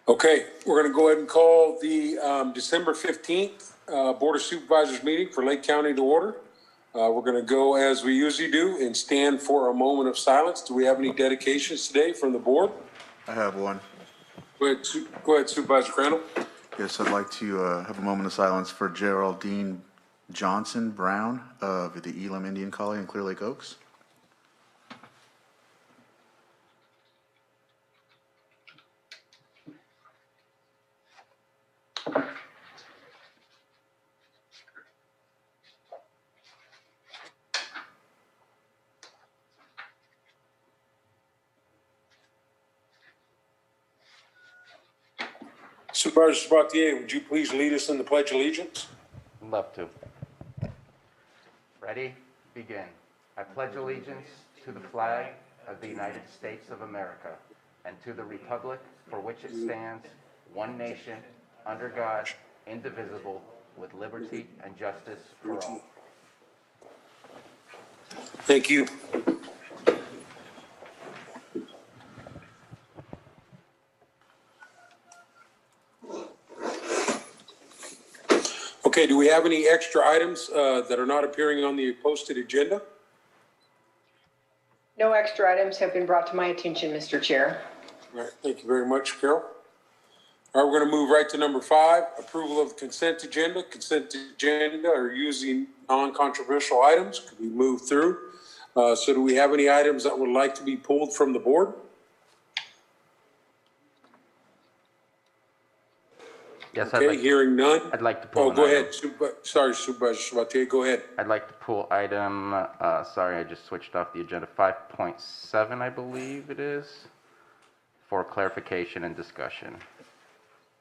Okay, we're going to go ahead and call the December 15th Board of Supervisors meeting for Lake County to order. We're going to go as we usually do and stand for a moment of silence. Do we have any dedications today from the board? I have one. Go ahead, Supervisor Crandall. Yes, I'd like to have a moment of silence for Geraldine Johnson Brown of the Elam Indian Colony in Clear Lake Oaks. Supervisor Sabatier, would you please lead us in the Pledge of Allegiance? Love to. Ready? Begin. I pledge allegiance to the flag of the United States of America and to the republic for which it stands, one nation, under God, indivisible, with liberty and justice for all. Thank you. Okay, do we have any extra items that are not appearing on the posted agenda? No extra items have been brought to my attention, Mr. Chair. All right, thank you very much, Carol. All right, we're going to move right to number 5, approval of the consent agenda. Consent agenda are using non-controversial items. Could we move through? So do we have any items that would like to be pulled from the board? Yes, Okay, hearing none. I'd like to pull. Oh, go ahead. Sorry, Supervisor Sabatier, go ahead. I'd like to pull item, sorry, I just switched off the agenda, 5.7, I believe it is, for clarification and discussion.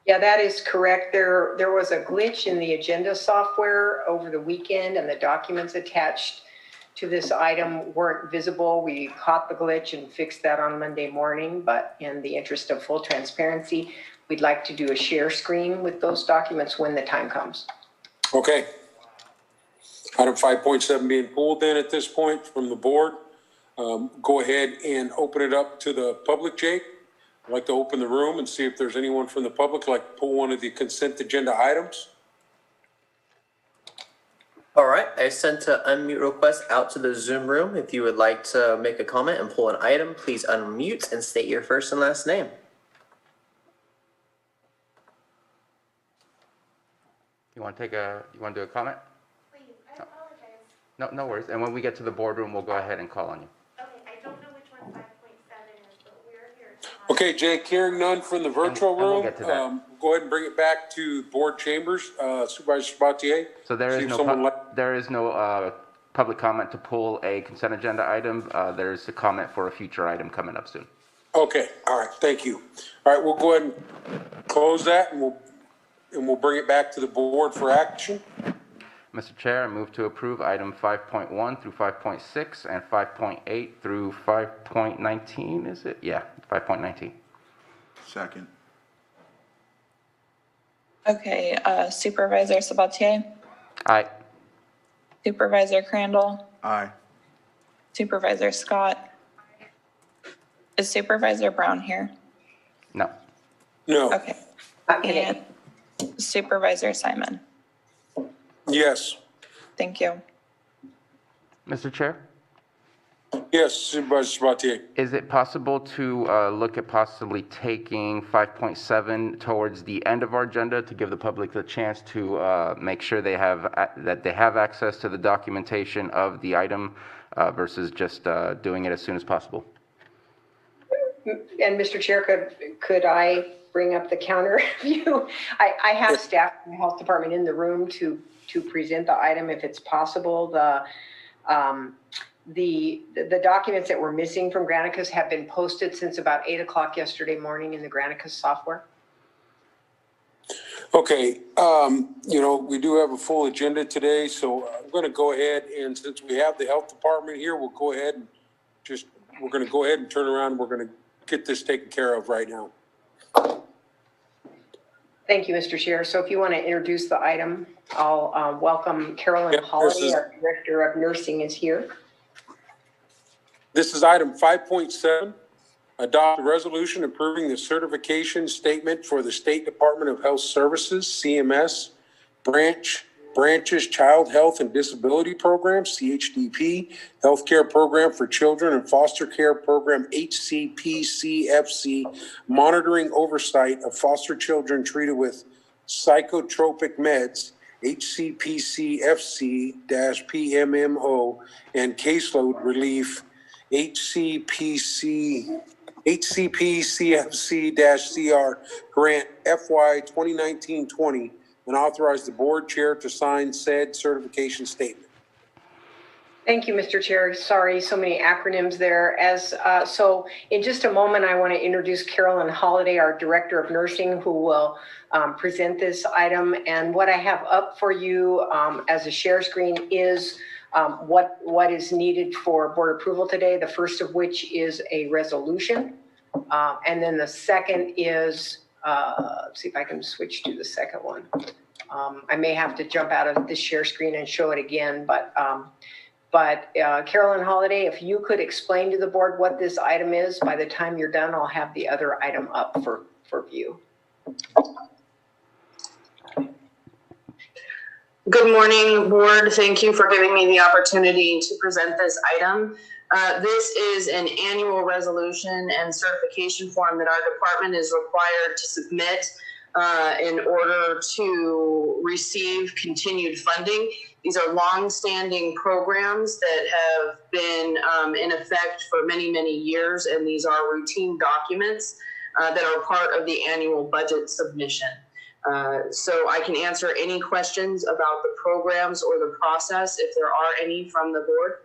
Yeah, that is correct. There was a glitch in the agenda software over the weekend, and the documents attached to this item weren't visible. We caught the glitch and fixed that on Monday morning, but in the interest of full transparency, we'd like to do a share screen with those documents when the time comes. Okay. Item 5.7 being pulled then at this point from the board. Go ahead and open it up to the public, Jake. I'd like to open the room and see if there's anyone from the public like to pull one of the consent agenda items. All right, I sent an unmute request out to the Zoom room. If you would like to make a comment and pull an item, please unmute and state your first and last name. You want to do a comment? Please, I apologize. No worries. And when we get to the boardroom, we'll go ahead and call on you. Okay, I don't know which one 5.7 is, but we're here. Okay, Jake, hearing none from the virtual And we'll room. get to that. Go ahead and bring it back to board chambers. Supervisor Sabatier. So there is no public comment to pull a consent agenda item. There's a comment for a future item coming up soon. Okay, all right, thank you. All right, we'll go ahead and close that and we'll bring it back to the board for action. Mr. Chair, I move to approve item 5.1 through 5.6 and 5.8 through 5.19, is it? Yeah, 5.19. Second. Okay, Supervisor Sabatier, Aye. Supervisor Crandall, Aye. Supervisor Scott. Is Supervisor Brown here? No. No, Okay. Not today. And Supervisor Simon. yes, Thank you. Mr. Chair, yes, Supervisor Sabatier. is it possible to look at possibly taking 5.7 towards the end of our agenda to give the public the chance to make sure they have access to the documentation of the item versus just doing it as soon as possible? And Mr. Chair, could I bring up the counter view? I have staff from the health department in the room to present the item if it's possible. The documents that were missing from Granicus have been posted since about 8 o'clock yesterday morning in the Granicus software. Okay, we do have a full agenda today, so I'm going to go ahead and since we have the health department here, we'll go ahead and we're going to go ahead and turn around. We're going to get this taken care of right now. Thank you, Mr. Chair. So if you want to introduce the item, I'll welcome Carolyn Hawley, our Director of Nursing is here. This is item 5.7. adopt a resolution approving the certification statement for the State Department of Health Services, CMS, Branches Child Health and Disability Program, CHDP, Healthcare Program for Children and Foster Care Program, HCPCFC, monitoring oversight of foster children treated with psychotropic meds, HCPCFC-PMMO, and caseload relief, HCPCFC-CR grant FY 2019-20, and authorize the board chair to sign said certification statement. Thank you, Mr. Chair. Sorry, so many acronyms there. So in just a moment, I want to introduce Carolyn Holliday, our Director of Nursing, who will present this item. And what I have up for you as a share screen is what is needed for board approval today, the first of which is a resolution. And then the second is, let's see if I can switch to the second one. I may have to jump out of this share screen and show it again, but Carolyn Holliday, if you could explain to the board what this item is, by the time you're done, I'll have the other item up for view. Good morning, board. Thank you for giving me the opportunity to present this item. This is an annual resolution and certification form that our department is required to submit in order to receive continued funding. These are long-standing programs that have been in effect for many, many years, and these are routine documents that are part of the annual budget submission. So I can answer any questions about the programs or the process if there are any from the board.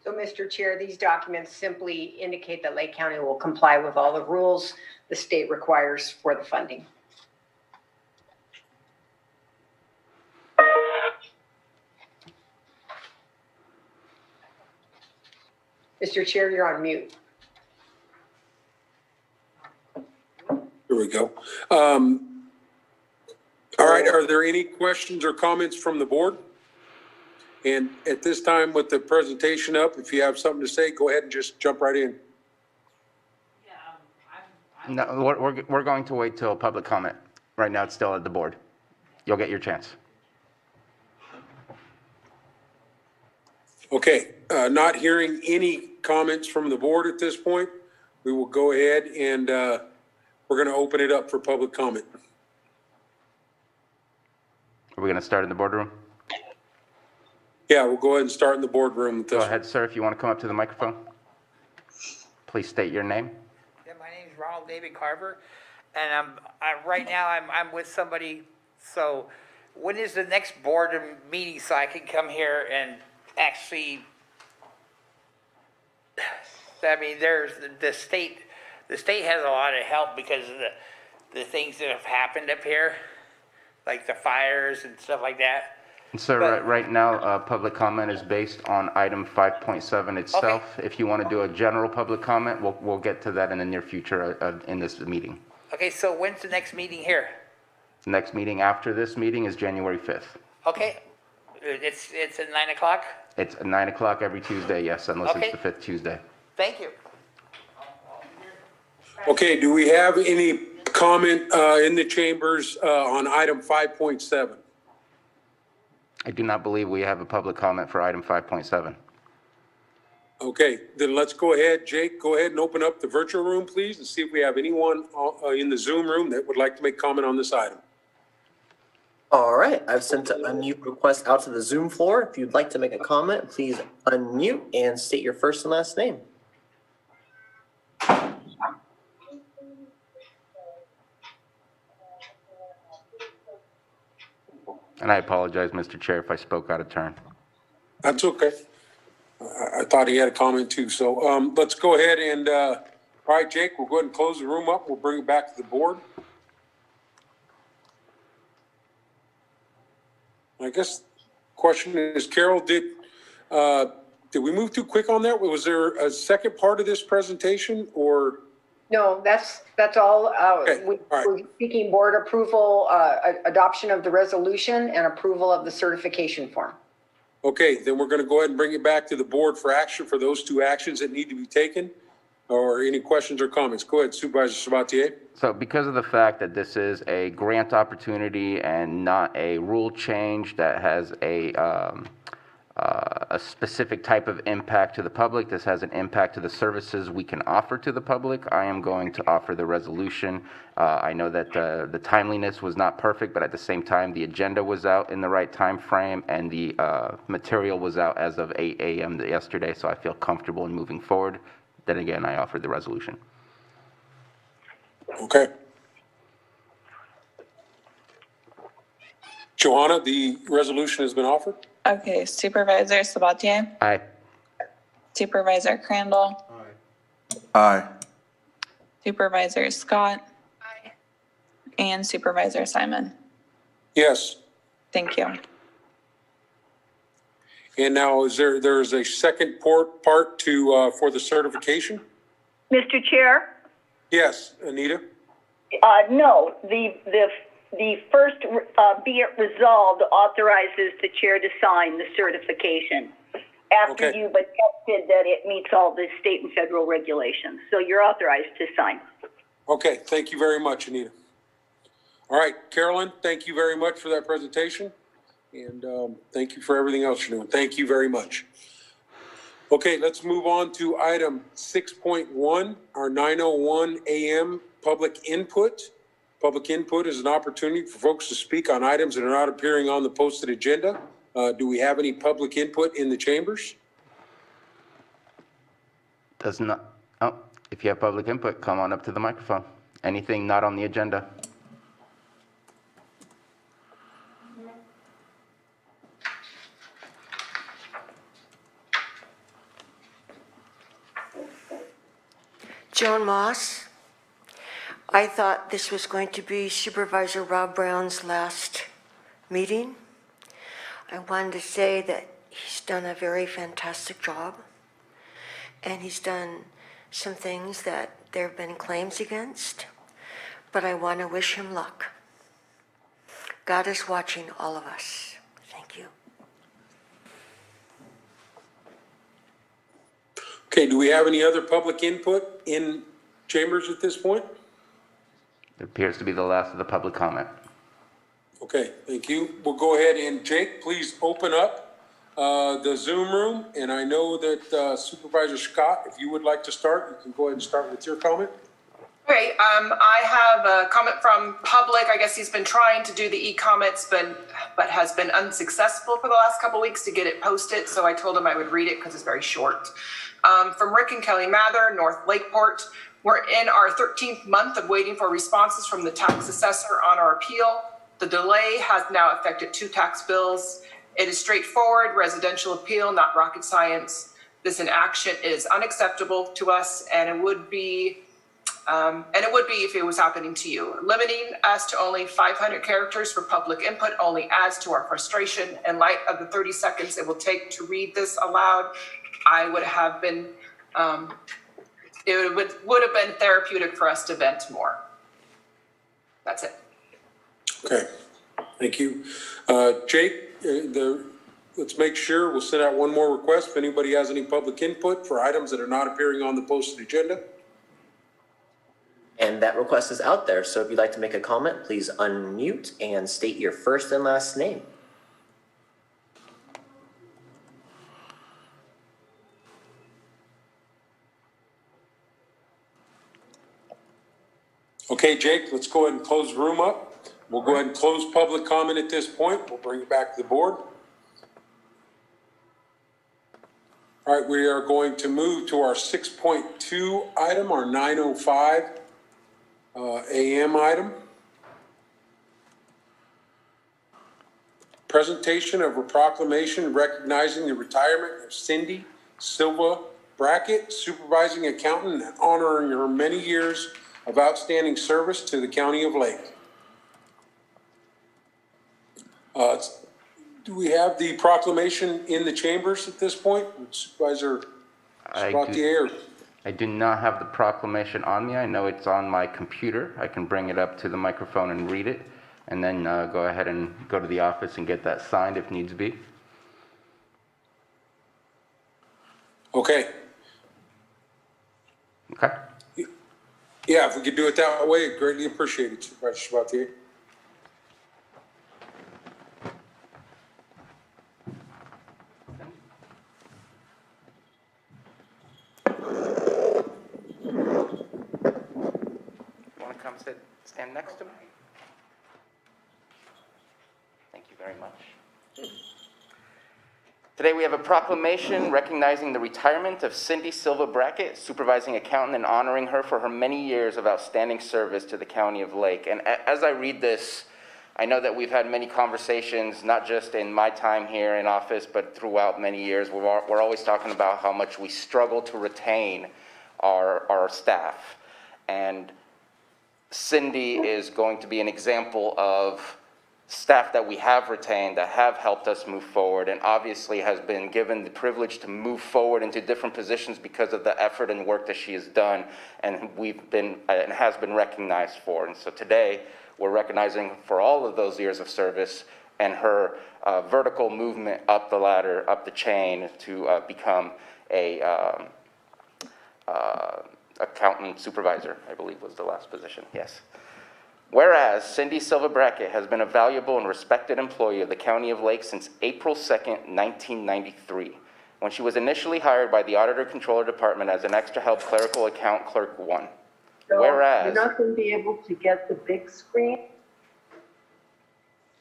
So, Mr. Chair, these documents simply indicate that Lake County will comply with all the rules the state requires for the funding. Mr. Chair, you're on mute. There we go. All right, are there any questions or comments from the board? And at this time, with the presentation up, if you have something to say, go ahead and just jump right in. No, we're going to wait till public comment. Right now, it's still at the board. You'll get your chance. Okay, not hearing any comments from the board at this point, we will go ahead and we're going to open it up for public comment. Are we going to start in the boardroom? Yeah, we'll go ahead and start in the boardroom with this. Go ahead, sir, if you want to come up to the microphone. Please state your name. Yeah, my name is Ronald David Carver, and right now I'm with somebody. So, when is the next board meeting so I can come here and actually? I mean, there's the state. The state has a lot of help because of the things that have happened up here, like the fires and stuff like that. Sir, right now, public comment is based on item 5.7 itself. Okay. If you want to do a general public comment, we'll get to that in the near future in this meeting. Okay, so when's the next meeting here? The next meeting after this meeting is January 5th. Okay, it's at 9 o'clock. It's at 9 o'clock every Tuesday, yes, unless Okay. it's the 5th Tuesday. Thank you. Okay, do we have any comment in the chambers on item 5.7? I do not believe we have a public comment for item 5.7. Okay, then let's go ahead. Jake, go ahead and open up the virtual room, please, and see if we have anyone in the Zoom room that would like to make comment on this item. All right, I've sent an unmute request out to the Zoom floor. If you'd like to make a comment, please unmute and state your first and last name. And I apologize, Mr. Chair, if I spoke out of turn. That's okay. I thought he had a comment too. So let's go ahead and, all right, Jake, we'll go ahead and close the room up. We'll bring it back to the board. I guess question is, Carol, did we move too quick on that? Was there a second part of this presentation or? No, that's all. Okay, all right. We're seeking board approval, adoption of the resolution and approval of the certification form. Okay, then we're going to go ahead and bring it back to the board for action for those two actions that need to be taken. Or any questions or comments? Go ahead, Supervisor Sabatier. So because of the fact that this is a grant opportunity and not a rule change that has a specific type of impact to the public, this has an impact to the services we can offer to the public, I am going to offer the resolution. I know that the timeliness was not perfect, but at the same time, the agenda was out in the right time frame, and the material was out as of 8 a.m. yesterday, so I feel comfortable in moving forward. Then again, I offered the resolution. Okay. Johanna, the resolution has been offered. Okay, Supervisor Sabatier, Aye. Supervisor Crandall, Aye. Supervisor Scott, and Supervisor Simon. Yes. Thank you. And now there's a second part to, for the certification? Mr. Chair? Yes, Anita? No, the first, be it resolved, authorizes the chair to sign the certification after Okay. you've attested that it meets all the state and federal regulations. So you're authorized to sign. Okay, thank you very much, Anita. All right, Carolyn, thank you very much for that presentation. And thank you for everything else you're doing. Thank you very much. Okay, let's move on to item 6.1, our 9:01 a.m. public input. Public input is an opportunity for folks to speak on items that are not appearing on the posted agenda. Do we have any public input in the chambers? Does not, oh, if you have public input, come on up to the microphone. Anything not on the agenda? Joan Moss. I thought this was going to be Supervisor Rob Brown's last meeting. I wanted to say that he's done a very fantastic job, and he's done some things that there have been claims against, but I want to wish him luck. God is watching all of us. Thank you. Okay, do we have any other public input in chambers at this point? It appears to be the last of the public comment. Okay, thank you. We'll go ahead and Jake, please open up the Zoom room. And I know that Supervisor Scott, if you would like to start, you can go ahead and start with your comment. Okay, I have a comment from public. I guess he's been trying to do the e-comments, but has been unsuccessful for the last couple of weeks to get it posted. So I told him I would read it because it's very short. From Rick and Kelly Mather, North Lakeport. We're in our 13th month of waiting for responses from the tax assessor on our appeal. The delay has now affected 2 tax bills. It is straightforward, residential appeal, not rocket science. This inaction is unacceptable to us, and it would be if it was happening to you. Limiting us to only 500 characters for public input only adds to our frustration. In light of the 30 seconds it will take to read this aloud, I would have been, it would have been therapeutic for us to vent more. That's it. Okay, thank you. Jake, let's make sure, we'll send out one more request if anybody has any public input for items that are not appearing on the posted agenda. And that request is out there, so if you'd like to make a comment, please unmute and state your first and last name. Okay, Jake, let's go ahead and close the room up. We'll go ahead and close public comment at this point. We'll bring it back to the board. All right, we are going to move to our 6.2 item, our 9:05 a.m. item. Presentation of a proclamation recognizing the retirement of Cindy Silva Brackett, supervising accountant, and honoring her many years of outstanding service to the County of Lake. Do we have the proclamation in the chambers at this point? Supervisor Sabatier? I do not have the proclamation on me. I know it's on my computer. I can bring it up to the microphone and read it, and then go ahead and go to the office and get that signed if needs be. Okay. Okay. Yeah, if we could do it that way, greatly appreciated, Supervisor Sabatier. Want to come stand next to me? Thank you very much. Today we have a proclamation recognizing the retirement of Cindy Silva Brackett, supervising accountant, and honoring her for her many years of outstanding service to the County of Lake. And as I read this, I know that we've had many conversations, not just in my time here in office, but throughout many years. We're always talking about how much we struggle to retain our staff. And Cindy is going to be an example of staff that we have retained that have helped us move forward, and obviously has been given the privilege to move forward into different positions because of the effort and work that she has done, and has been recognized for. And so today we're recognizing for all of those years of service and her vertical movement up the ladder, up the chain to become a accountant supervisor, I believe was the last position. Yes. Whereas Cindy Silva Brackett has been a valuable and respected employee of the County of Lake since April 2nd, 1993, when she was initially hired by the Auditor Controller Department as an extra help clerical account clerk 1. So Whereas, you're not going to be able to get the big screen?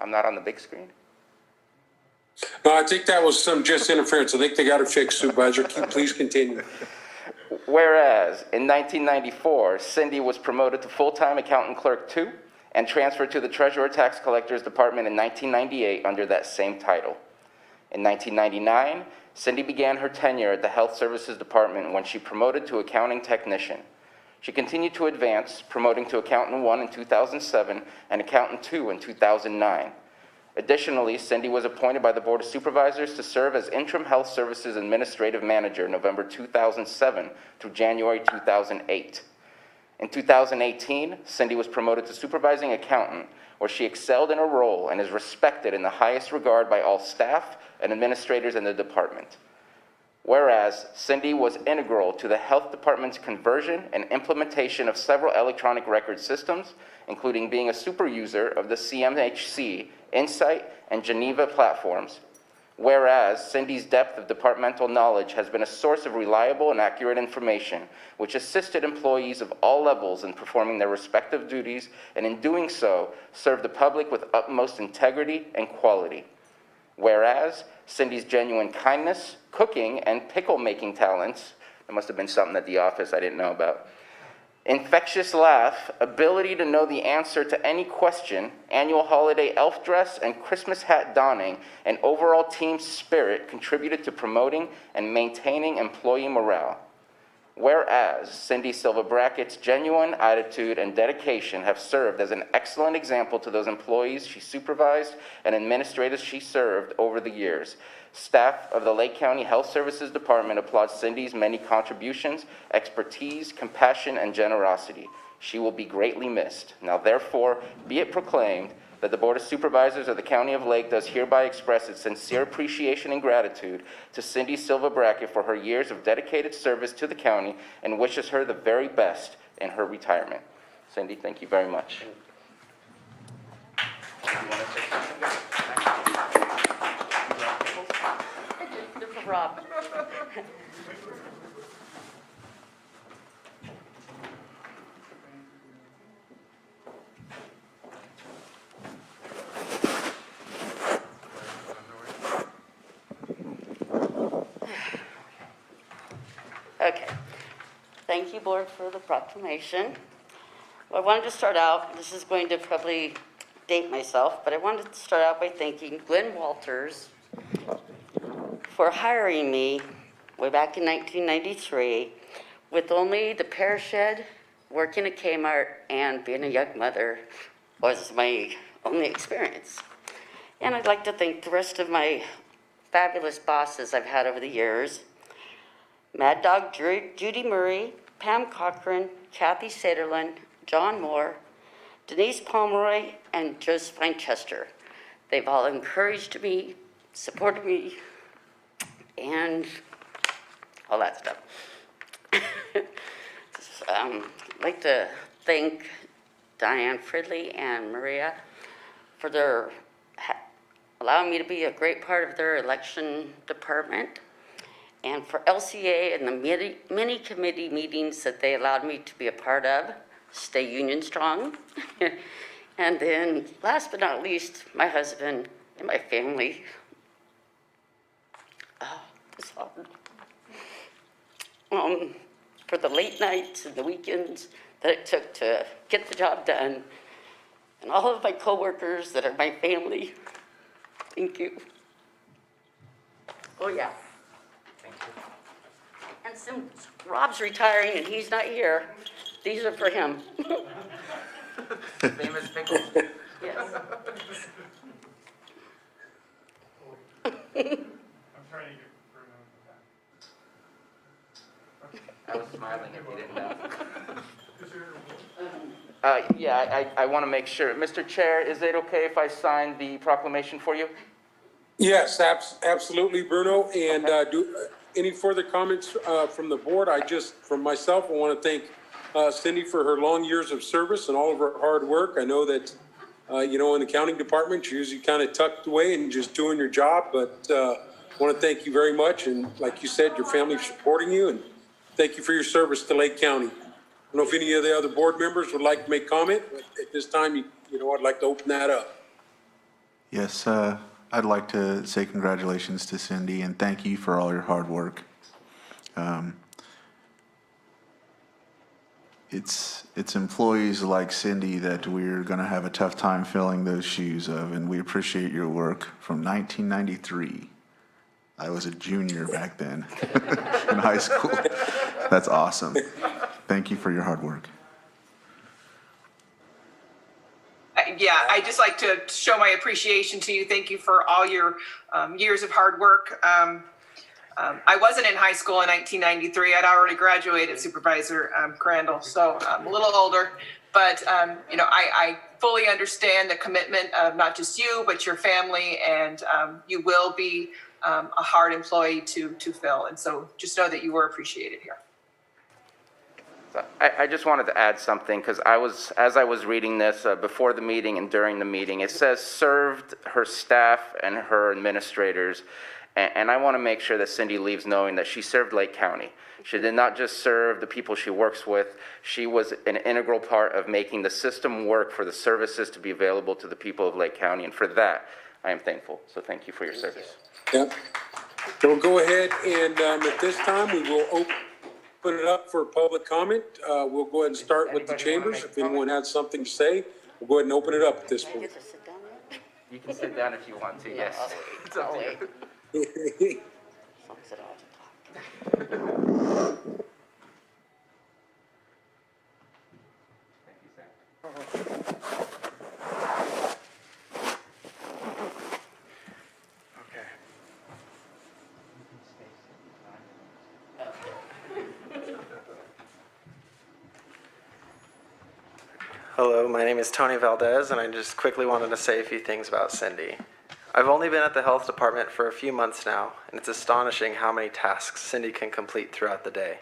I'm not on the big screen? No, I think that was some just interference. I think they got it fixed, Supervisor. Please continue. Whereas, in 1994, Cindy was promoted to full-time accountant clerk 2 and transferred to the Treasurer Tax Collector's Department in 1998 under that same title. In 1999, Cindy began her tenure at the Health Services Department when she promoted to accounting technician. She continued to advance, promoting to accountant 1 in 2007 and accountant 2 in 2009. Additionally, Cindy was appointed by the Board of Supervisors to serve as Interim Health Services Administrative Manager November 2007 through January 2008. In 2018, Cindy was promoted to Supervising Accountant, where she excelled in her role and is respected in the highest regard by all staff and administrators in the department. Whereas, Cindy was integral to the Health Department's conversion and implementation of several electronic record systems, including being a super user of the CMHC, Insight, and Geneva platforms. Whereas, Cindy's depth of departmental knowledge has been a source of reliable and accurate information, which assisted employees of all levels in performing their respective duties, and in doing so, served the public with utmost integrity and quality. Whereas, Cindy's genuine kindness, cooking, and pickle-making talents, that must have been something at the office I didn't know about, infectious laugh, ability to know the answer to any question, annual holiday elf dress, and Christmas hat donning, and overall team spirit contributed to promoting and maintaining employee morale. Whereas Cindy Silva Brackett's genuine attitude and dedication have served as an excellent example to those employees she supervised and administrators she served over the years. Staff of the Lake County Health Services Department applauds Cindy's many contributions, expertise, compassion, and generosity. She will be greatly missed. Now, therefore, be it proclaimed that the Board of Supervisors of the County of Lake does hereby express its sincere appreciation and gratitude to Cindy Silva Brackett for her years of dedicated service to the county and wishes her the very best in her retirement. Cindy, thank you very much. Rob. Okay. Thank you, Board, for the proclamation. Well, I wanted to start out, this is going to probably date myself, but I wanted to start out by thanking Glenn Walters for hiring me way back in 1993 with only the pear shed, working at Kmart, and being a young mother was my only experience. And I'd like to thank the rest of my fabulous bosses I've had over the years. Mad Dog Judy Murray, Pam Cochran, Kathy Sederlin, John Moore, Denise Pomeroy, and Josephine Chester. They've all encouraged me, supported me, and all that stuff. I'd like to thank Diane Fridley and Maria for their allowing me to be a great part of their election department, and for LCA and the many committee meetings that they allowed me to be a part of. Stay union strong. And then last but not least, my husband and my family. Oh, it's hard. For the late nights and the weekends that it took to get the job done, and all of my coworkers that are my family. Thank you. Oh, yeah. Thank you. And since Rob's retiring and he's not here, these are for him. Famous pickle. Yes. I'm trying to get Bruno. I was smiling if you didn't know. Yeah, I want to make sure. Mr. Chair, is it okay if I sign the proclamation for you? Yes, absolutely, Bruno. And any further comments from the board? From myself, I want to thank Cindy for her long years of service and all of her hard work. I know that, in the accounting department, you're usually kind of tucked away and just doing your job, but I want to thank you very much. And like you said, your family supporting you, and thank you for your service to Lake County. I don't know if any of the other board members would like to make comment, but at this time, I'd like to open that up. Yes, I'd like to say congratulations to Cindy and thank you for all your hard work. It's employees like Cindy that we're going to have a tough time filling those shoes of, and we appreciate your work from 1993. I was a junior back then in high school. That's awesome. Thank you for your hard work. Yeah, I'd just like to show my appreciation to you. Thank you for all your years of hard work. I wasn't in high school in 1993. I'd already graduated, Supervisor Crandall, so I'm a little older. But, I fully understand the commitment of not just you, but your family, and you will be a hard employee to fill. And so just know that you were appreciated here. I just wanted to add something, because as I was reading this before the meeting and during the meeting, it says served her staff and her administrators, and I want to make sure that Cindy leaves knowing that she served Lake County. She did not just serve the people she works with, she was an integral part of making the system work for the services to be available to the people of Lake County, and for that, I am thankful. So thank you for your service. Yep. So we'll go ahead and at this time, we will open it up for public comment. We'll go ahead and start with the chambers. If anyone has something to say, we'll go ahead and open it up at this point. You can sit down if you want to, yes. It's up to you. As long as I don't have to talk. Hello, my name is Tony Valdez, and I just quickly wanted to say a few things about Cindy. I've only been at the health department for a few months now, and it's astonishing how many tasks Cindy can complete throughout the day.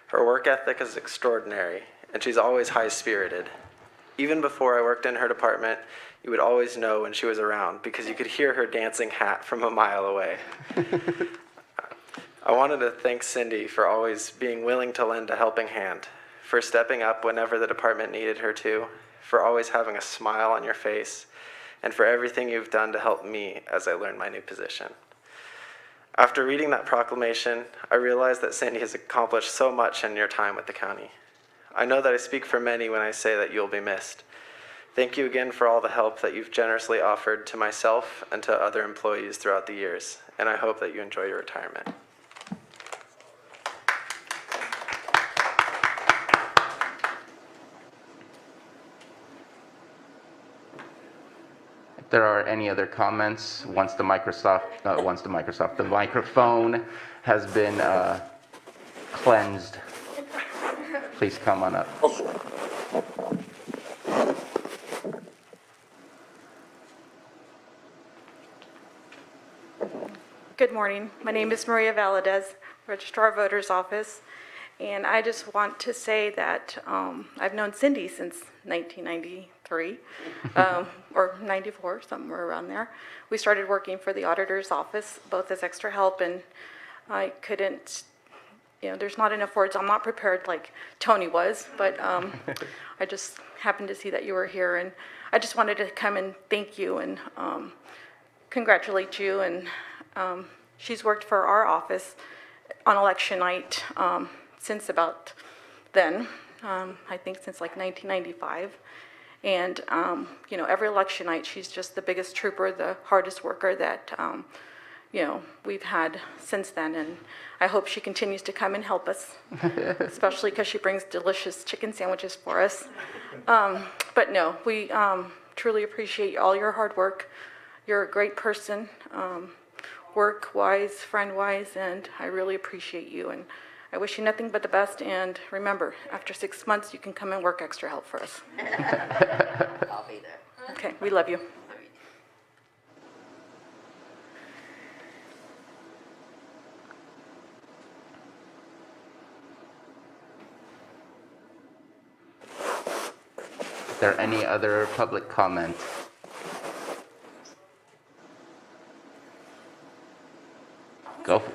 Her work ethic is extraordinary, and she's always high-spirited. Even before I worked in her department, you would always know when she was around because you could hear her dancing hat from a mile away. I wanted to thank Cindy for always being willing to lend a helping hand, for stepping up whenever the department needed her to, for always having a smile on your face, and for everything you've done to help me as I learn my new position. After reading that proclamation, I realized that Cindy has accomplished so much in your time with the county. I know that I speak for many when I say that you'll be missed. Thank you again for all the help that you've generously offered to myself and to other employees throughout the years, and I hope that you enjoy your retirement. If there are any other comments, once the microphone has been cleansed, please come on up. Good morning. My name is Maria Valadez. Registrar of Voters Office. And I just want to say that I've known Cindy since 1993, or 94, somewhere around there. We started working for the auditor's office, both as extra help, and I couldn't, there's not enough words. I'm not prepared like Tony was, but I just happened to see that you were here, and I just wanted to come and thank you and congratulate you. And she's worked for our office on election night since about then, I think since like 1995. And, every election night, she's just the biggest trooper, the hardest worker that, we've had since then. And I hope she continues to come and help us, especially because she brings delicious chicken sandwiches for us. But no, we truly appreciate all your hard work. You're a great person, work-wise, friend-wise, and I really appreciate you. And I wish you nothing but the best, and remember, after 6 months, you can come and work extra help for us. I'll be there. Okay, we love you. Is there any other public comment?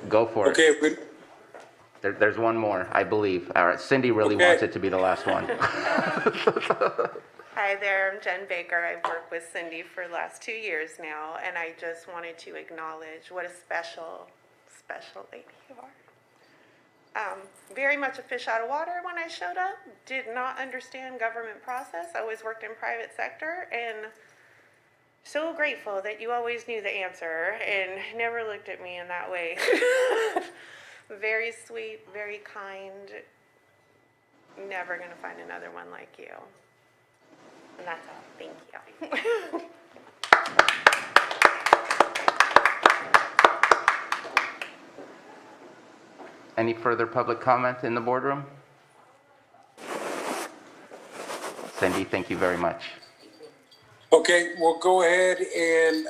Go for it. Okay, There's one more, I believe. All right, Cindy really Okay. wants it to be the last one. Hi there, I'm Jen Baker. I've worked with Cindy for the last 2 years now, and I just wanted to acknowledge what a special lady you are. Very much a fish out of water when I showed up. Did not understand government process. I always worked in private sector, and so grateful that you always knew the answer and never looked at me in that way. Very sweet, very kind. Never gonna find another one like you. And that's all. Thank you. Any further public comment in the boardroom? Cindy, thank you very much. Okay, we'll go ahead and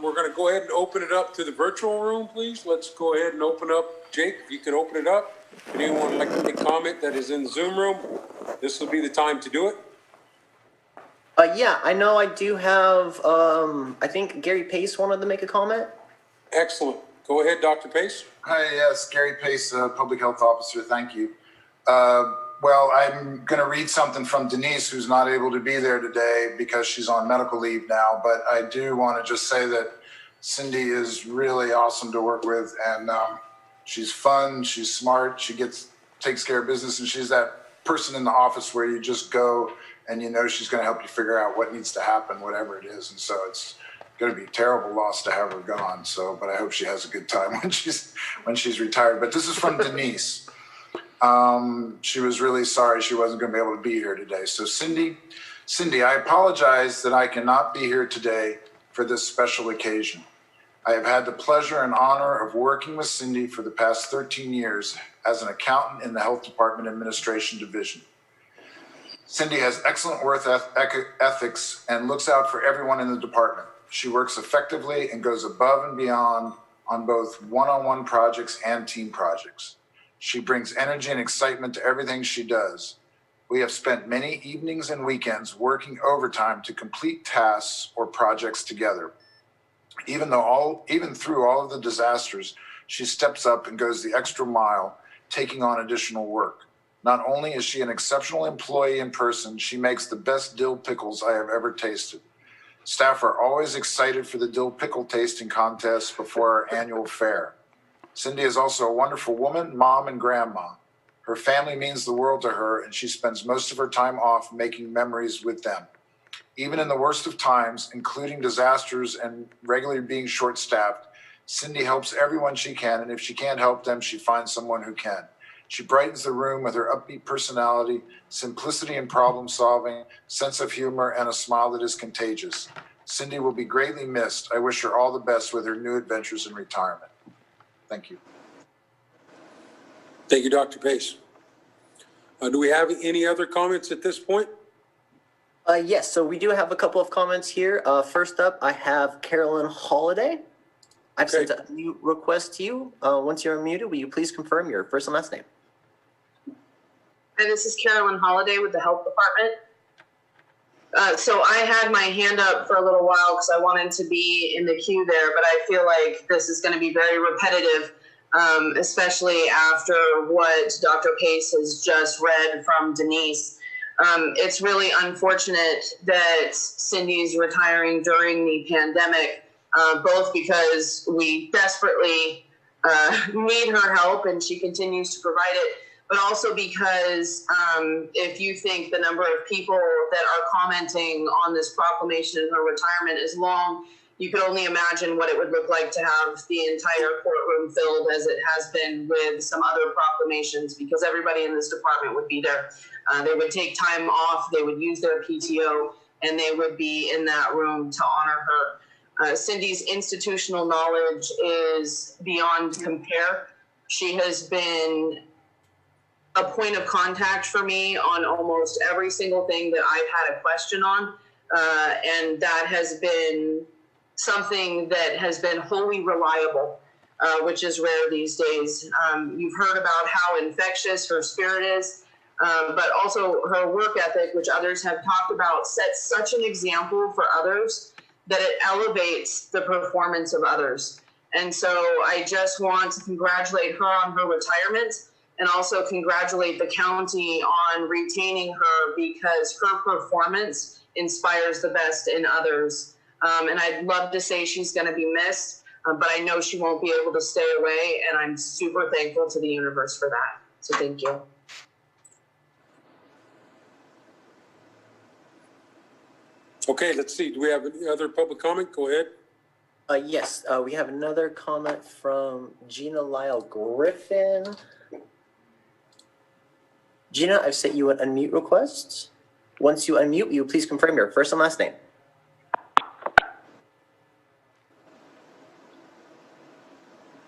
we're going to go ahead and open it up to the virtual room, please. Let's go ahead and open up. Jake, if you can open it up. If anyone would like to make a comment that is in the Zoom room, this will be the time to do it. Yeah, I know I do have, I think Gary Pace wanted to make a comment. Excellent. Go ahead, Dr. Pace. Hi, yes, Gary Pace, Public Health Officer. Thank you. Well, I'm going to read something from Denise, who's not able to be there today because she's on medical leave now. But I do want to just say that Cindy is really awesome to work with, and she's fun, she's smart, she takes care of business, and she's that person in the office where you just go and you know she's going to help you figure out what needs to happen, whatever it is. And so it's going to be a terrible loss to have her gone. So, but I hope she has a good time when she's retired. But this is from Denise. She was really sorry she wasn't going to be able to be here today. So Cindy, I apologize that I cannot be here today for this special occasion. I have had the pleasure and honor of working with Cindy for the past 13 years as an accountant in the Health Department Administration Division. Cindy has excellent work ethics and looks out for everyone in the department. She works effectively and goes above and beyond on both one-on-one projects and team projects. She brings energy and excitement to everything she does. We have spent many evenings and weekends working overtime to complete tasks or projects together. Even through all of the disasters, she steps up and goes the extra mile, taking on additional work. Not only is she an exceptional employee in person, she makes the best dill pickles I have ever tasted. Staff are always excited for the dill pickle tasting contest before our annual fair. Cindy is also a wonderful woman, mom, and grandma. Her family means the world to her, and she spends most of her time off making memories with them. Even in the worst of times, including disasters and regularly being short-staffed, Cindy helps everyone she can, and if she can't help them, she finds someone who can. She brightens the room with her upbeat personality, simplicity in problem-solving, sense of humor, and a smile that is contagious. Cindy will be greatly missed. I wish her all the best with her new adventures in retirement. Thank you. Thank you, Dr. Pace. Do we have any other comments at this point? Yes, so we do have a couple of comments here. First up, I have Carolyn Holiday. I've sent a mute request to you. Once you're unmuted, will you please confirm your first and last name? Hi, this is Carolyn Holiday with the Health Department. So I had my hand up for a little while because I wanted to be in the queue there, but I feel like this is going to be very repetitive, especially after what Dr. Pace has just read from Denise. It's really unfortunate that Cindy's retiring during the pandemic, both because we desperately need her help and she continues to provide it, but also because if you think the number of people that are commenting on this proclamation in her retirement is long, you could only imagine what it would look like to have the entire courtroom filled as it has been with some other proclamations, because everybody in this department would be there. They would take time off, they would use their PTO, and they would be in that room to honor her. Cindy's institutional knowledge is beyond compare. She has been a point of contact for me on almost every single thing that I've had a question on. And that has been something that has been wholly reliable, which is rare these days. You've heard about how infectious her spirit is, but also her work ethic, which others have talked about, sets such an example for others that it elevates the performance of others. And so I just want to congratulate her on her retirement, and also congratulate the county on retaining her, because her performance inspires the best in others. And I'd love to say she's going to be missed, but I know she won't be able to stay away, and I'm super thankful to the universe for that. So thank you. Okay, let's see. Do we have any other public comment? Go ahead. Yes, we have another comment from Gina Lyle Griffin. Gina, I've sent you an unmute request. Once you unmute, will you please confirm your first and last name?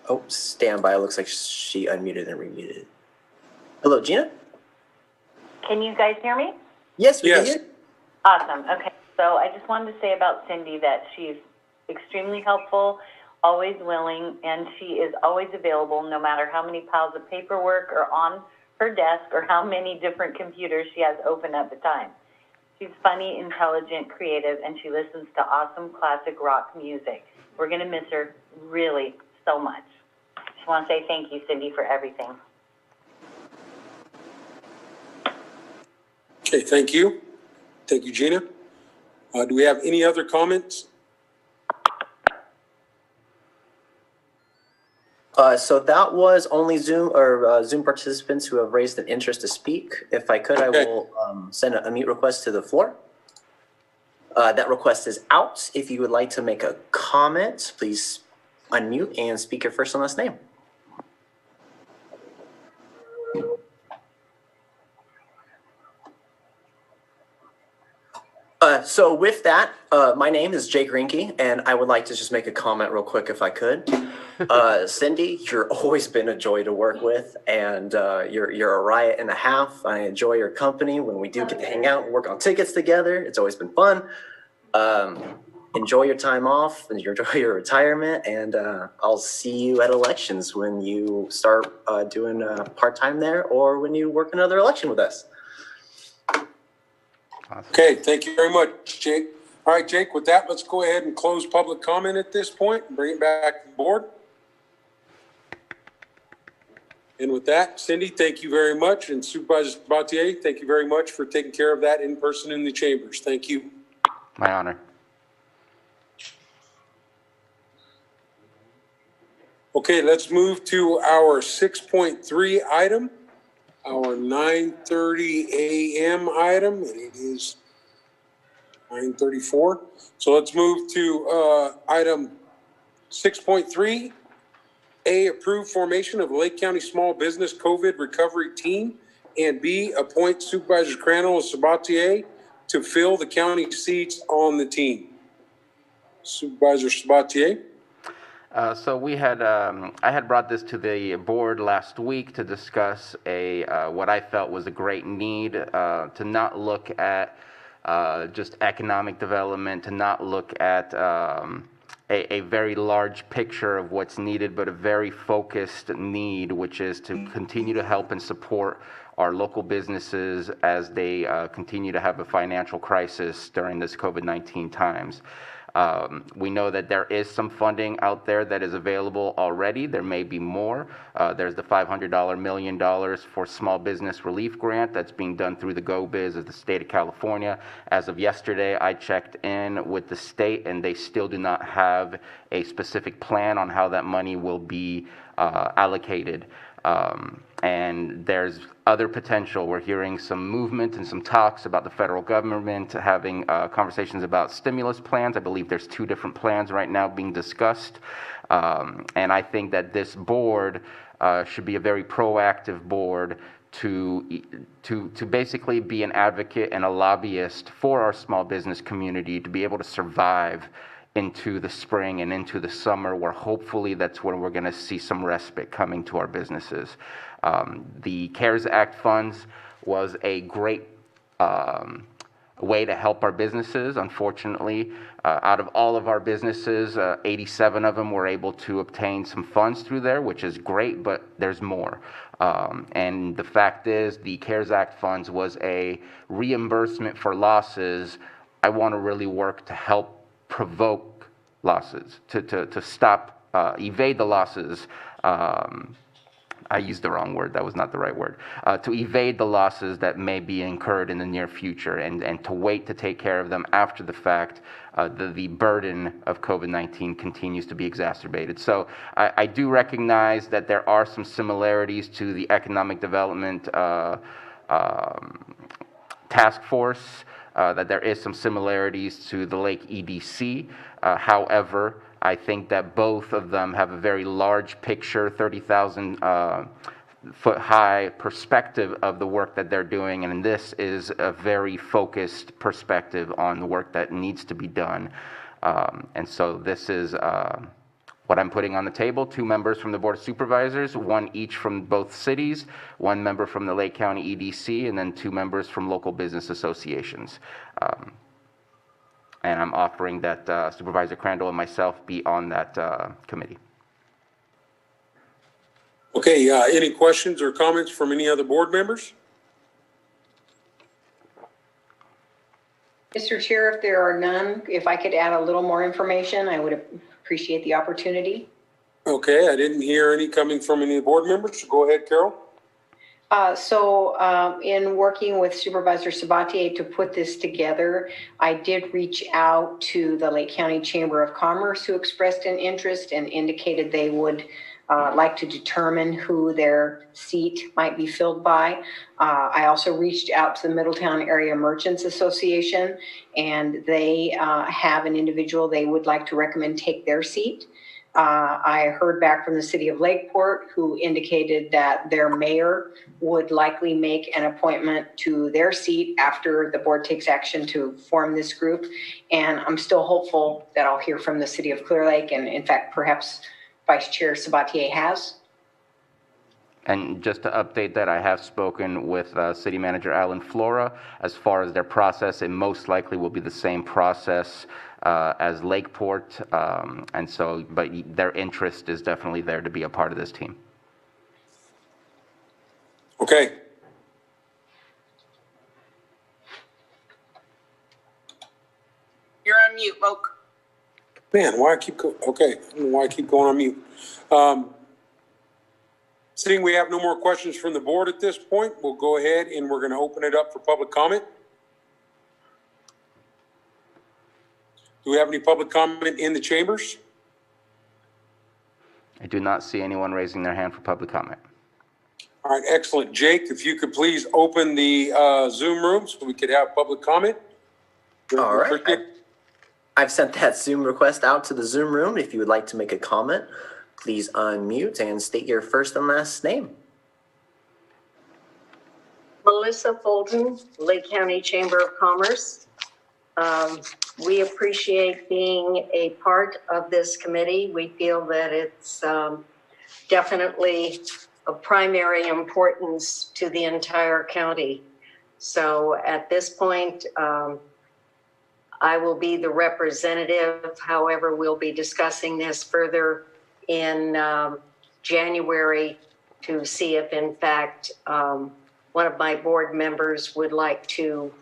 Oh, stand by. It looks like she unmuted and remuted. Hello, Gina? Can you guys hear me? Yes, we can hear. Awesome. Okay. So I just wanted to say about Cindy that she's extremely helpful, always willing, and she is always available no matter how many piles of paperwork are on her desk or how many different computers she has open at the time. She's funny, intelligent, creative, and she listens to awesome classic rock music. We're going to miss her really so much. Just want to say thank you, Cindy, for everything. Okay, thank you. Thank you, Gina. Do we have any other comments? So that was only Zoom participants who have raised an interest to speak. If I could, I will send a mute request to the floor. That request is out. If you would like to make a comment, please unmute and speak your first and last name. So with that, my name is Jake Rinke, and I would like to just make a comment real quick if I could. Cindy, you're always been a joy to work with, and you're a riot and a half. I enjoy your company when we do get to hang out and work on tickets together. It's always been fun. Enjoy your time off and enjoy your retirement, and I'll see you at elections when you start doing part-time there, or when you work another election with us. Okay, thank you very much, Jake. All right, Jake, with that, let's go ahead and close public comment at this point and bring it back to the board. And with that, Cindy, thank you very much. And Supervisor Sabatier, thank you very much for taking care of that in person in the chambers. Thank you. My honor. Okay, let's move to our 6.3 item, our 9:30 a.m. item, and it is 9:34. So let's move to item 6.3, A, approve formation of Lake County Small Business COVID Recovery Team, and B, appoint Supervisors Crandall and Sabatier to fill the county seats on the team. Supervisor Sabatier. So we had, I had brought this to the board last week to discuss what I felt was a great need, to not look at just economic development, to not look at a very large picture of what's needed, but a very focused need, which is to continue to help and support our local businesses as they continue to have a financial crisis during this COVID-19 times. We know that there is some funding out there that is available already. There may be more. There's the $500 million for small business relief grant that's being done through the GoBiz of the state of California. As of yesterday, I checked in with the state, and they still do not have a specific plan on how that money will be allocated. And there's other potential. We're hearing some movement and some talks about the federal government having conversations about stimulus plans. I believe there's 2 different plans right now being discussed. And I think that this board should be a very proactive board to basically be an advocate and a lobbyist for our small business community to be able to survive into the spring and into the summer, where hopefully that's when we're going to see some respite coming to our businesses. The CARES Act funds was a great way to help our businesses. Unfortunately, out of all of our businesses, 87 of them were able to obtain some funds through there, which is great, but there's more. And the fact is, the CARES Act funds was a reimbursement for losses. I want to really work to help provoke losses, to stop, evade the losses. I used the wrong word. That was not the right word. To evade the losses that may be incurred in the near future, and to wait to take care of them after the fact. The burden of COVID-19 continues to be exacerbated. So I do recognize that there are some similarities to the Economic Development Task Force, that there is some similarities to the Lake EDC. However, I think that both of them have a very large picture, 30,000 foot high perspective of the work that they're doing, and this is a very focused perspective on the work that needs to be done. And so this is what I'm putting on the table: 2 members from the Board of Supervisors, 1 each from both cities, 1 member from the Lake County EDC, and then 2 members from local business associations. And I'm offering that Supervisor Crandall and myself be on that committee. Okay, any questions or comments from any other board members? Mr. Chair, if there are none, if I could add a little more information, I would appreciate the opportunity. Okay, I didn't hear any coming from any board members, so go ahead, Carol. In working with Supervisor Sabatier to put this together, I did reach out to the Lake County Chamber of Commerce, who expressed an interest and indicated they would like to determine who their seat might be filled by. I also reached out to the Middletown Area Merchants Association, and they have an individual they would like to recommend take their seat. I heard back from the city of Lakeport, who indicated that their mayor would likely make an appointment to their seat after the board takes action to form this group. And I'm still hopeful that I'll hear from the city of Clear Lake, and in fact, perhaps Vice Chair Sabatier has. And just to update that, I have spoken with City Manager Alan Flora. As far as their process, it most likely will be the same process as Lakeport, and so, but their interest is definitely there to be a part of this team. Okay. You're on mute, Moke. Man, why I keep okay, I don't know why I keep going on mute. Seeing we have no more questions from the board at this point, we'll go ahead and we're going to open it up for public comment. Do we have any public comment in the chambers? I do not see anyone raising their hand for public comment. All right, excellent. Jake, if you could please open the Zoom room so we could have public comment. All right. I've sent that Zoom request out to the Zoom room. If you would like to make a comment, please unmute and state your first and last name. Melissa Fulton, Lake County Chamber of Commerce. We appreciate being a part of this committee. We feel that it's definitely of primary importance to the entire county. So at this point, I will be the representative. However, we'll be discussing this further in January to see if in fact one of my board members would like to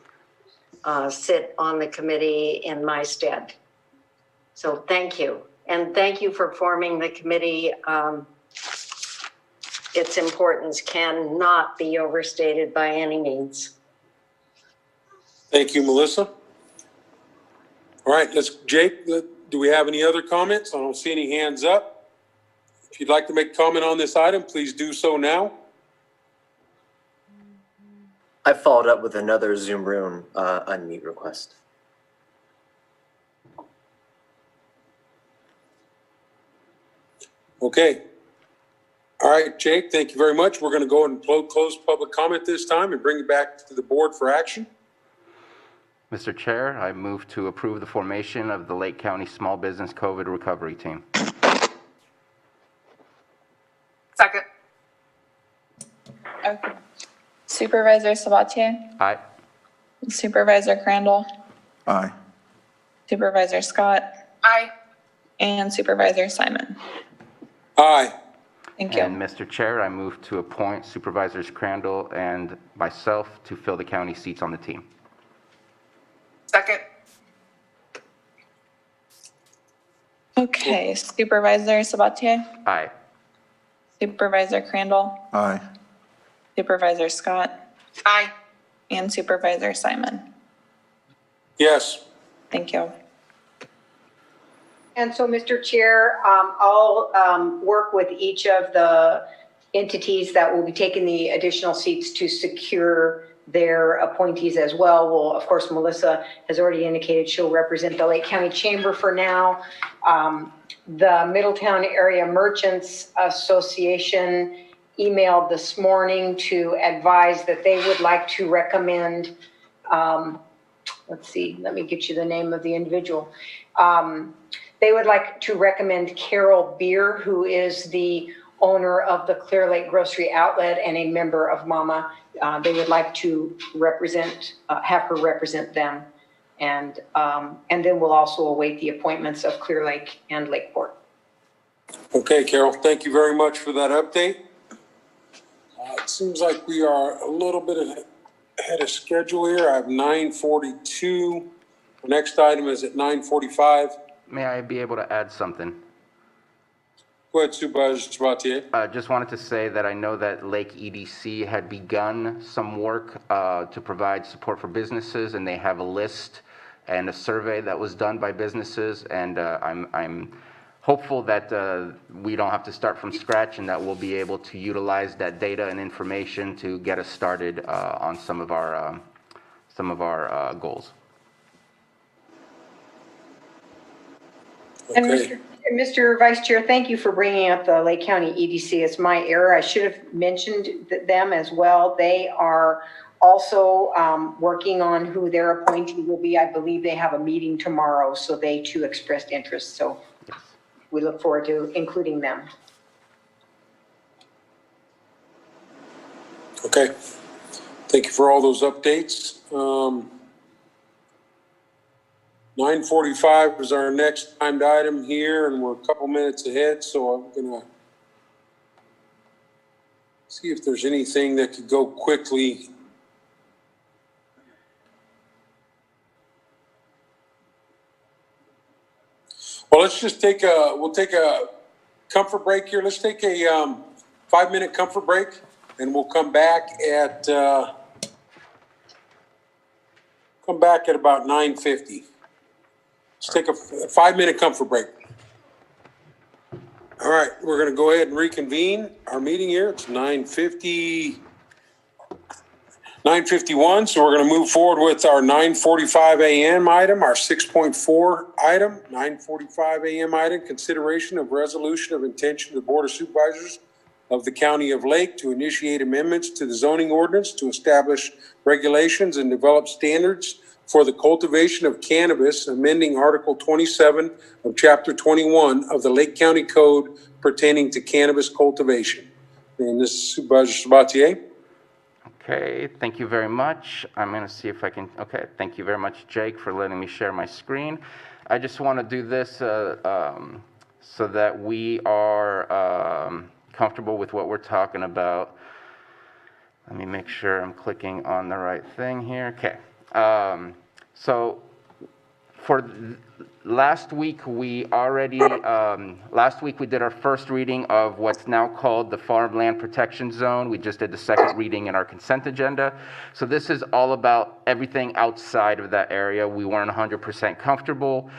sit on the committee in my stead. So thank you. And thank you for forming the committee. Its importance cannot be overstated by any means. Thank you, Melissa. All right, Jake, do we have any other comments? I don't see any hands up. If you'd like to make a comment on this item, please do so now. I followed up with another Zoom room unmute request. Okay. All right, Jake, thank you very much. We're going to go and close public comment this time and bring it back to the board for action. Mr. Chair, I move to approve the formation of the Lake County Small Business COVID Recovery Team. Second. Okay. Supervisor Sabatier? Aye. Supervisor Crandall? Aye. Supervisor Scott? Aye. And Supervisor Simon? Aye. Thank you. And Mr. Chair, I move to appoint Supervisors Crandall and myself to fill the county seats on the team. Second. Okay, Supervisor Sabatier? Aye. Supervisor Crandall? Aye. Supervisor Scott? Aye. And Supervisor Simon? Yes. Thank you. And so, Mr. Chair, I'll work with each of the entities that will be taking the additional seats to secure their appointees as well. Well, of course, Melissa has already indicated she'll represent the Lake County Chamber for now. The Middletown Area Merchants Association emailed this morning to advise that they would like to recommend, let's see, let me get you the name of the individual. They would like to recommend Carol Beer, who is the owner of the Clear Lake Grocery Outlet and a member of MAMA. They would like to have her represent them. And then we'll also await the appointments of Clear Lake and Lakeport. Okay, Carol, thank you very much for that update. It seems like we are a little bit ahead of schedule here. I have 9:42. The next item is at 9:45. May I be able to add something? Go ahead, Supervisor Sabatier. Just wanted to say that I know that Lake EDC had begun some work to provide support for businesses, and they have a list and a survey that was done by businesses, and I'm hopeful that we don't have to start from scratch and that we'll be able to utilize that data and information to get us started on some of our goals. Okay. And Mr. Vice Chair, thank you for bringing up the Lake County EDC. It's my error. I should have mentioned them as well. They are also working on who their appointee will be. I believe they have a meeting tomorrow, so they too expressed interest. So we look forward to including them. Okay. Thank you for all those updates. 9:45 is our next timed item here, and we're a couple minutes ahead, so I'm gonna see if there's anything that could go quickly. Well, let's just we'll take a comfort break here. Let's take a 5-minute comfort break, and we'll come back at about 9:50. Let's take a 5-minute comfort break. All right, we're going to go ahead and reconvene our meeting here. It's 9:51, so we're going to move forward with our 9:45 a.m. item, our 6.4 item, 9:45 a.m. item, consideration of resolution of intention of the Board of Supervisors of the County of Lake to initiate amendments to the zoning ordinance to establish regulations and develop standards for the cultivation of cannabis, amending Article 27 of Chapter 21 of the Lake County Code pertaining to cannabis cultivation. And this is Supervisor Sabatier. Okay, thank you very much. I'm going to see if I can, okay, thank you very much, Jake, for letting me share my screen. I just want to do this so that we are comfortable with what we're talking about. Let me make sure I'm clicking on the right thing here. Okay, so for last week, we already, last week we did our first reading of what's now called the Farmland Protection Zone. We just did the second reading in our consent agenda. So this is all about everything outside of that area. We weren't 100% comfortable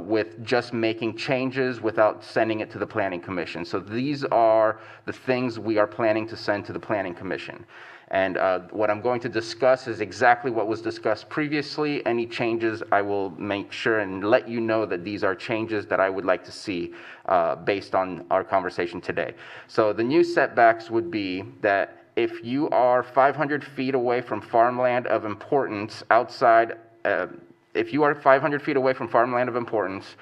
with just making changes without sending it to the Planning Commission. So these are the things we are planning to send to the Planning Commission. And what I'm going to discuss is exactly what was discussed previously. Any changes, I will make sure and let you know that these are changes that I would like to see based on our conversation today. So the new setbacks would be that if you are 500 feet away from farmland of importance outside, if you are 500 feet away from farmland of importance,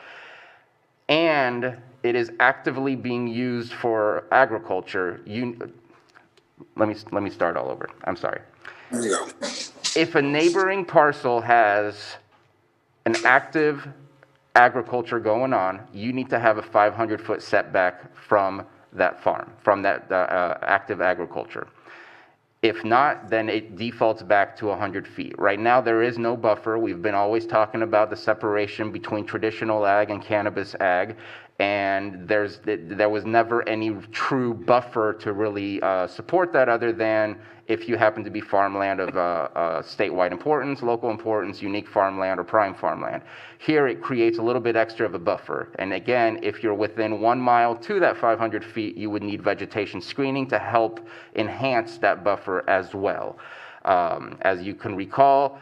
and it is actively being used for agriculture, let me start all over. I'm sorry. There you go. If a neighboring parcel has an active agriculture going on, you need to have a 500-foot setback from that farm, from that active agriculture. If not, then it defaults back to 100 feet. Right now, there is no buffer. We've been always talking about the separation between traditional ag and cannabis ag, and there was never any true buffer to really support that other than if you happen to be farmland of statewide importance, local importance, unique farmland, or prime farmland. Here, it creates a little bit extra of a buffer. And again, if you're within 1 mile to that 500 feet, you would need vegetation screening to help enhance that buffer as well. As you can recall,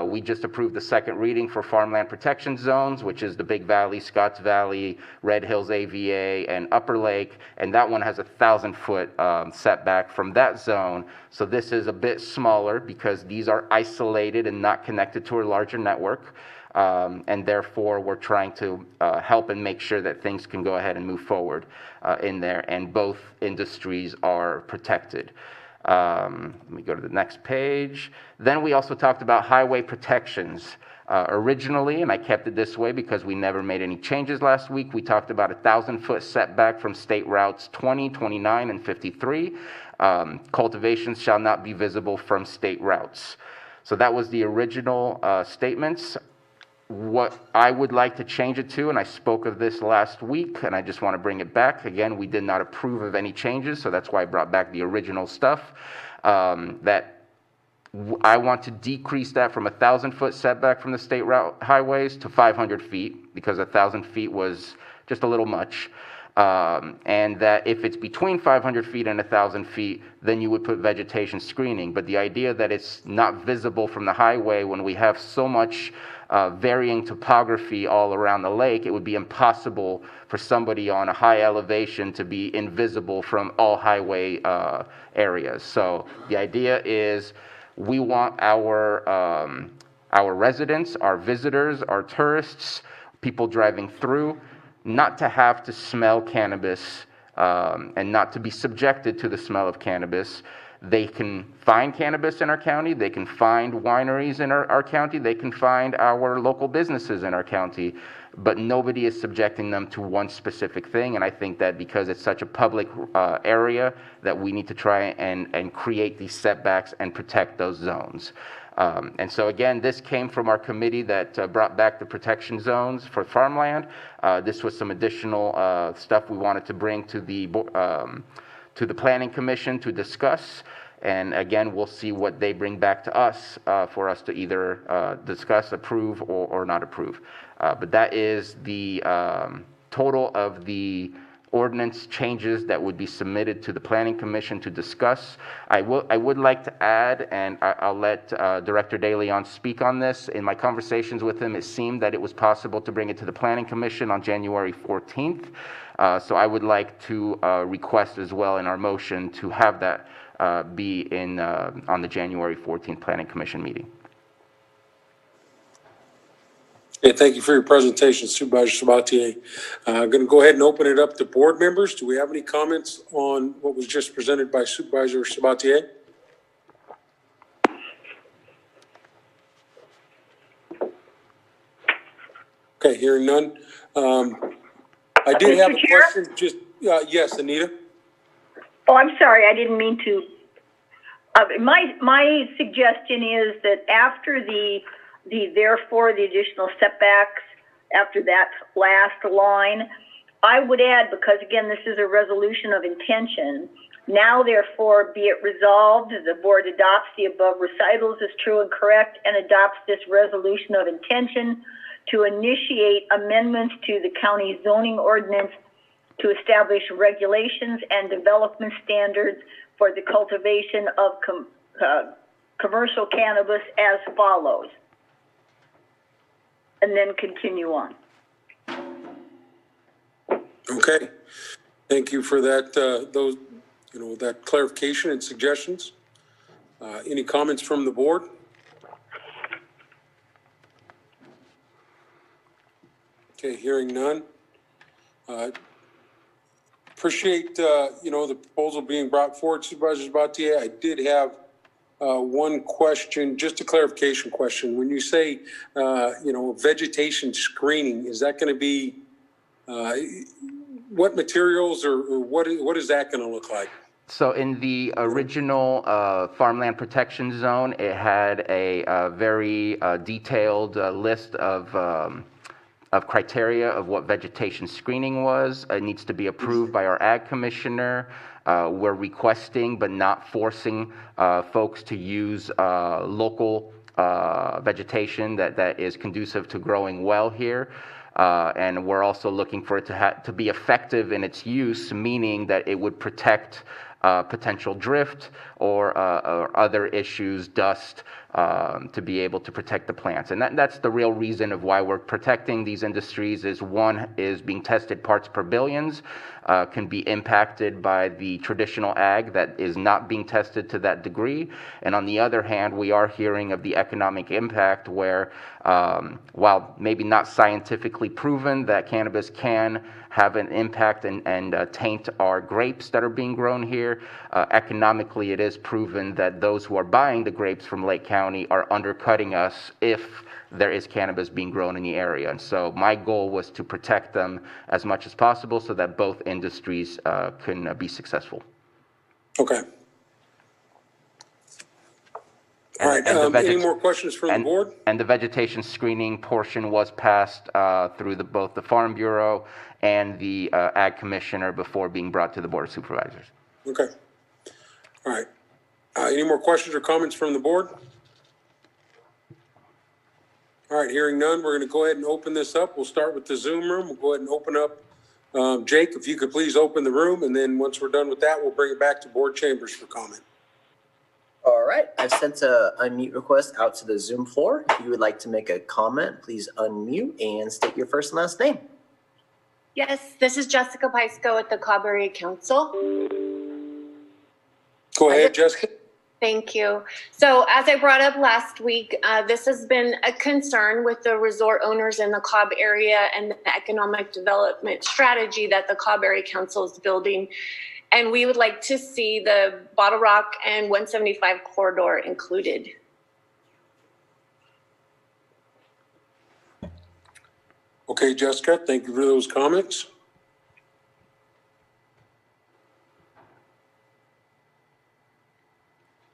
we just approved the second reading for farmland protection zones, which is the Big Valley, Scotts Valley, Red Hills AVA, and Upper Lake, and that one has a 1,000-foot setback from that zone. So this is a bit smaller because these are isolated and not connected to a larger network, and therefore we're trying to help and make sure that things can go ahead and move forward in there, and both industries are protected. Let me go to the next page. Then we also talked about highway protections. Originally, and I kept it this way because we never made any changes last week, we talked about a 1,000-foot setback from state routes 20, 29, and 53. Cultivations shall not be visible from state routes. So that was the original statements. What I would like to change it to, and I spoke of this last week, and I just want to bring it back. Again, we did not approve of any changes, so that's why I brought back the original stuff. That I want to decrease that from a 1,000-foot setback from the state route highways to 500 feet, because 1,000 feet was just a little much. And that if it's between 500 feet and 1,000 feet, then you would put vegetation screening. But the idea that it's not visible from the highway when we have so much varying topography all around the lake, it would be impossible for somebody on a high elevation to be invisible from all highway areas. So the idea is we want our residents, our visitors, our tourists, people driving through, not to have to smell cannabis and not to be subjected to the smell of cannabis. They can find cannabis in our county, they can find wineries in our county, they can find our local businesses in our county, but nobody is subjecting them to one specific thing. And I think that because it's such a public area, that we need to try and create these setbacks and protect those zones. And so again, this came from our committee that brought back the protection zones for farmland. This was some additional stuff we wanted to bring to the Planning Commission to discuss. And again, we'll see what they bring back to us for us to either discuss, approve, or not approve. But that is the total of the ordinance changes that would be submitted to the Planning Commission to discuss. I would like to add, and I'll let Director De Leon speak on this. In my conversations with him, it seemed that it was possible to bring it to the Planning Commission on January 14th. So I would like to request as well in our motion to have that be in on the January 14th Planning Commission meeting. Okay, thank you for your presentation, Supervisor Sabatier. I'm going to go ahead and open it up to board members. Do we have any comments on what was just presented by Supervisor Sabatier? Okay, hearing none. I did have a question, just, yes, Anita? Oh, I'm sorry, I didn't mean to. My suggestion is that after therefore the additional setbacks, after that last line, I would add, because again, this is a resolution of intention, now therefore be it resolved, the board adopts the above recitals as true and correct and adopts this resolution of intention to initiate amendments to the county zoning ordinance to establish regulations and development standards for the cultivation of commercial cannabis as follows. And then continue on. Okay, thank you for that, that clarification and suggestions. Any comments from the board? Okay, hearing none. Appreciate, the proposal being brought forward, Supervisor Sabatier. I did have one question, just a clarification question. When you say, vegetation screening, is that going to be, what materials or what is that going to look like? So in the original farmland protection zone, it had a very detailed list of criteria of what vegetation screening was. It needs to be approved by our ag commissioner. We're requesting but not forcing folks to use local vegetation that is conducive to growing well here. And we're also looking for it to be effective in its use, meaning that it would protect potential drift or other issues, dust, to be able to protect the plants. And that's the real reason of why we're protecting these industries is one is being tested parts per billions, can be impacted by the traditional ag that is not being tested to that degree. And on the other hand, we are hearing of the economic impact where, while maybe not scientifically proven that cannabis can have an impact and taint our grapes that are being grown here, economically it is proven that those who are buying the grapes from Lake County are undercutting us if there is cannabis being grown in the area. And so my goal was to protect them as much as possible so that both industries can be successful. Okay. All right, any more questions from the board? And the vegetation screening portion was passed through both the Farm Bureau and the Ag Commissioner before being brought to the Board of Supervisors. Okay. All right. Any more questions or comments from the board? All right, hearing none, we're going to go ahead and open this up. We'll start with the Zoom room. We'll go ahead and open up. Jake, if you could please open the room, and then once we're done with that, we'll bring it back to board chambers for comment. All right, I've sent a unmute request out to the Zoom floor. If you would like to make a comment, please unmute and state your first and last name. Yes, this is Jessica Paisko with the Cobb Area Council. Go ahead, Jessica. Thank you. So as I brought up last week, this has been a concern with the resort owners in the Cobb area and the economic development strategy that the Cobb Area Council is building. And we would like to see the Bottle Rock and 175 corridor included. Okay, Jessica, thank you for those comments.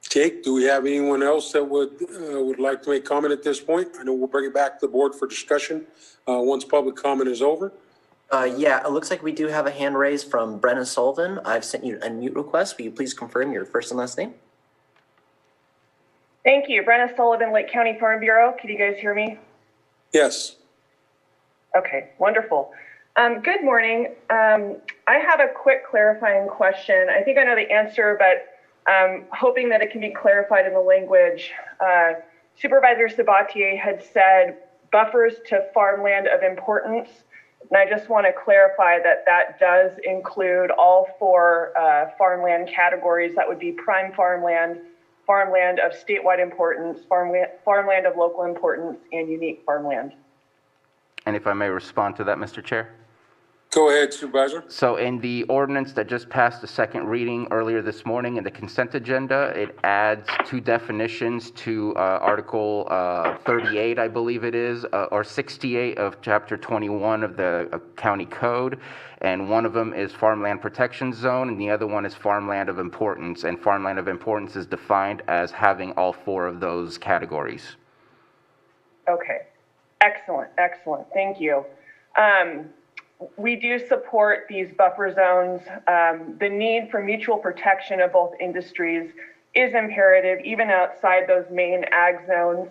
Jake, do we have anyone else that would like to make comment at this point? I know we'll bring it back to the board for discussion once public comment is over. Yeah, it looks like we do have a hand raised from Brennan Sullivan. I've sent you an unmute request. Will you please confirm your first and last name? Thank you. Brennan Sullivan, Lake County Farm Bureau. Can you guys hear me? Yes. Okay, wonderful. Good morning. I have a quick clarifying question. I think I know the answer, but hoping that it can be clarified in the language. Supervisor Sabatier had said buffers to farmland of importance. And I just want to clarify that that does include all four farmland categories. That would be prime farmland, farmland of statewide importance, farmland of local importance, and unique farmland. And if I may respond to that, Mr. Chair? Go ahead, Supervisor. So in the ordinance that just passed the second reading earlier this morning in the consent agenda, it adds two definitions to Article 38, I believe it is, or 68 of Chapter 21 of the County Code. And one of them is farmland protection zone, and the other one is farmland of importance. And farmland of importance is defined as having all four of those categories. Okay, excellent, excellent, thank you. We do support these buffer zones. The need for mutual protection of both industries is imperative, even outside those main ag zones.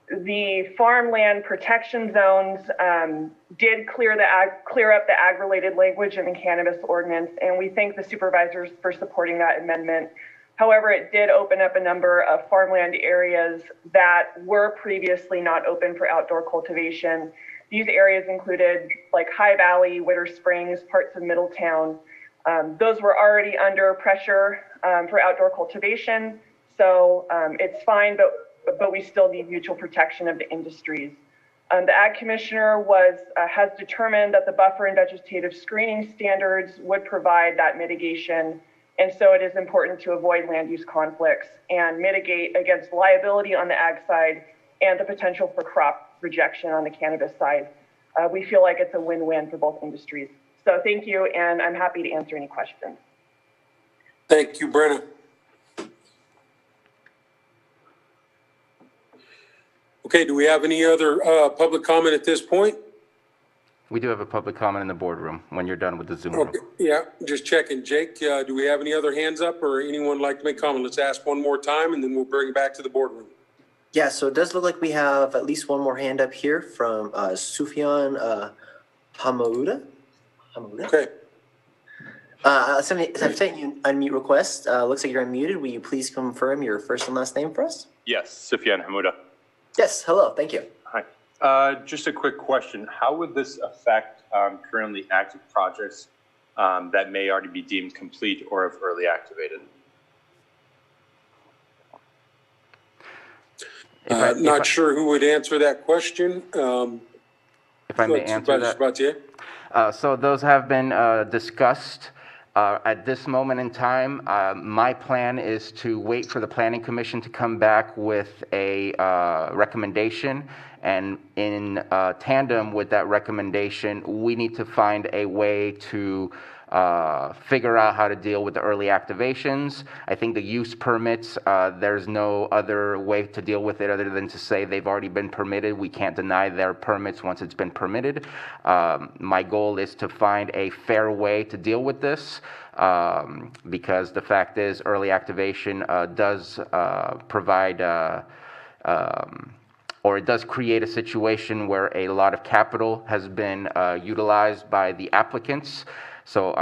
The farmland protection zones did clear up the ag-related language in the cannabis ordinance, and we thank the supervisors for supporting that amendment. However, it did open up a number of farmland areas that were previously not open for outdoor cultivation. These areas included like High Valley, Witter Springs, parts of Middletown. Those were already under pressure for outdoor cultivation, so it's fine, but we still need mutual protection of the industries. The Ag Commissioner has determined that the buffer and vegetative screening standards would provide that mitigation, and so it is important to avoid land use conflicts and mitigate against liability on the ag side and the potential for crop rejection on the cannabis side. We feel like it's a win-win for both industries. So thank you, and I'm happy to answer any questions. Thank you, Brenna. Okay, do we have any other public comment at this point? We do have a public comment in the boardroom when you're done with the Zoom room. Okay, yeah, just checking. Jake, do we have any other hands up or anyone like to make comment? Let's ask one more time and then we'll bring it back to the boardroom. Yeah, so it does look like we have at least one more hand up here from Sufyan Hamouda. Okay. I've sent you an unmute request. Looks like you're unmuted. Will you please confirm your first and last name for us? Yes, Sufyan Hamouda. Yes, hello, thank you. Hi. Just a quick question. How would this affect currently active projects that may already be deemed complete or have early activated? Not sure who would answer that question. If I may answer that. So those have been discussed. At this moment in time, my plan is to wait for the Planning Commission to come back with a recommendation. And in tandem with that recommendation, we need to find a way to figure out how to deal with the early activations. I think the use permits, there's no other way to deal with it other than to say they've already been permitted. We can't deny their permits once it's been permitted. My goal is to find a fair way to deal with this because the fact is early activation does provide or it does create a situation where a lot of capital has been utilized by the applicants. So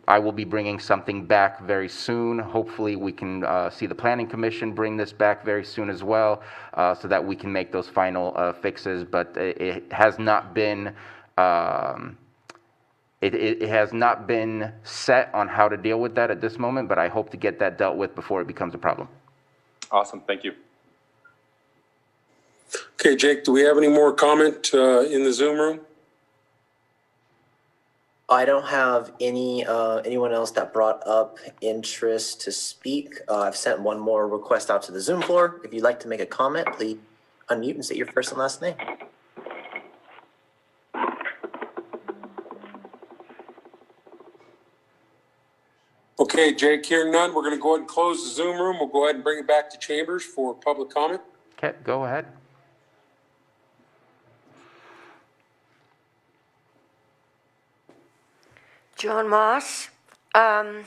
I will be bringing something back very soon. Hopefully we can see the Planning Commission bring this back very soon as well so that we can make those final fixes. But it has not been it has not been set on how to deal with that at this moment, but I hope to get that dealt with before it becomes a problem. Awesome, thank you. Okay, Jake, do we have any more comment in the Zoom room? I don't have anyone else that brought up interest to speak. I've sent one more request out to the Zoom floor. If you'd like to make a comment, please unmute and say your first and last name. Okay, Jake, hearing none, we're going to go ahead and close the Zoom room. We'll go ahead and bring it back to chambers for public comment. Okay, go ahead. Joan Moss. I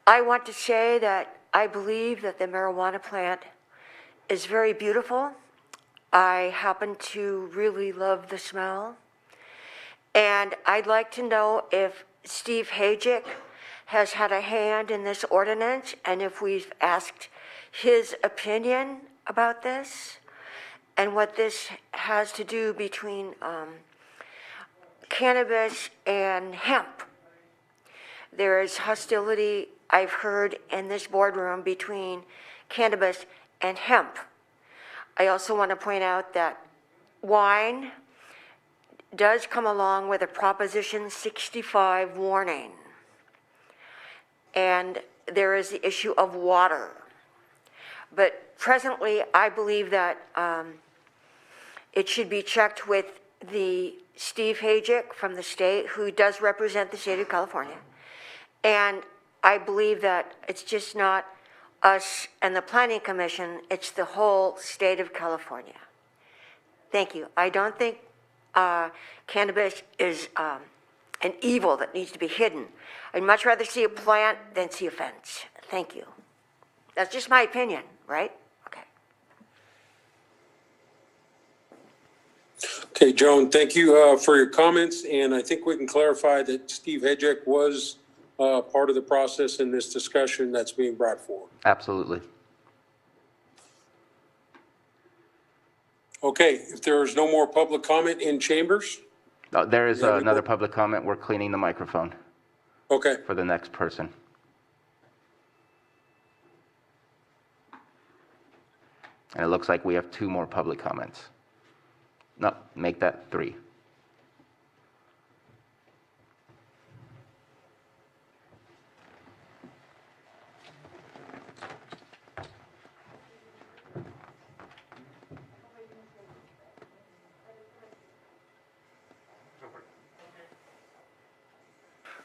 want to say that I believe that the marijuana plant is very beautiful. I happen to really love the smell. And I'd like to know if Steve Hajic has had a hand in this ordinance and if we've asked his opinion about this and what this has to do between cannabis and hemp. There is hostility, I've heard, in this boardroom between cannabis and hemp. I also want to point out that wine does come along with a Proposition 65 warning. And there is the issue of water. But presently, I believe that it should be checked with the Steve Hajic from the state, who does represent the state of California. And I believe that it's just not us and the Planning Commission, it's the whole state of California. Thank you. I don't think cannabis is an evil that needs to be hidden. I'd much rather see a plant than see a fence. Thank you. That's just my opinion, right? Okay. Okay, Joan, thank you for your comments, and I think we can clarify that Steve Hajic was part of the process in this discussion that's being brought forward. Absolutely. Okay, if there's no more public comment in chambers? There is Yeah, we another will. public comment. We're cleaning the microphone Okay, for the next person. And it looks like we have 2 more public comments. No, make that 3.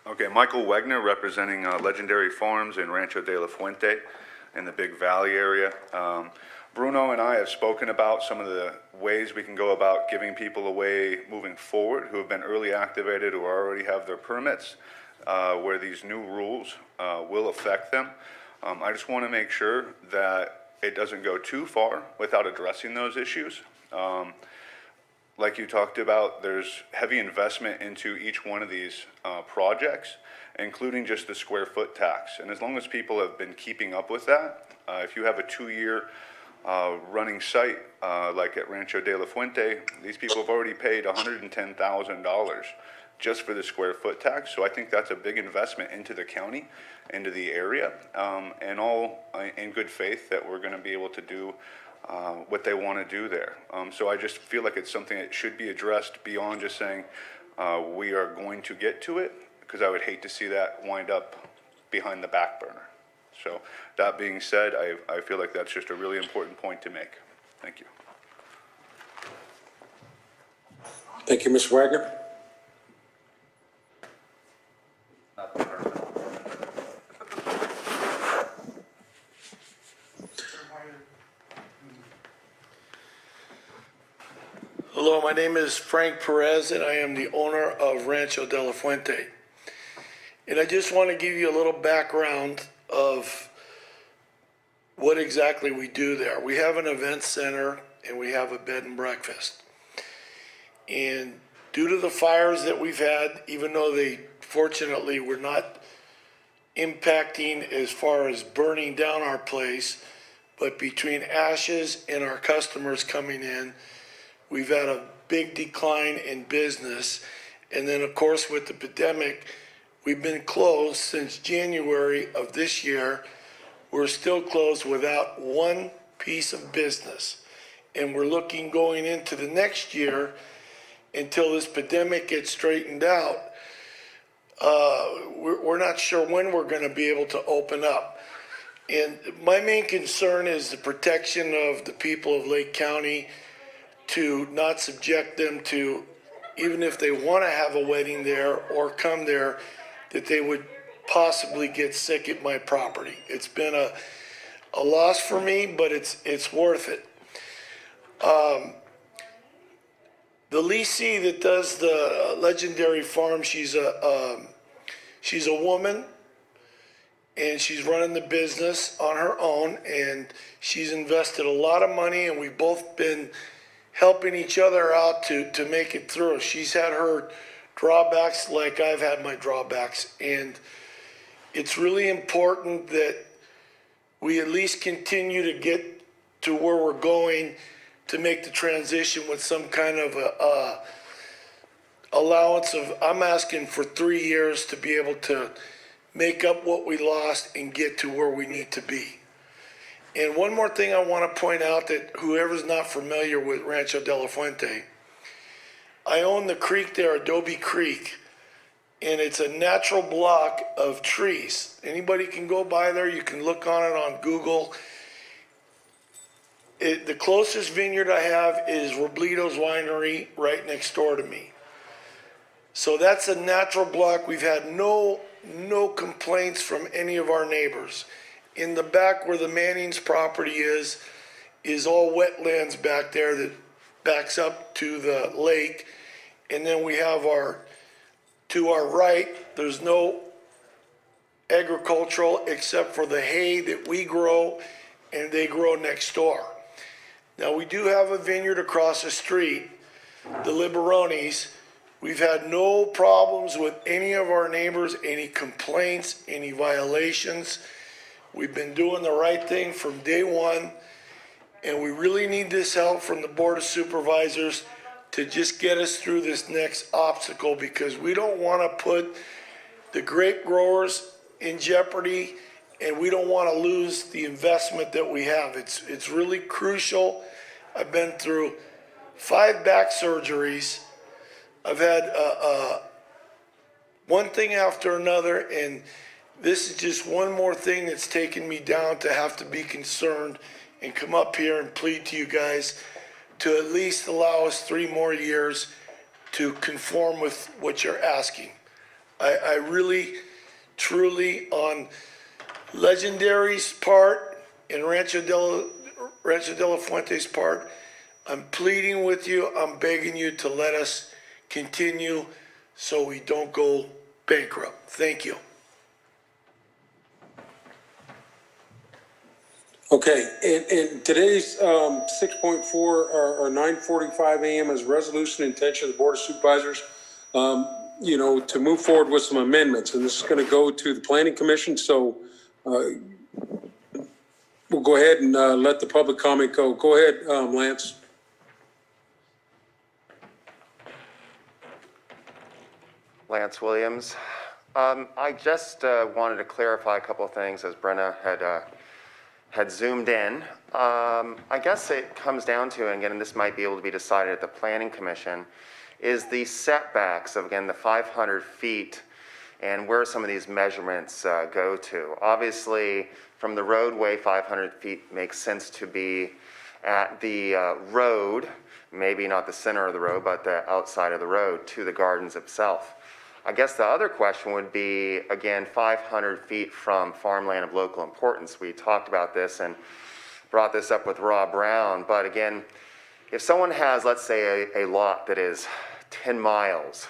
Okay, Michael Wegner, representing Legendary Farms in Rancho de la Fuente in the Big Valley area. Bruno and I have spoken about some of the ways we can go about giving people away moving forward who have been early activated or already have their permits, where these new rules will affect them. I just want to make sure that it doesn't go too far without addressing those issues. Like you talked about, there's heavy investment into each one of these projects, including just the square foot tax. And as long as people have been keeping up with that, if you have a 2-year running site like at Rancho de la Fuente, these people have already paid $110,000 just for the square foot tax. So I think that's a big investment into the county, into the area, and all in good faith that we're going to be able to do what they want to do there. So I just feel like it's something that should be addressed beyond just saying we are going to get to it, because I would hate to see that wind up behind the back burner. So that being said, I feel like that's just a really important point to make. Thank you. thank you, Mr. Wagner. Hello, my name is Frank Perez, and I am the owner of Rancho de la Fuente. And I just want to give you a little background of what exactly we do there. We have an event center, and we have a bed and breakfast. And due to the fires that we've had, even though they fortunately were not impacting as far as burning down our place, but between ashes and our customers coming in, we've had a big decline in business. And then, of course, with the pandemic, we've been closed since January of this year. We're still closed without one piece of business. And we're looking going into the next year until this pandemic gets straightened out. We're not sure when we're going to be able to open up. And my main concern is the protection of the people of Lake County, to not subject them to, even if they want to have a wedding there or come there, that they would possibly get sick at my property. It's been a loss for me, but it's worth it. The leasee that does the Legendary Farm, she's a woman, and she's running the business on her own, and she's invested a lot of money, and we've both been helping each other out to make it through. She's had her drawbacks like I've had my drawbacks, and it's really important that we at least continue to get to where we're going to make the transition with some kind of a allowance of, I'm asking for 3 years to be able to make up what we lost and get to where we need to be. And one more thing I want to point out, that whoever's not familiar with Rancho de la Fuente, I own the creek there, Adobe Creek, and it's a natural block of trees. Anybody can go by there, you can look on it on Google. The closest vineyard I have is Robledo's Winery right next door to me. So that's a natural block. We've had no complaints from any of our neighbors. In the back where the Manning's property is all wetlands back there that backs up to the lake. And then we have to our right, there's no agricultural except for the hay that we grow and they grow next door. Now, we do have a vineyard across the street, the Liberonis. We've had no problems with any of our neighbors, any complaints, any violations. We've been doing the right thing from day one, and we really need this help from the Board of Supervisors to just get us through this next obstacle, because we don't want to put the grape growers in jeopardy, and we don't want to lose the investment that we have. It's really crucial. I've been through 5 back surgeries. I've had one thing after another, and this is just one more thing that's taken me down to have to be concerned and come up here and plead to you guys to at least allow us 3 more years to conform with what you're asking. I really, truly, on Legendary's part and Rancho de la Fuente's part, I'm pleading with you, I'm begging you to let us continue so we don't go bankrupt. Thank you. Okay, and today's 6.4 or 9:45 a.m. is resolution intention of the Board of Supervisors, to move forward with some amendments, and this is going to go to the Planning Commission. So we'll go ahead and let the public comment go. Go ahead, Lance. Lance Williams. I just wanted to clarify a couple of things as Brenna had zoomed in. I guess it comes down to, and again, this might be able to be decided at the Planning Commission, is the setbacks of, again, the 500 feet and where some of these measurements go to. Obviously, from the roadway, 500 feet makes sense to be at the road, maybe not the center of the road, but the outside of the road to the gardens itself. I guess the other question would be, again, 500 feet from farmland of local importance. We talked about this and brought this up with Rob Brown, but again, if someone has, let's say, a lot that is 10 miles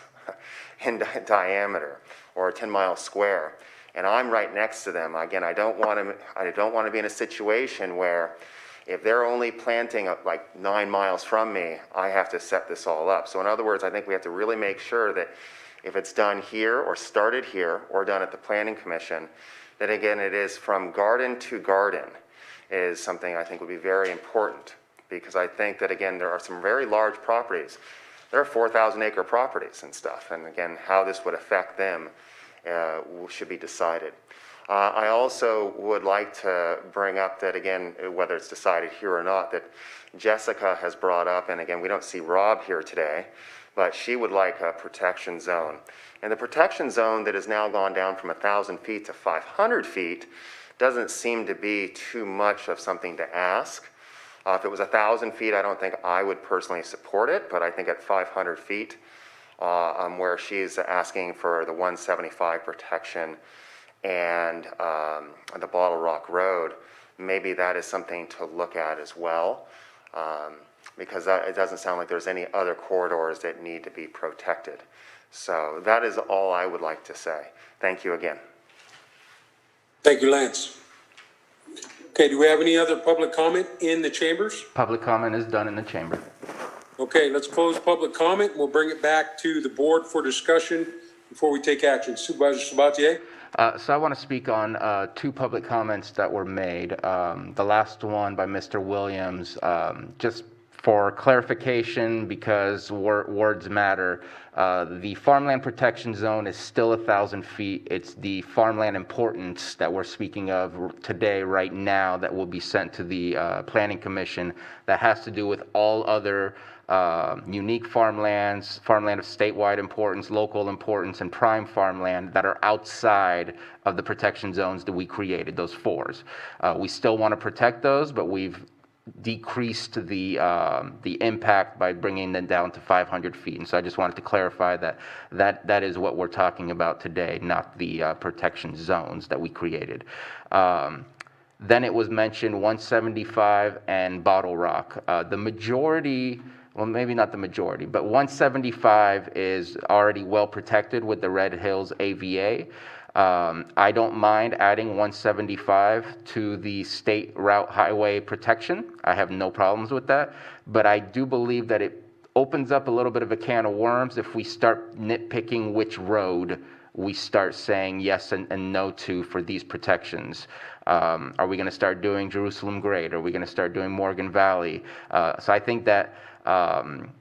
in diameter or 10 miles square, and I'm right next to them, again, I don't want to be in a situation where if they're only planting like 9 miles from me, I have to set this all up. So in other words, I think we have to really make sure that if it's done here or started here or done at the Planning Commission, that again, it is from garden to garden is something I think would be very important, because I think that again, there are some very large properties. There are 4,000 acre properties and stuff. And again, how this would affect them should be decided. I also would like to bring up that again, whether it's decided here or not, that Jessica has brought up, and again, we don't see Rob here today, but she would like a protection zone. And the protection zone that has now gone down from 1,000 feet to 500 feet doesn't seem to be too much of something to ask. If it was 1,000 feet, I don't think I would personally support it, but I think at 500 feet, where she's asking for the 175 protection and the Bottle Rock Road, maybe that is something to look at as well. Because it doesn't sound like there's any other corridors that need to be protected. So that is all I would like to say. Thank you again. Thank you, Lance. Okay, do we have any other public comment in the chambers? Public comment is done in the chamber. Okay, let's close public comment. We'll bring it back to the board for discussion before we take action. Supervisor Sabatier? So I want to speak on 2 public comments that were made. The last one by Mr. Williams, just For clarification, because words matter, the farmland protection zone is still 1,000 feet. It's the farmland importance that we're speaking of today, right now, that will be sent to the Planning Commission that has to do with all other unique farmlands, farmland of statewide importance, local importance, and prime farmland that are outside of the protection zones that we created, those fours. We still want to protect those, but we've decreased the impact by bringing them down to 500 feet. And so I just wanted to clarify that is what we're talking about today, not the protection zones that we created. Then it was mentioned 175 and Bottle Rock. The majority, well, maybe not the majority, but 175 is already well protected with the Red Hills AVA. I don't mind adding 175 to the state route highway protection. I have no problems with that, but I do believe that it opens up a little bit of a can of worms if we start nitpicking which road we start saying yes and no to for these protections. Are we going to start doing Jerusalem Grade? Are we going to start doing Morgan Valley? So I think that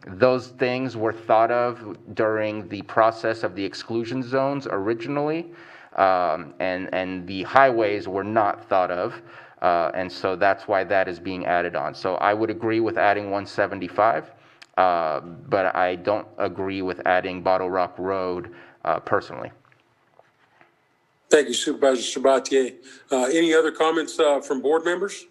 those things were thought of during the process of the exclusion zones originally. And the highways were not thought of, and so that's why that is being added on. So I would agree with adding 175, but I don't agree with adding Bottle Rock Road personally. Thank you, Supervisor Sabatier. Any other comments from board members?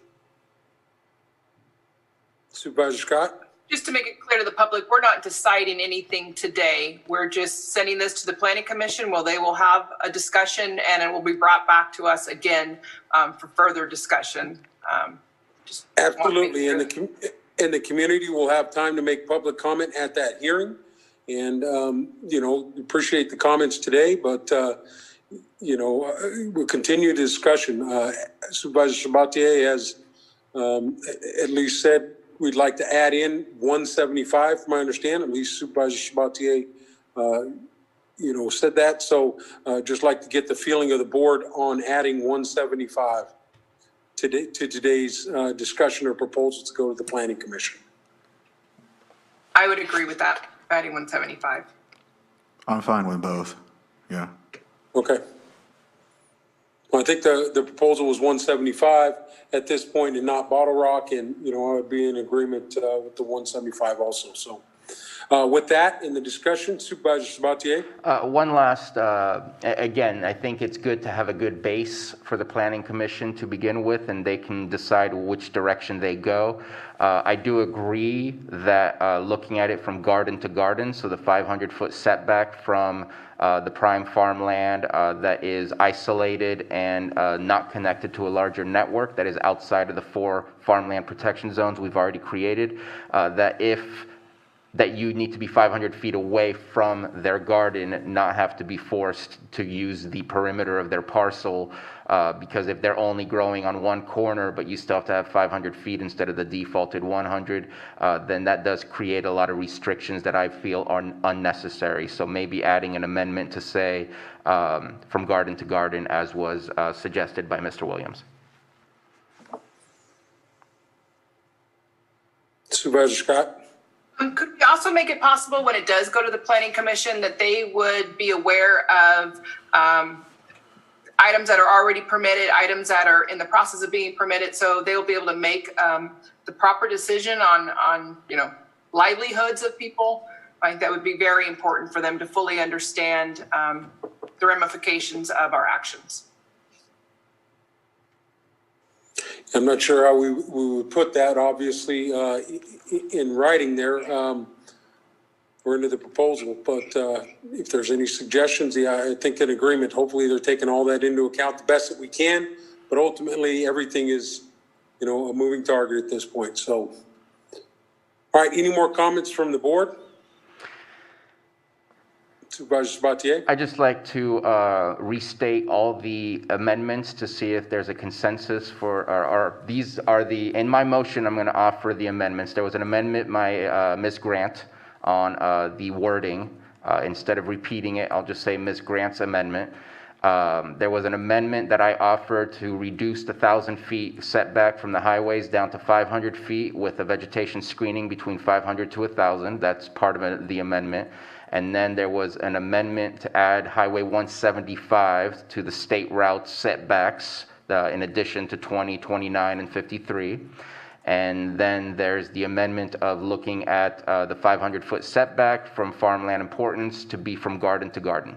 Supervisor Scott? Just to make it clear to the public, we're not deciding anything today. We're just sending this to the Planning Commission. Well, they will have a discussion and it will be brought back to us again for further discussion. Absolutely, and the community will have time to make public comment at that hearing. And, appreciate the comments today, but, we'll continue the discussion. Supervisor Sabatier has at least said we'd like to add in 175, from my understanding. At least Supervisor Sabatier, said that. So just like to get the feeling of the board on adding 175 to today's discussion or proposal to go to the Planning Commission. I would agree with that, adding 175. I'm fine with both. Yeah. Okay. Well, I think the proposal was 175 at this point and not Bottle Rock. And, I would be in agreement with the 175 also. So with that in the discussion, Supervisor Sabatier. One last, again, I think it's good to have a good base for the Planning Commission to begin with, and they can decide which direction they go. I do agree that looking at it from garden to garden, so the 500-foot setback from the prime farmland that is isolated and not connected to a larger network that is outside of the 4 farmland protection zones we've already created, that you need to be 500 feet away from their garden, not have to be forced to use the perimeter of their parcel, because if they're only growing on one corner, but you still have to have 500 feet instead of the defaulted 100, then that does create a lot of restrictions that I feel are unnecessary. So maybe adding an amendment to say from garden to garden, as was suggested by Mr. Williams. Supervisor Scott? Could we also make it possible when it does go to the Planning Commission that they would be aware of items that are already permitted, items that are in the process of being permitted, so they'll be able to make the proper decision on livelihoods of people? I think that would be very important for them to fully understand the ramifications of our actions. I'm not sure how we would put that, obviously, in writing there, or into the proposal, but if there's any suggestions, I think in agreement, hopefully they're taking all that into account the best that we can, but ultimately everything is, a moving target at this point. So, all right, any more comments from the board? Supervisor Sabatier? I'd just like to restate all the amendments to see if there's a consensus for, or these are in my motion, I'm going to offer the amendments. There was an amendment by Ms. Grant on the wording. Instead of repeating it, I'll just say Ms. Grant's amendment. There was an amendment that I offered to reduce the 1,000 feet setback from the highways down to 500 feet with a vegetation screening between 500 to 1,000. That's part of the amendment. And then there was an amendment to add Highway 175 to the state route setbacks in addition to 20, 29, and 53. And then there's the amendment of looking at the 500-foot setback from farmland importance to be from garden to garden.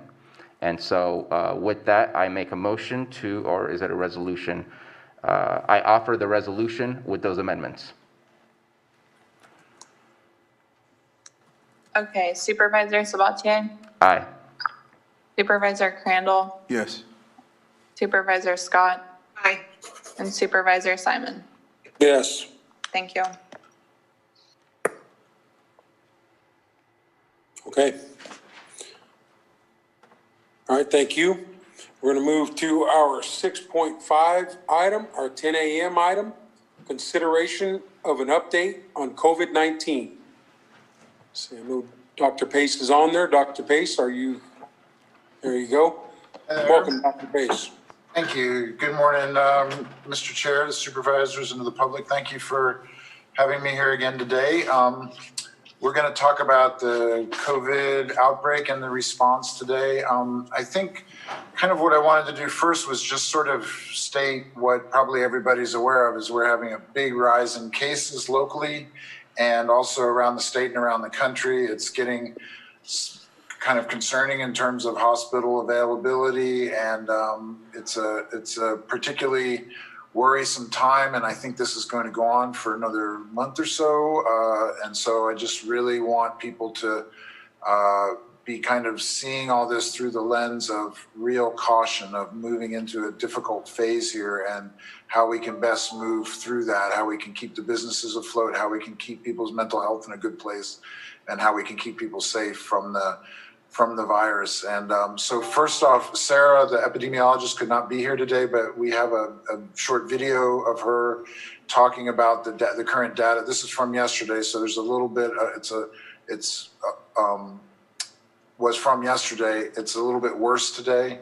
And so with that, I make a motion to, or is it a resolution? I offer the resolution with those amendments. Okay, Supervisor Sabatier? Aye. Supervisor Crandall? Yes. Supervisor Scott? Aye. And Supervisor Simon? Yes. Thank you. Okay. All right, thank you. We're going to move to our 6.5 item, our 10 a.m. item, consideration of an update on COVID-19. See, I know Dr. Pace is on there. Dr. Pace, are you? There you go. Welcome, Dr. Pace. Thank you. Good morning, Mr. Chair, the supervisors, and to the public. Thank you for having me here again today. We're going to talk about the COVID outbreak and the response today. I think kind of what I wanted to do first was just sort of state what probably everybody's aware of is we're having a big rise in cases locally and also around the state and around the country. It's getting kind of concerning in terms of hospital availability, and it's a particularly worrisome time, and I think this is going to go on for another month or so. And so I just really want people to be kind of seeing all this through the lens of real caution of moving into a difficult phase here and how we can best move through that, how we can keep the businesses afloat, how we can keep people's mental health in a good place, and how we can keep people safe from the virus. And so first off, Sarah, the epidemiologist, could not be here today, but we have a short video of her talking about the current data. This is from yesterday, so there's a little bit, was from yesterday. It's a little bit worse today.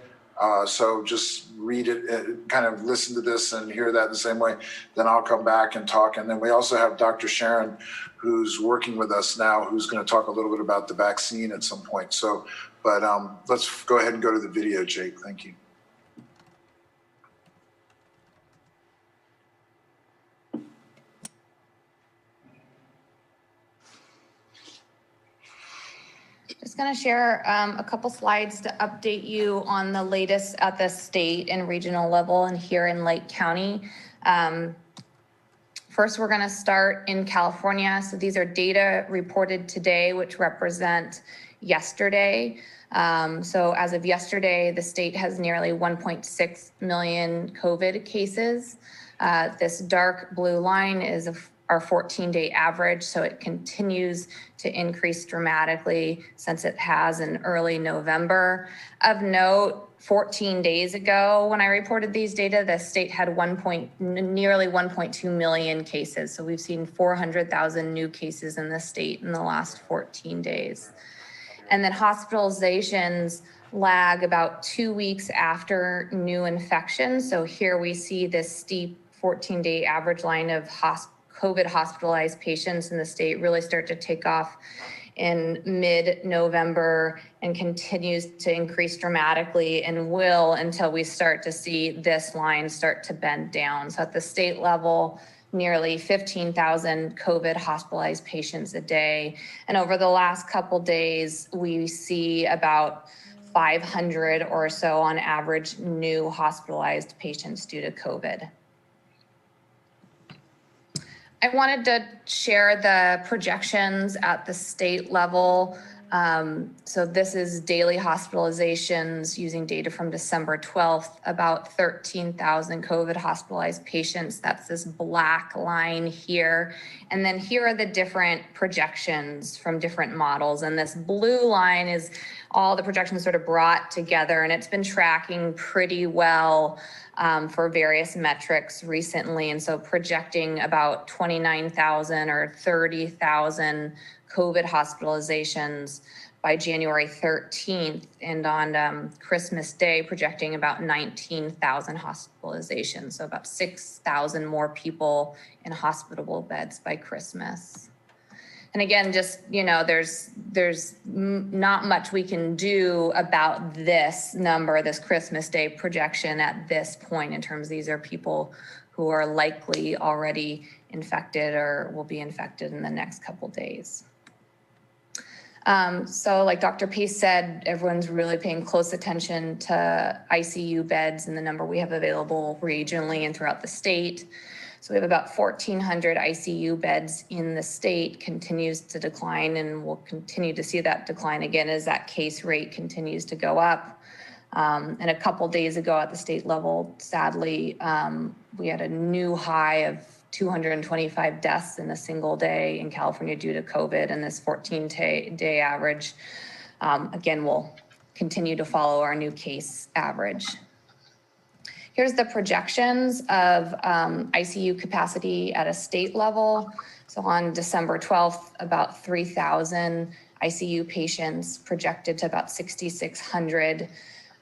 So just read it, kind of listen to this and hear that in the same way. Then I'll come back and talk. And then we also have Dr. Sharon, who's working with us now, who's going to talk a little bit about the vaccine at some point. So, but let's go ahead and go to the video, Jake. Thank you. Just going to share a couple slides to update you on the latest at the state and regional level and here in Lake County. First, we're going to start in California. So these are data reported today, which represent yesterday. So as of yesterday, the state has nearly 1.6 million COVID cases. This dark blue line is our 14-day average, so it continues to increase dramatically since it has in early November. Of note, 14 days ago, when I reported these data, the state had nearly 1.2 million cases. So we've seen 400,000 new cases in the state in the last 14 days. And then hospitalizations lag about 2 weeks after new infections. So here we see this steep 14-day average line of COVID hospitalized patients in the state really start to take off in mid-November and continues to increase dramatically and will until we start to see this line start to bend down. So at the state level, nearly 15,000 COVID hospitalized patients a day. And over the last couple days, we see about 500 or so on average new hospitalized patients due to COVID. I wanted to share the projections at the state level. So this is daily hospitalizations using data from December 12th, about 13,000 COVID hospitalized patients. That's this black line here. And then here are the different projections from different models. And this blue line is all the projections sort of brought together, and it's been tracking pretty well for various metrics recently. And so projecting about 29,000 or 30,000 COVID hospitalizations by January 13th. And on Christmas Day, projecting about 19,000 hospitalizations. So about 6,000 more people in hospitable beds by Christmas. And again, just, you know, there's not much we can do about this number, this Christmas Day projection at this point in terms, these are people who are likely already infected or will be infected in the next couple days. So like Dr. Pace said, everyone's really paying close attention to ICU beds and the number we have available regionally and throughout the state. So we have about 1,400 ICU beds in the state, continues to decline, and we'll continue to see that decline again as that case rate continues to go up. And a couple days ago at the state level, sadly, we had a new high of 225 deaths in a single day in California due to COVID, and this 14-day average, again, will continue to follow our new case average. Here's the projections of ICU capacity at a state level. So on December 12th, about 3,000 ICU patients, projected to about 6,600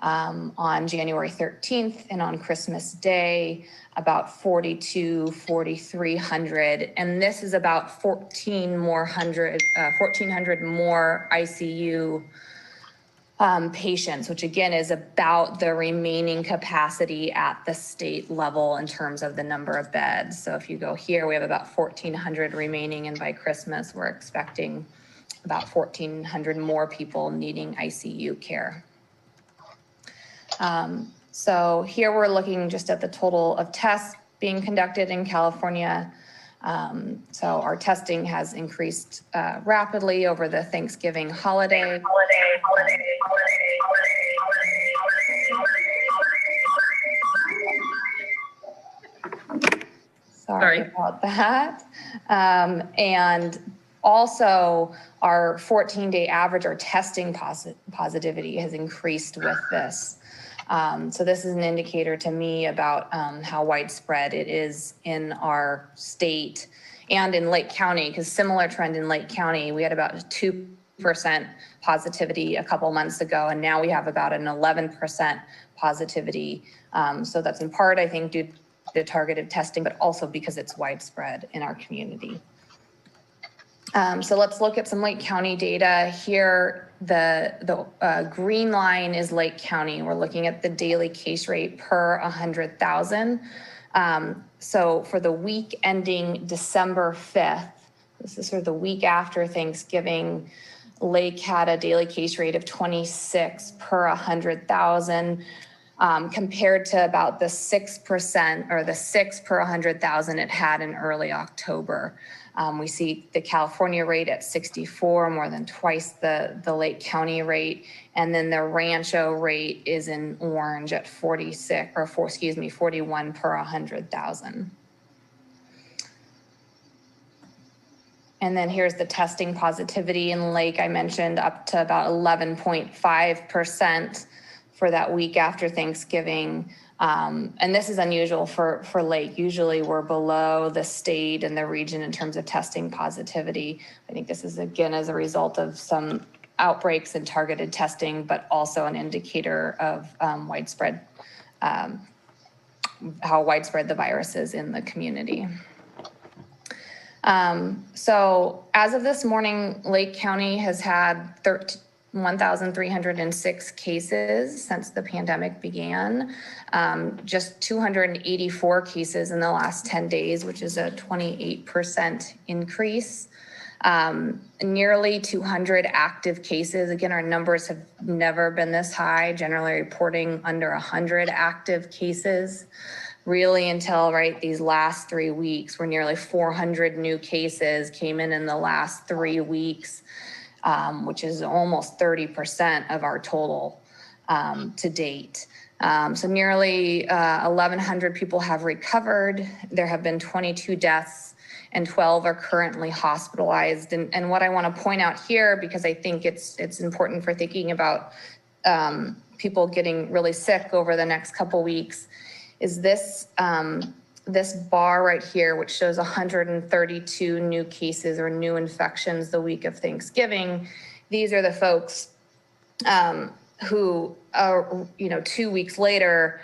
on January 13th, and on Christmas Day, about 4,300. And this is about 1,400 more ICU patients, which again is about the remaining capacity at the state level in terms of the number of beds. So if you go here, we have about 1,400 remaining, and by Christmas, we're expecting about 1,400 more people needing ICU care. So here we're looking just at the total of tests being conducted in California. So our testing has increased rapidly over the Thanksgiving holiday. Sorry about that. And also our 14-day average, our testing positivity has increased with this. So this is an indicator to me about how widespread it is in our state and in Lake County, because similar trend in Lake County, we had about 2% positivity a couple months ago, and now we have about an 11% positivity. So that's in part, I think, due to the targeted testing, but also because it's widespread in our community. So let's look at some Lake County data here. The green line is Lake County. We're looking at the daily case rate per 100,000. So for the week ending December 5th, this is sort of the week after Thanksgiving, Lake had a daily case rate of 26 per 100,000. Compared to about the 6% or the 6 per 100,000 it had in early October. We see the California rate at 64, more than twice the Lake County rate. And then the Rancho rate is in orange at 41 per 100,000. And then here's the testing positivity in Lake. I mentioned up to about 11.5% for that week after Thanksgiving. And this is unusual for Lake. Usually we're below the state and the region in terms of testing positivity. I think this is, again, as a result of some outbreaks and targeted testing, but also an indicator of how widespread the virus is in the community. So as of this morning, Lake County has had 1,306 cases since the pandemic began, just 284 cases in the last 10 days, which is a 28% increase. Nearly 200 active cases. Again, our numbers have never been this high, generally reporting under 100 active cases. Really until these last 3 weeks, where nearly 400 new cases came in the last 3 weeks. Which is almost 30% of our total to date. So nearly 1,100 people have recovered. There have been 22 deaths and 12 are currently hospitalized. And what I want to point out here, because I think it's important for thinking about people getting really sick over the next couple weeks, is this this bar right here, which shows 132 new cases or new infections the week of Thanksgiving, these are the folks who are, 2 weeks later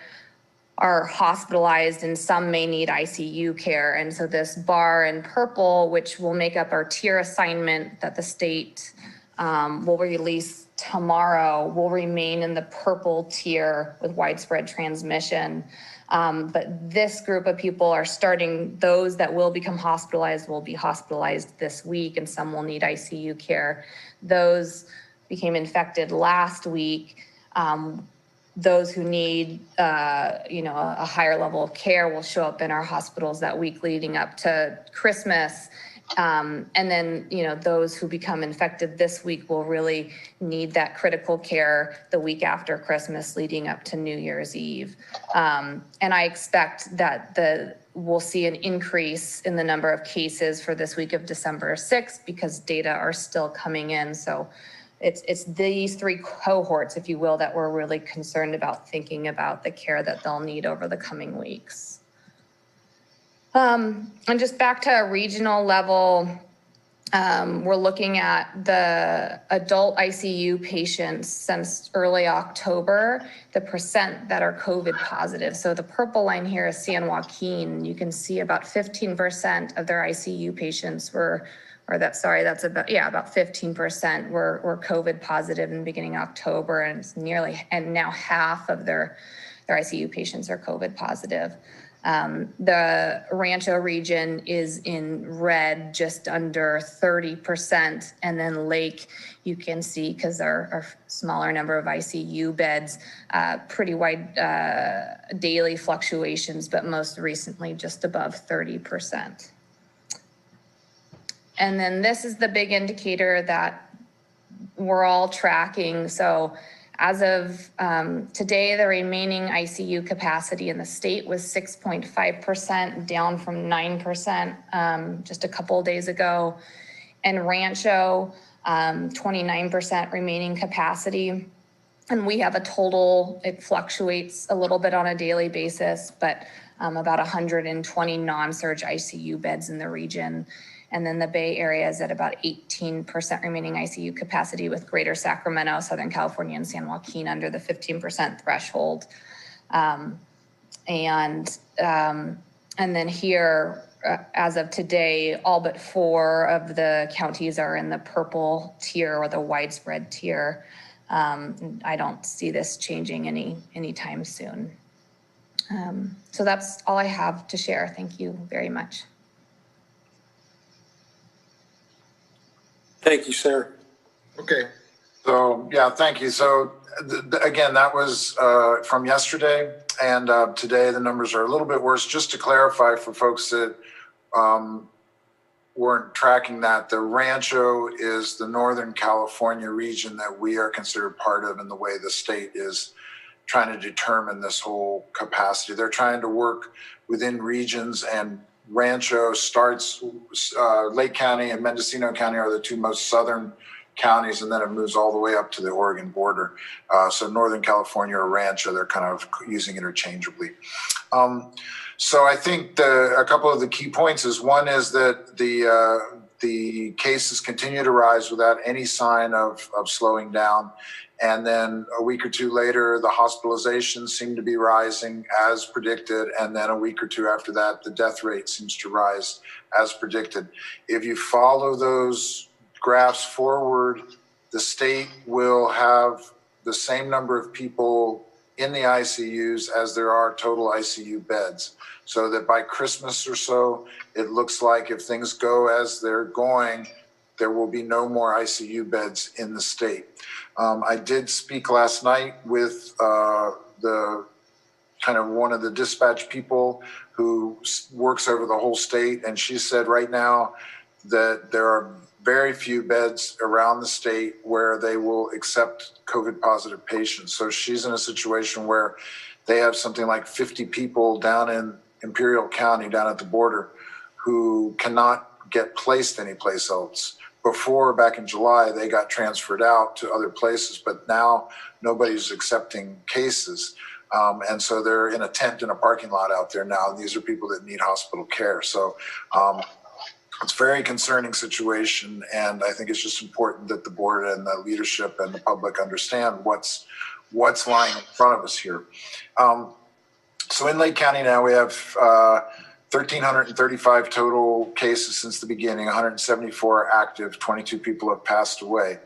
are hospitalized, and some may need ICU care. And so this bar in purple, which will make up our tier assignment that the state will release tomorrow, will remain in the purple tier with widespread transmission. But this group of people are starting, those that will become hospitalized will be hospitalized this week, and some will need ICU care. Those became infected last week. Those who need, a higher level of care will show up in our hospitals that week leading up to Christmas. And then, those who become infected this week will really need that critical care the week after Christmas leading up to New Year's Eve. And I expect that we'll see an increase in the number of cases for this week of December 6th because data are still coming in. So it's these three cohorts, if you will, that we're really concerned about thinking about the care that they'll need over the coming weeks. And just back to a regional level, we're looking at the adult ICU patients since early October, the percent that are COVID positive. So the purple line here is San Joaquin. You can see about 15% of their ICU patients that's about 15% were COVID positive in the beginning of October, and now half of their ICU patients are COVID positive. The Rancho region is in red, just under 30%. And then Lake, you can see, because our smaller number of ICU beds, pretty wide daily fluctuations, but most recently just above 30%. And then this is the big indicator that we're all tracking. So as of today, the remaining ICU capacity in the state was 6.5%, down from 9% just a couple of days ago. And Rancho, 29% remaining capacity. And we have a total, it fluctuates a little bit on a daily basis, but about 120 non-surge ICU beds in the region. And then the Bay Area is at about 18% remaining ICU capacity, with Greater Sacramento, Southern California, and San Joaquin under the 15% threshold. And then here, as of today, all but 4 of the counties are in the purple tier or the widespread tier. I don't see this changing anytime soon. So that's all I have to share. Thank you very much. Thank you, Sarah. Okay. So, yeah, thank you. So, again, that was from yesterday, and today the numbers are a little bit worse. Just to clarify for folks that weren't tracking that, the Rancho is the Northern California region that we are considered part of in the way the state is trying to determine this whole capacity. They're trying to work within regions, and Rancho starts, Lake County and Mendocino County are the 2 most southern counties, and then it moves all the way up to the Oregon border. So Northern California or Rancho, they're kind of using interchangeably. So I think a couple of the key points is, one is that the cases continue to rise without any sign of slowing down. And then a week or 2 later, the hospitalizations seem to be rising as predicted. And then a week or 2 after that, the death rate seems to rise as predicted. If you follow those graphs forward, the state will have the same number of people in the ICUs as there are total ICU beds. So that by Christmas or so, it looks like if things go as they're going, there will be no more ICU beds in the state. I did speak last night with the kind of one of the dispatch people who works over the whole state, and she said right now that there are very few beds around the state where they will accept COVID positive patients. So she's in a situation where they have something like 50 people down in Imperial County, down at the border, who cannot get placed anyplace else. Before, back in July, they got transferred out to other places, but now nobody's accepting cases. And so they're in a tent in a parking lot out there now. These are people that need hospital care. So It's a very concerning situation, and I think it's just important that the board and the leadership and the public understand what's lying in front of us here. So in Lake County now, we have 1,335 total cases since the beginning, 174 are active, 22 people have passed away.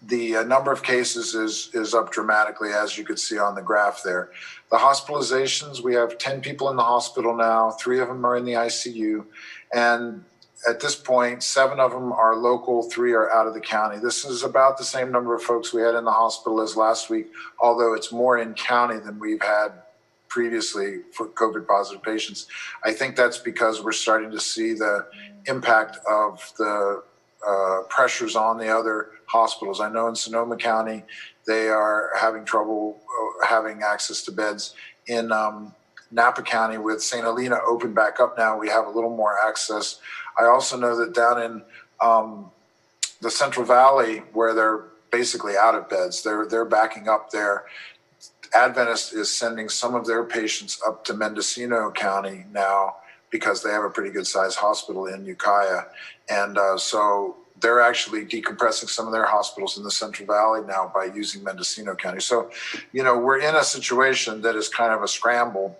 The number of cases is up dramatically, as you could see on the graph there. The hospitalizations, we have 10 people in the hospital now, 3 of them are in the ICU, and at this point, 7 of them are local, 3 are out of the county. This is about the same number of folks we had in the hospital as last week, although it's more in county than we've had previously for COVID positive patients. I think that's because we're starting to see the impact of the pressures on the other hospitals. I know in Sonoma County, they are having trouble having access to beds. In Napa County, with St. Helena open back up now, we have a little more access. I also know that down in the Central Valley, where they're basically out of beds, they're backing up there. Adventist is sending some of their patients up to Mendocino County now because they have a pretty good sized hospital in Ukiah. And so they're actually decompressing some of their hospitals in the Central Valley now by using Mendocino County. So, you know, we're in a situation that is kind of a scramble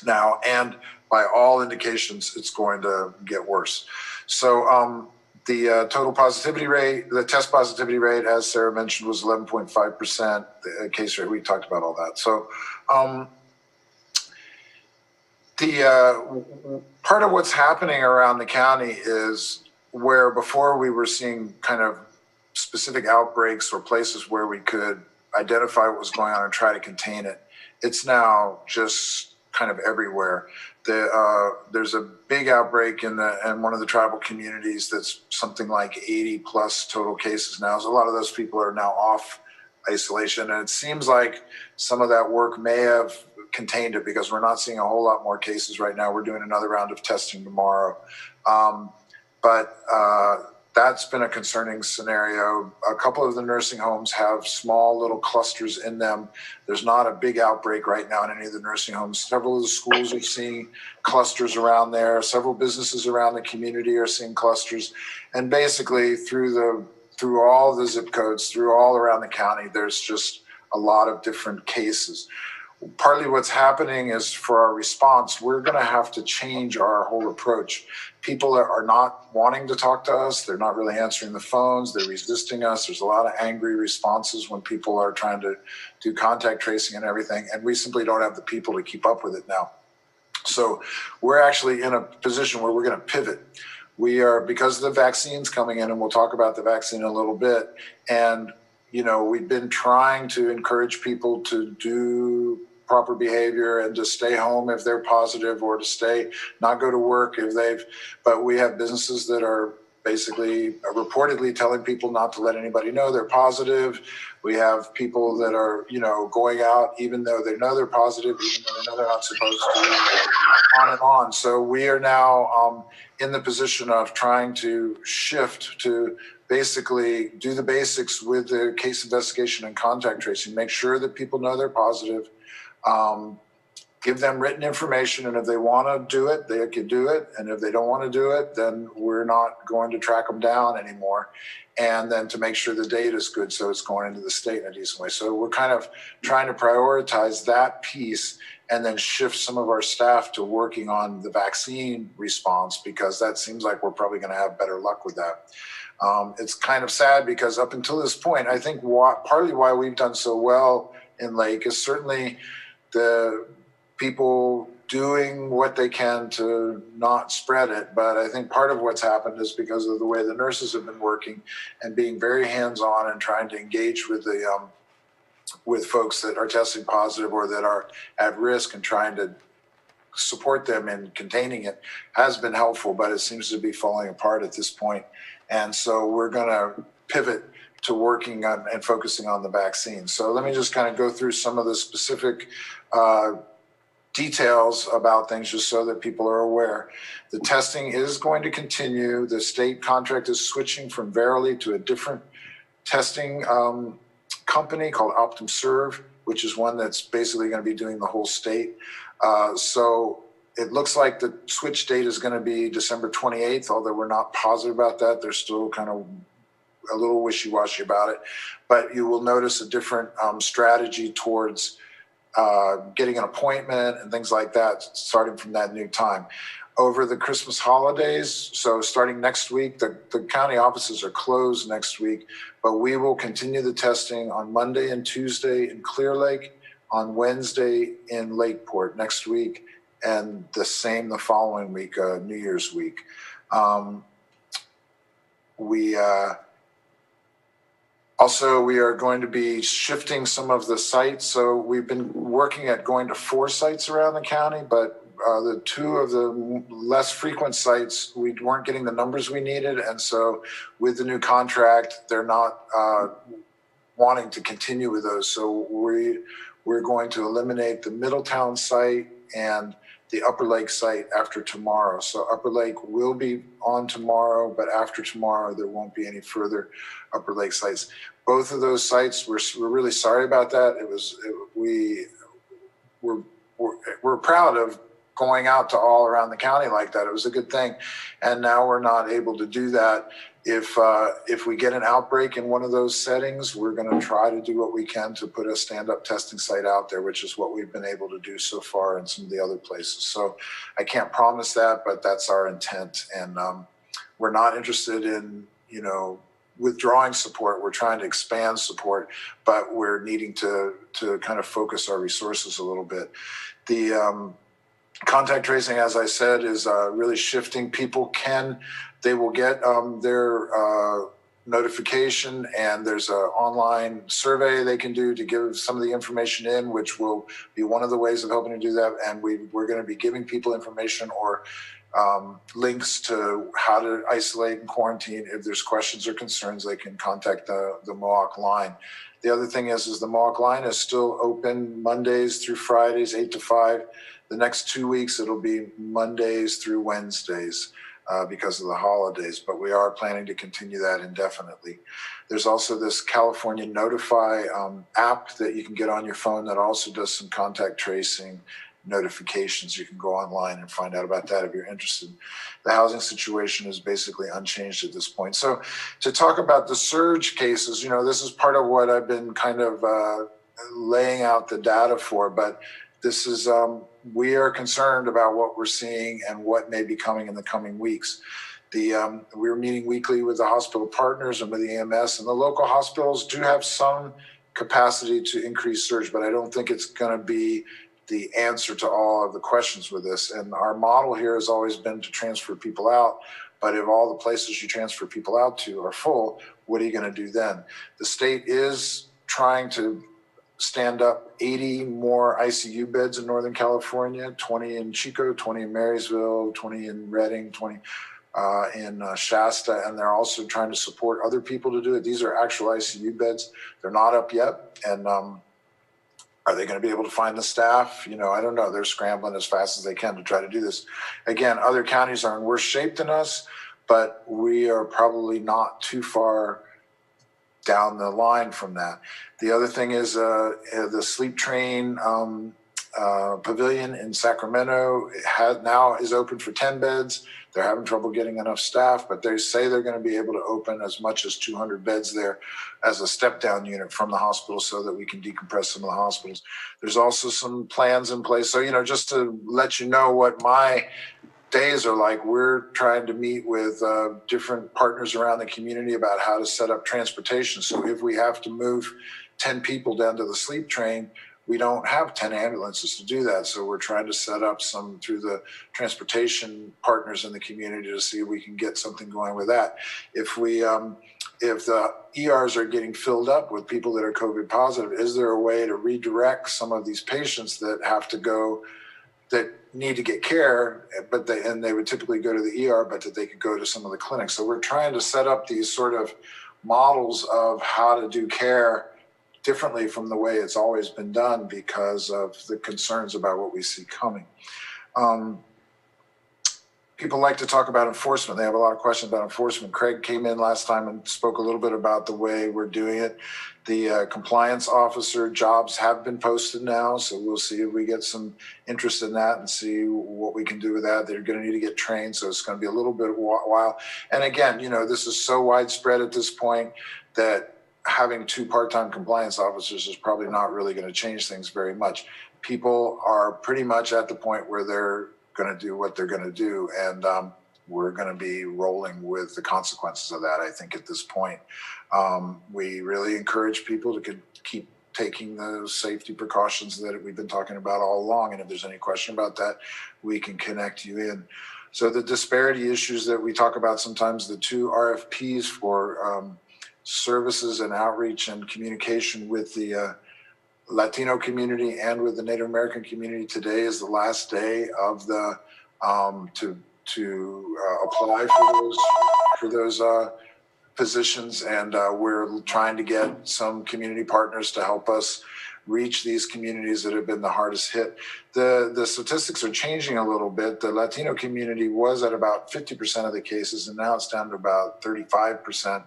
now, and by all indications, it's going to get worse. So the total positivity rate, the test positivity rate, as Sarah mentioned, was 11.5%. The case rate, we talked about all that. So the part of what's happening around the county is where before we were seeing kind of specific outbreaks or places where we could identify what was going on and try to contain it. It's now just kind of everywhere. There's a big outbreak in one of the tribal communities that's something like 80 plus total cases now. So a lot of those people are now off isolation, and it seems like some of that work may have contained it because we're not seeing a whole lot more cases right now. We're doing another round of testing tomorrow. But that's been a concerning scenario. A couple of the nursing homes have small little clusters in them. There's not a big outbreak right now in any of the nursing homes. Several of the schools are seeing clusters around there. Several businesses around the community are seeing clusters. And basically through all the zip codes, through all around the county, there's just a lot of different cases. Partly what's happening is for our response, we're going to have to change our whole approach. People are not wanting to talk to us. They're not really answering the phones. They're resisting us. There's a lot of angry responses when people are trying to do contact tracing and everything. And we simply don't have the people to keep up with it now. So we're actually in a position where we're going to pivot. We are, because the vaccine's coming in, and we'll talk about the vaccine in a little bit. And you know, we've been trying to encourage people to do proper behavior and to stay home if they're positive, or to not go to work but we have businesses that are basically reportedly telling people not to let anybody know they're positive. We have people that are, you know, going out even though they know they're positive, even though they know they're not supposed to, on and on. So we are now in the position of trying to shift to basically do the basics with the case investigation and contact tracing, make sure that people know they're positive, give them written information, and if they want to do it, they can do it, and if they don't want to do it, then we're not going to track them down anymore, and then to make sure the data is good so it's going into the state in a decent way. So we're kind of trying to prioritize that piece and then shift some of our staff to working on the vaccine response, because that seems like we're probably going to have better luck with that. It's kind of sad because up until this point, I think partly why we've done so well in Lake is certainly the people doing what they can to not spread it. But I think part of what's happened is because of the way the nurses have been working and being very hands-on and trying to engage with with folks that are testing positive or that are at risk, and trying to support them in containing it has been helpful, but it seems to be falling apart at this point. And so we're going to pivot to working on and focusing on the vaccine. So let me just kind of go through some of the specific details about things just so that people are aware. The testing is going to continue. The state contract is switching from Verily to a different testing company called OptumServe, which is one that's basically going to be doing the whole state. So It looks like the switch date is going to be December 28th, although we're not positive about that. They're still kind of a little wishy-washy about it. But you will notice a different strategy towards getting an appointment and things like that, starting from that new time. Over the Christmas holidays, so starting next week, the county offices are closed next week, but we will continue the testing on Monday and Tuesday in Clear Lake, on Wednesday in Lakeport next week, and the same the following week, New Year's week. Also, we are going to be shifting some of the sites. So we've been working at going to 4 sites around the county, but the 2 of the less frequent sites, we weren't getting the numbers we needed. And so with the new contract, they're not wanting to continue with those. So we're going to eliminate the Middletown site and the Upper Lake site after tomorrow. So Upper Lake will be on tomorrow, but after tomorrow, there won't be any further Upper Lake sites. Both of those sites, we're really sorry about that. We're proud of going out to all around the county like that. It was a good thing. And now we're not able to do that. If we get an outbreak in one of those settings, we're going to try to do what we can to put a stand-up testing site out there, which is what we've been able to do so far in some of the other places. So I can't promise that, but that's our intent. And we're not interested in, withdrawing support. We're trying to expand support, but we're needing to kind of focus our resources a little bit. The contact tracing, as I said, is really shifting. They will get their notification, and there's an online survey they can do to give some of the information in, which will be one of the ways of helping to do that. And we're going to be giving people information or links to how to isolate and quarantine. If there's questions or concerns, they can contact the Mohawk line. The other thing is the Mohawk line is still open Mondays through Fridays, 8 to 5. The next 2 weeks, it'll be Mondays through Wednesdays because of the holidays, but we are planning to continue that indefinitely. There's also this California Notify app that you can get on your phone that also does some contact tracing notifications. You can go online and find out about that if you're interested. The housing situation is basically unchanged at this point. So to talk about the surge cases, this is part of what I've been kind of laying out the data for, but this is, we are concerned about what we're seeing and what may be coming in the coming weeks. We're meeting weekly with the hospital partners and with the EMS, and the local hospitals do have some capacity to increase surge, but I don't think it's going to be the answer to all of the questions with this. And our model here has always been to transfer people out, but if all the places you transfer people out to are full, what are you going to do then? The state is trying to stand up 80 more ICU beds in Northern California, 20 in Chico, 20 in Marysville, 20 in Redding, 20 in Shasta, and they're also trying to support other people to do it. These are actual ICU beds. They're not up yet, and are they going to be able to find the staff? I don't know. They're scrambling as fast as they can to try to do this. Again, other counties are in worse shape than us, but we are probably not too far down the line from that. The other thing is the sleep train pavilion in Sacramento now is open for 10 beds. They're having trouble getting enough staff, but they say they're going to be able to open as much as 200 beds there as a step-down unit from the hospital so that we can decompress some of the hospitals. There's also some plans in place. So, just to let you know what my days are like, we're trying to meet with different partners around the community about how to set up transportation. So if we have to move 10 people down to the sleep train, we don't have 10 ambulances to do that. So we're trying to set up some through the transportation partners in the community to see if we can get something going with that. If the ERs are getting filled up with people that are COVID positive, is there a way to redirect some of these patients that have to go, that need to get care, but they would typically go to the ER, but that they could go to some of the clinics. So we're trying to set up these sort of models of how to do care differently from the way it's always been done because of the concerns about what we see coming. people like to talk about enforcement. They have a lot of questions about enforcement. Craig came in last time and spoke a little bit about the way we're doing it. The compliance officer jobs have been posted now, so we'll see if we get some interest in that and see what we can do with that. They're going to need to get trained, so it's going to be a little bit of a while. And again, you know, this is so widespread at this point that having 2 part-time compliance officers is probably not really going to change things very much. People are pretty much at the point where they're going to do what they're going to do, and we're going to be rolling with the consequences of that, I think, at this point. We really encourage people to keep taking those safety precautions that we've been talking about all along, and if there's any question about that, we can connect you in. So the disparity issues that we talk about sometimes, the 2 RFPs for services and outreach and communication with the Latino community and with the Native American community. Today is the last day of the to apply for those positions, and we're trying to get some community partners to help us reach these communities that have been the hardest hit. The statistics are changing a little bit. The Latino community was at about 50% of the cases, and now it's down to about 35%.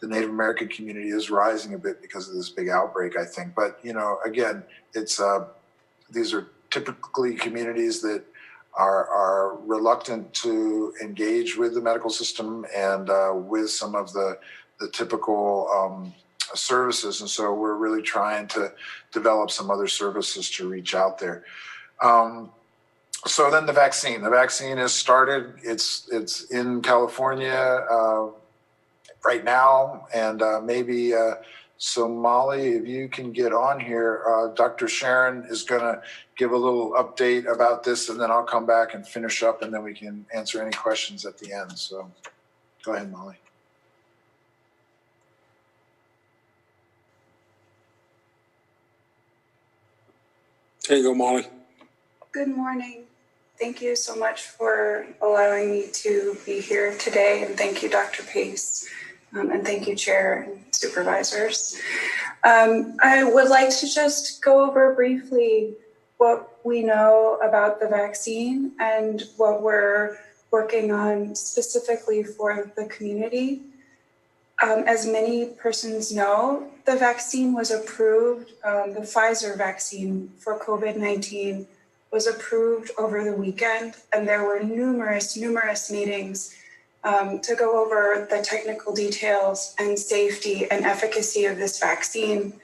The Native American community is rising a bit because of this big outbreak, I think. But, you know, again, it's these are typically communities that are reluctant to engage with the medical system and with some of the typical services. And so we're really trying to develop some other services to reach out there. So then the vaccine is started. It's in California right now, and maybe so Molly, if you can get on here, Dr. Sharon is going to give a little update about this, and then I'll come back and finish up, and then we can answer any questions at the end. So go ahead, Molly. There you go, Molly. Good morning. Thank you so much for allowing me to be here today, and thank you, Dr. Pace. And thank you, Chair and Supervisors. I would like to just go over briefly what we know about the vaccine and what we're working on specifically for the community. As many persons know, the vaccine was approved, the Pfizer vaccine for COVID-19 was approved over the weekend, and there were numerous meetings to go over the technical details and safety and efficacy of this vaccine.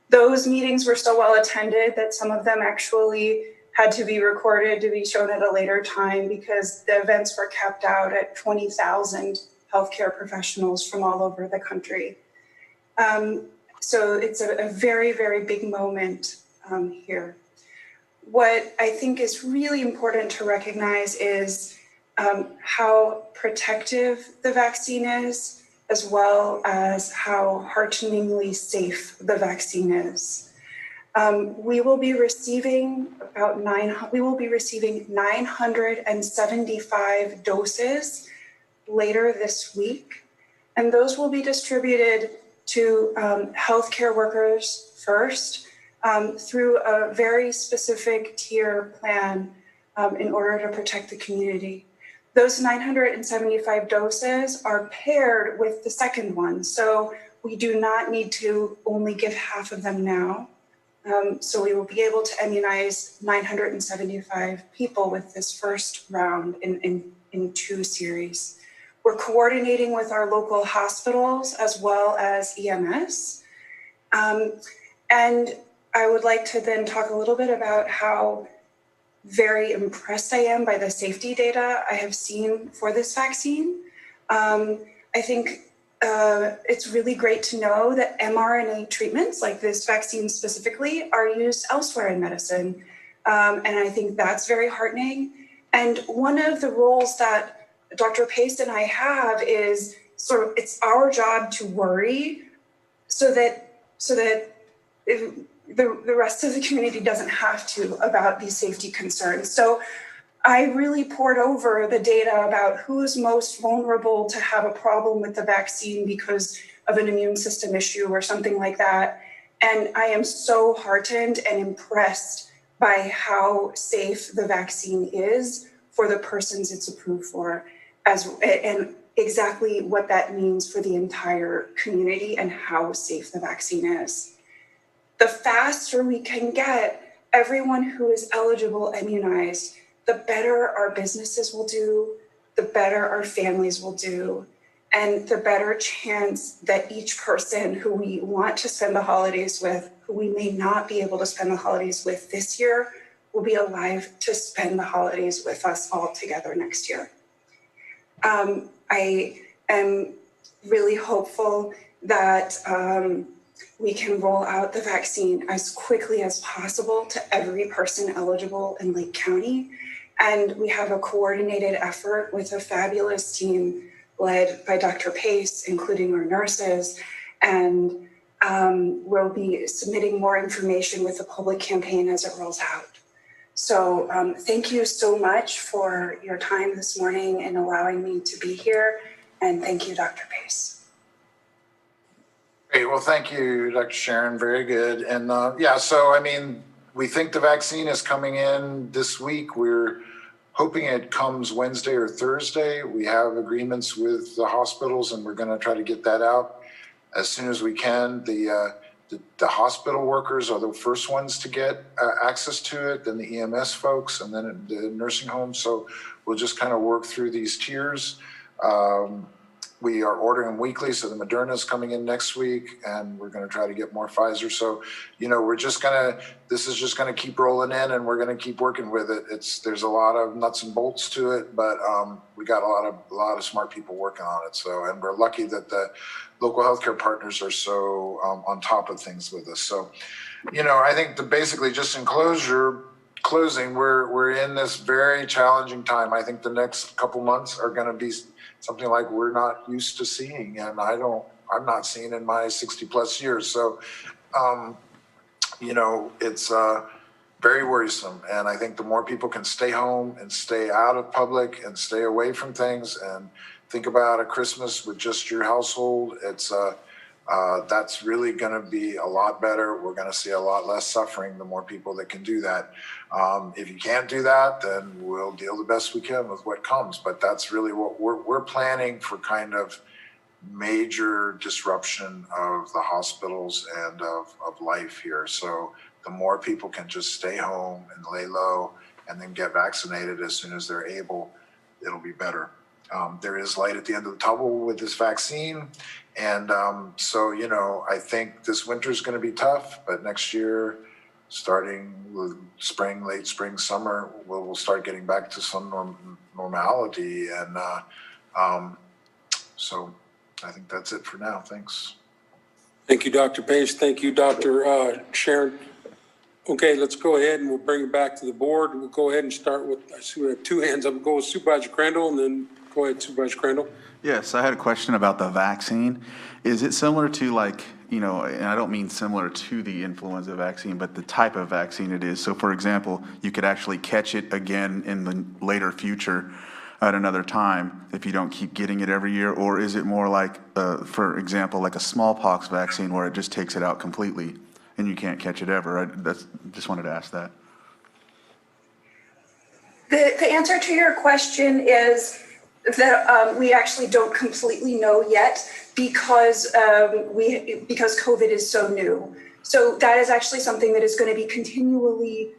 Those meetings were so well attended that some of them actually had to be recorded to be shown at a later time because the events were capped out at 20,000 healthcare professionals from all over the country. So it's a very, very big moment here. What I think is really important to recognize is how protective the vaccine is, as well as how hearteningly safe the vaccine is. We will be receiving 975 doses later this week, and those will be distributed to healthcare workers first through a very specific tier plan in order to protect the community. Those 975 doses are paired with the second one. So we do not need to only give half of them now. So we will be able to immunize 975 people with this first round in 2 series. We're coordinating with our local hospitals as well as EMS. And I would like to then talk a little bit about how very impressed I am by the safety data I have seen for this vaccine. I think it's really great to know that mRNA treatments, like this vaccine specifically, are used elsewhere in medicine. And I think that's very heartening. And one of the roles that Dr. Pace and I have is sort of, it's our job to worry so that if the rest of the community doesn't have to about these safety concerns. So I really poured over the data about who's most vulnerable to have a problem with the vaccine because of an immune system issue or something like that. And I am so heartened and impressed by how safe the vaccine is for the persons it's approved for, and exactly what that means for the entire community and how safe the vaccine is. The faster we can get everyone who is eligible immunized, the better our businesses will do, the better our families will do, and the better chance that each person who we want to spend the holidays with, who we may not be able to spend the holidays with this year, will be alive to spend the holidays with us all together next year. I am really hopeful that we can roll out the vaccine as quickly as possible to every person eligible in Lake County. And we have a coordinated effort with a fabulous team led by Dr. Pace, including our nurses. And we'll be submitting more information with the public campaign as it rolls out. So thank you so much for your time this morning and allowing me to be here. And thank you, Dr. Pace. Great. Well, thank you, Dr. Sharon. Very good. And yeah, so I mean, we think the vaccine is coming in this week. We're hoping it comes Wednesday or Thursday. We have agreements with the hospitals, and we're going to try to get that out as soon as we can. The hospital workers are the first ones to get access to it, then the EMS folks, and then the nursing homes. So we'll just kind of work through these tiers. We are ordering weekly, so the Moderna is coming in next week, and we're going to try to get more Pfizer. So, you know, this is just going to keep rolling in, and we're going to keep working with it. There's a lot of nuts and bolts to it, but we got a lot of smart people working on it. So, and we're lucky that the local healthcare partners are so on top of things with us. So, you know, I think basically just in closing, we're in this very challenging time. I think the next couple months are going to be something like we're not used to seeing, and I'm not seeing in my 60 plus years. So, you know, it's very worrisome. And I think the more people can stay home and stay out of public and stay away from things and think about a Christmas with just your household, that's really going to be a lot better. We're going to see a lot less suffering the more people that can do that. If you can't do that, then we'll deal the best we can with what comes. But that's really what we're planning for, kind of major disruption of the hospitals and of life here. So the more people can just stay home and lay low and then get vaccinated as soon as they're able, it'll be better. There is light at the end of the tunnel with this vaccine. And so, you know, I think this winter is going to be tough, but next year, starting with spring, late spring, summer, we'll start getting back to some normality. And so I think that's it for now. Thanks. Thank you, Dr. Pace. Thank you, Dr. Sharon. Okay, let's go ahead and we'll bring it back to the board. We'll go ahead and start with, I see we have two hands up. We'll go with Supervisor Crandall, and then go ahead, Supervisor Crandall. Yes, I had a question about the vaccine. Is it similar to, like, you know, and I don't mean similar to the influenza vaccine, but the type of vaccine it is? So, for example, you could actually catch it again in the later future at another time if you don't keep getting it every year? Or is it more like, for example, like a smallpox vaccine where it just takes it out completely and you can't catch it ever? I just wanted to ask that. The answer to your question is that we actually don't completely know yet because COVID is so new. So that is actually something that is going to be continually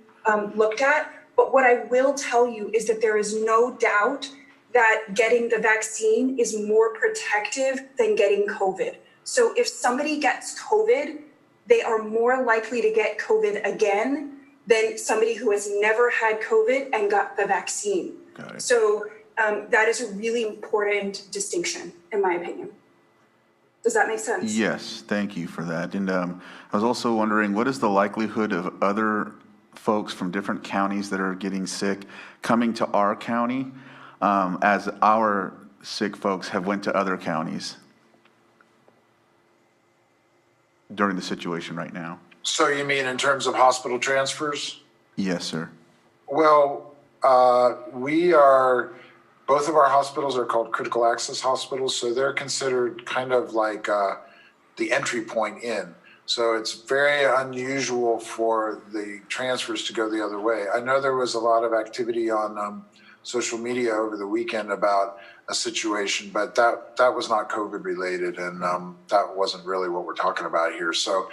looked at. But what I will tell you is that there is no doubt that getting the vaccine is more protective than getting COVID. So if somebody gets COVID, they are more likely to get COVID again than somebody who has never had COVID and got the vaccine. Got it. So that is a really important distinction, in my opinion. Does that make sense? Yes, thank you for that. And I was also wondering, what is the likelihood of other folks from different counties that are getting sick coming to our county, as our sick folks have went to other counties during the situation right now? So you mean in terms of hospital transfers? Yes, sir. Well, both of our hospitals are called critical access hospitals, so they're considered kind of like the entry point in. So it's very unusual for the transfers to go the other way. I know there was a lot of activity on social media over the weekend about a situation, but that was not COVID related, and that wasn't really what we're talking about here. So,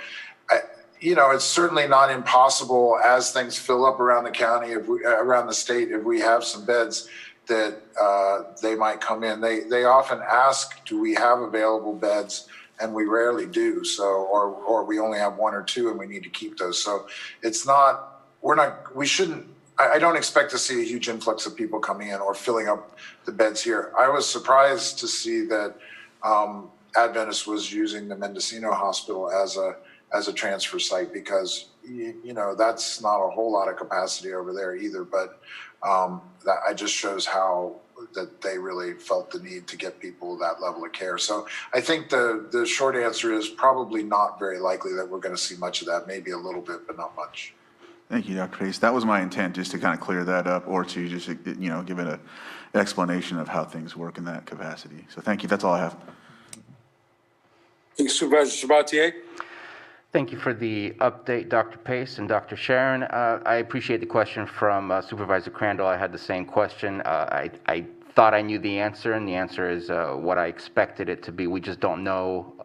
it's certainly not impossible as things fill up around the county, around the state, if we have some beds that they might come in. They often ask, do we have available beds? And we rarely do. So, or we only have one or two and we need to keep those. So we shouldn't, I don't expect to see a huge influx of people coming in or filling up the beds here. I was surprised to see that Adventist was using the Mendocino Hospital as a transfer site, because that's not a whole lot of capacity over there either. But that just shows how that they really felt the need to get people that level of care. So I think the short answer is probably not very likely that we're going to see much of that. Maybe a little bit, but not much. Thank you, Dr. Pace. That was my intent, just to kind of clear that up, or to just give it an explanation of how things work in that capacity. So thank you. That's all I have. Thank you, Supervisor Sabatier. Thank you for the update, Dr. Pace and Dr. Sharon. I appreciate the question from Supervisor Crandall. I had the same question. I thought I knew the answer, and the answer is what I expected it to be. We just don't know.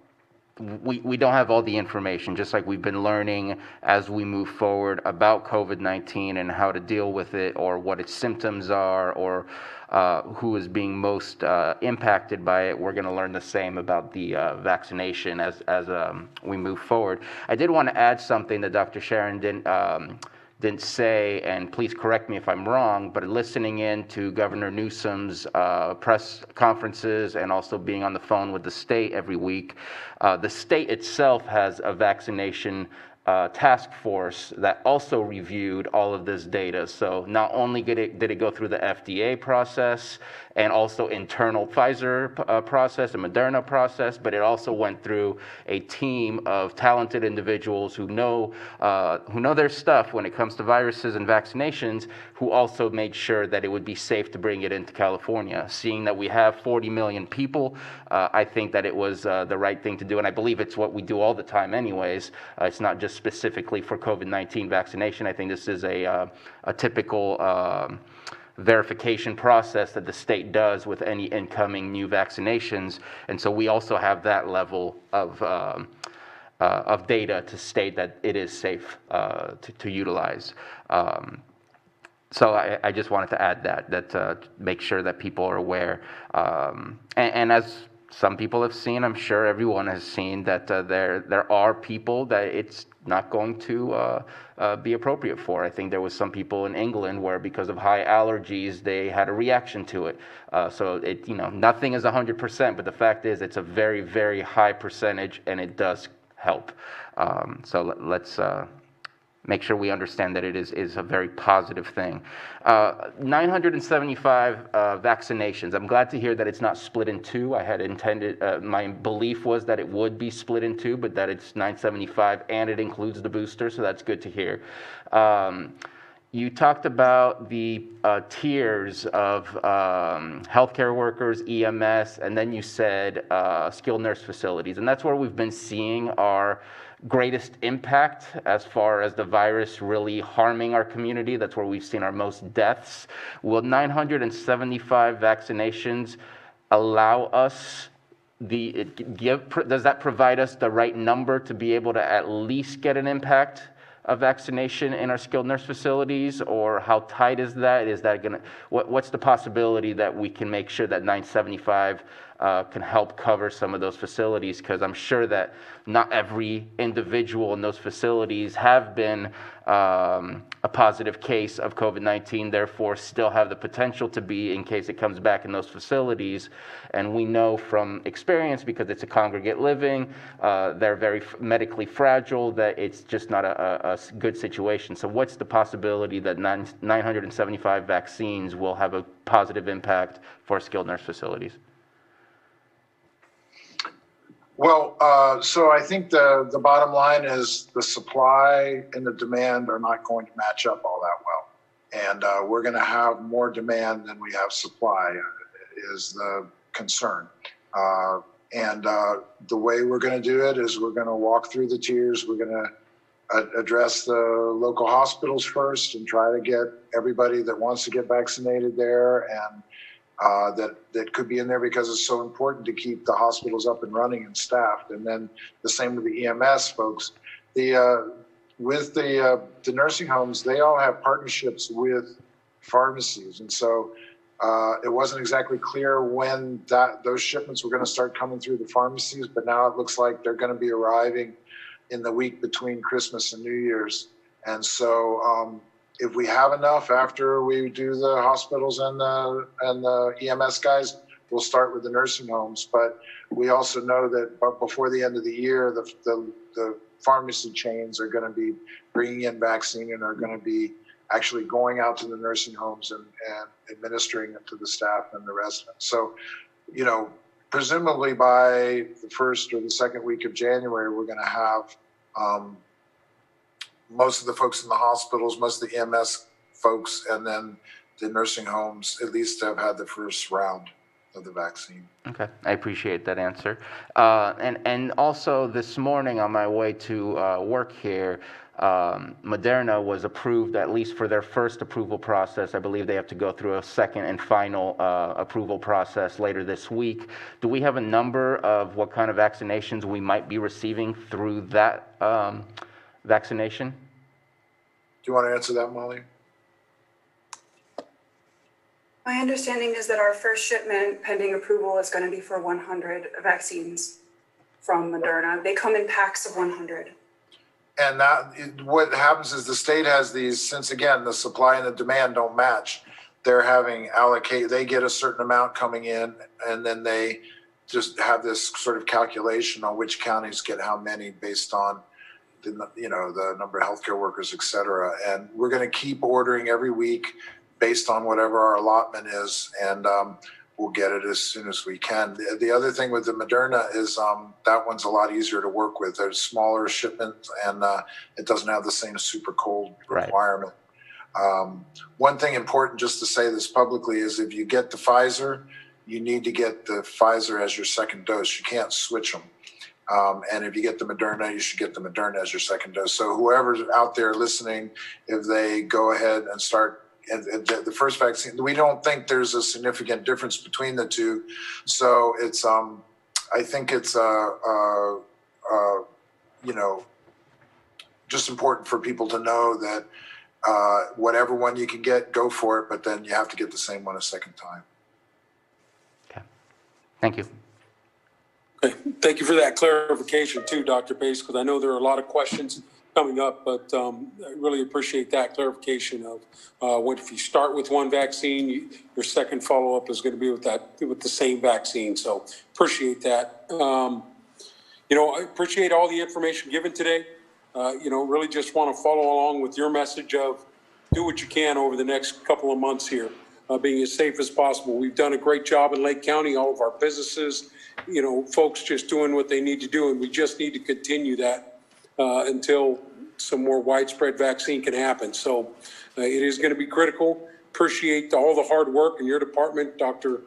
We don't have all the information, just like we've been learning as we move forward about COVID-19 and how to deal with it, or what its symptoms are, or who is being most impacted by it. We're going to learn the same about the vaccination as we move forward. I did want to add something that Dr. Sharon didn't say, and please correct me if I'm wrong, but listening in to Governor Newsom's press conferences and also being on the phone with the state every week, the state itself has a vaccination task force that also reviewed all of this data. So not only did it go through the FDA process and also internal Pfizer process and Moderna process, but it also went through a team of talented individuals who know their stuff when it comes to viruses and vaccinations, who also made sure that it would be safe to bring it into California. Seeing that we have 40 million people, I think that it was the right thing to do, and I believe it's what we do all the time anyways. It's not just specifically for COVID-19 vaccination. I think this is a typical verification process that the state does with any incoming new vaccinations, and so we also have that level of data to state that it is safe to utilize. So I just wanted to add that make sure that people are aware, and as some people have seen, I'm sure everyone has seen that there are people that it's not going to be appropriate for. I think there was some people in England where, because of high allergies, they had a reaction to it. So nothing is 100%, but the fact is it's a very, very high percentage, and it does help. So let's make sure we understand that it is a very positive thing. 975 vaccinations. I'm glad to hear that it's not split in two. I had intended, my belief was that it would be split in two, but that it's 975 and it includes the booster, so that's good to hear. You talked about the tiers of healthcare workers, EMS, and then you said skilled nurse facilities. And that's where we've been seeing our greatest impact as far as the virus really harming our community. That's where we've seen our most deaths. Will 975 vaccinations allow us does that provide us the right number to be able to at least get an impact of vaccination in our skilled nurse facilities, or how tight is that? Is that gonna, what's the possibility that we can make sure that 975 can help cover some of those facilities? Because I'm sure that not every individual in those facilities have been a positive case of COVID-19, therefore still have the potential to be in case it comes back in those facilities. And we know from experience, because it's a congregate living, they're very medically fragile, that it's just not a good situation. So what's the possibility that 975 vaccines will have a positive impact for skilled nurse facilities? Well, so I think the bottom line is the supply and the demand are not going to match up all that well. And we're going to have more demand than we have supply is the concern. And the way we're going to do it is we're going to walk through the tiers. We're going to address the local hospitals first and try to get everybody that wants to get vaccinated there, and that could be in there because it's so important to keep the hospitals up and running and staffed. And then the same with the EMS folks. With the nursing homes, they all have partnerships with pharmacies, and so it wasn't exactly clear when those shipments were going to start coming through the pharmacies, but now it looks like they're going to be arriving in the week between Christmas and New Year's. And so if we have enough after we do the hospitals and the EMS guys, we'll start with the nursing homes. But we also know that before the end of the year, the pharmacy chains are going to be bringing in vaccine and are going to be actually going out to the nursing homes and administering it to the staff and the residents. So, presumably by the first or the second week of January, we're going to have most of the folks in the hospitals, most of the EMS folks, and then the nursing homes at least have had the first round of the vaccine. Okay, I appreciate that answer. And also this morning on my way to work here, Moderna was approved, at least for their first approval process. I believe they have to go through a second and final approval process later this week. Do we have a number of what kind of vaccinations we might be receiving through that vaccination? Do you want to answer that, Molly? My understanding is that our first shipment pending approval is going to be for 100 vaccines from Moderna. They come in packs of 100. And what happens is the state has these, since again, the supply and the demand don't match, they're having they get a certain amount coming in, and then they just have this sort of calculation on which counties get how many based on the number of healthcare workers, et cetera. And we're going to keep ordering every week based on whatever our allotment is, and we'll get it as soon as we can. The other thing with the Moderna is that one's a lot easier to work with. There's smaller shipments, and it doesn't have the same super cold requirement. One thing important, just to say this publicly, is if you get the Pfizer, you need to get the Pfizer as your second dose. You can't switch them. And if you get the Moderna, you should get the Moderna as your second dose. So whoever's out there listening, if they go ahead and start the first vaccine, we don't think there's a significant difference between the two. So it's, I think it's, just important for people to know that whatever one you can get, go for it, but then you have to get the same one a second time. Okay. Thank you. Okay. Thank you for that clarification too, Dr. Pace, because I know there are a lot of questions coming up, but I really appreciate that clarification of if you start with one vaccine, your second follow-up is going to be with the same vaccine. So appreciate that. I appreciate all the information given today. Really just want to follow along with your message of do what you can over the next couple of months here, being as safe as possible. We've done a great job in Lake County, all of our businesses, folks just doing what they need to do, and we just need to continue that until some more widespread vaccine can happen. So it is going to be critical. Appreciate all the hard work in your department, Dr.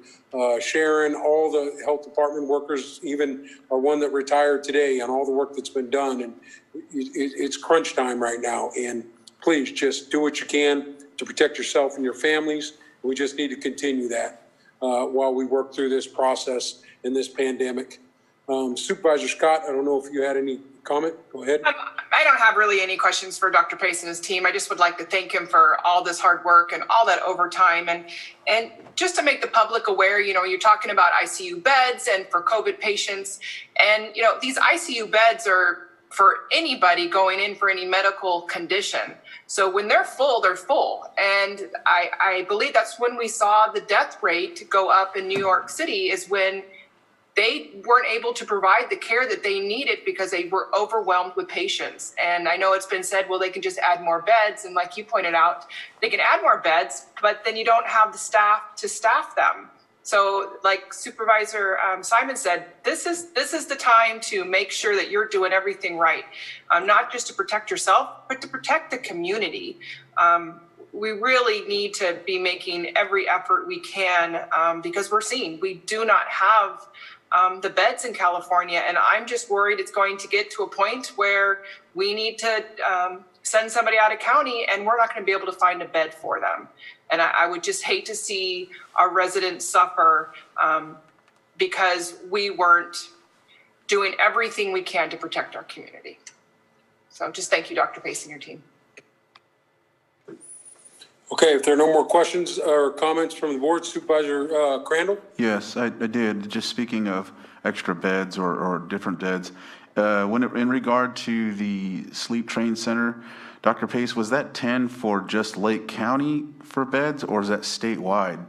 Sharon, all the health department workers, even our one that retired today, on all the work that's been done. And it's crunch time right now. And please just do what you can to protect yourself and your families. We just need to continue that while we work through this process in this pandemic. Supervisor Scott, I don't know if you had any comment. Go ahead. I don't have really any questions for Dr. Pace and his team. I just would like to thank him for all this hard work and all that overtime. And just to make the public aware, you're talking about ICU beds and for COVID patients. And, these ICU beds are for anybody going in for any medical condition. So when they're full, they're full. And I believe that's when we saw the death rate go up in New York City, is when they weren't able to provide the care that they needed because they were overwhelmed with patients. And I know it's been said, well, they can just add more beds. And like you pointed out, they can add more beds, but then you don't have the staff to staff them. So like Supervisor Simon said, this is the time to make sure that you're doing everything right, not just to protect yourself, but to protect the community. We really need to be making every effort we can because we're seeing we do not have the beds in California. And I'm just worried it's going to get to a point where we need to send somebody out of county and we're not going to be able to find a bed for them. And I would just hate to see our residents suffer because we weren't doing everything we can to protect our community. So just thank you, Dr. Pace and your team. Okay, if there are no more questions or comments from the board, Supervisor Crandall? Yes, I did. Just speaking of extra beds or different beds, in regard to the sleep train center, Dr. Pace, was that 10 for just Lake County for beds, or is that statewide?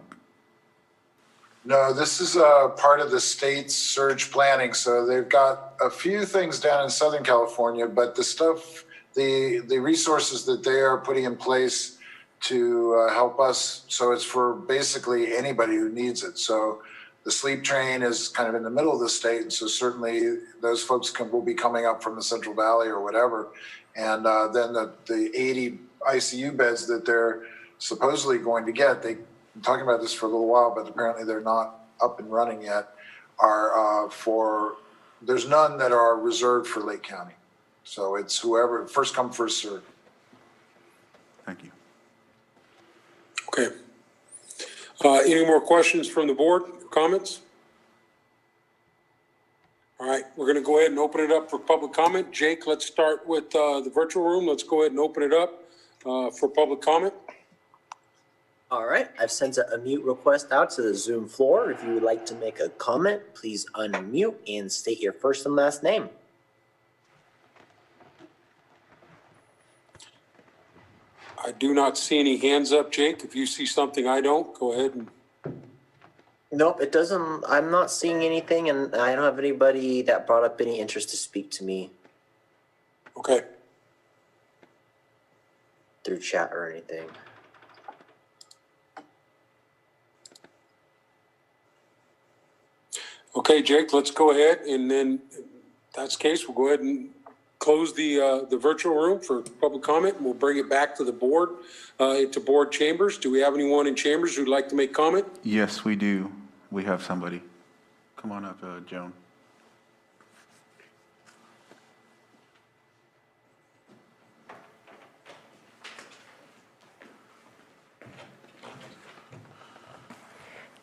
No, this is part of the state's surge planning. So they've got a few things down in Southern California, but the resources that they are putting in place to help us. So it's for basically anybody who needs it. So the sleep train is kind of in the middle of the state. And so certainly those folks will be coming up from the Central Valley or whatever. And then the 80 ICU beds that they're supposedly going to get, they've been talking about this for a little while, but apparently they're not up and running yet, are there's none that are reserved for Lake County. So it's whoever, first come, first served. Thank you. Okay. Any more questions from the board, comments? All right, we're going to go ahead and open it up for public comment. Jake, let's start with the virtual room. Let's go ahead and open it up for public comment. All right, I've sent a mute request out to the Zoom floor. If you would like to make a comment, please unmute and state your first and last name. I do not see any hands up, Jake. If you see something I don't, go ahead and. Nope, it doesn't. I'm not seeing anything, and I don't have anybody that brought up any interest to speak to me. Okay. Through chat or anything. Okay, Jake, let's go ahead, and then if that's the case, we'll go ahead and close the virtual room for public comment, and we'll bring it back to the board, to board chambers. Do we have anyone in chambers who'd like to make comment? Yes, we do. We have somebody. Come on up, Joan.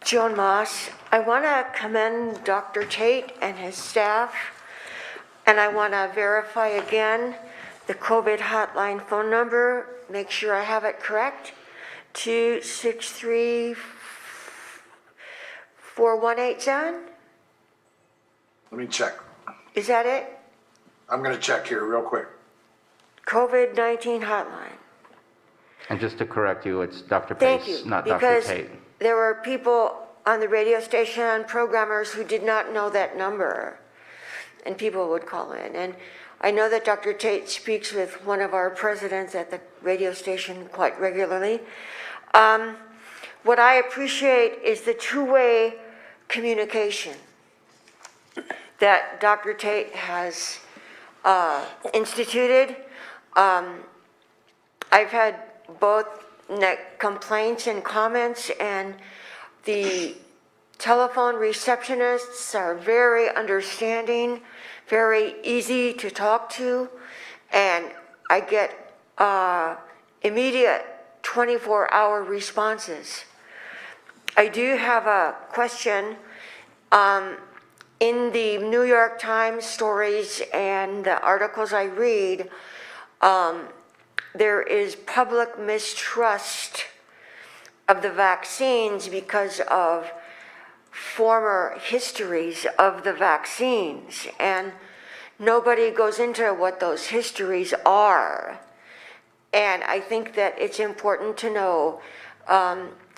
Joan Moss. I want to commend Dr. Tate and his staff, and I want to verify again the COVID hotline phone number, make sure I have it correct, 263-4187? Let me check. Is that it? I'm going to check here real quick. COVID-19 hotline. And just to correct you, it's Dr. Thank Pace, you, not Dr. because Tate. there were people on the radio station, programmers who did not know that number, and people would call in. And I know that Dr. Tate speaks with one of our presidents at the radio station quite regularly. What I appreciate is the two-way communication that Dr. Tate has instituted. I've had both complaints and comments, and the telephone receptionists are very understanding, very easy to talk to, and I get immediate 24-hour responses. I do have a question. In the New York Times stories and the articles I read, there is public mistrust of the vaccines because of former histories of the vaccines, and nobody goes into what those histories are. And I think that it's important to know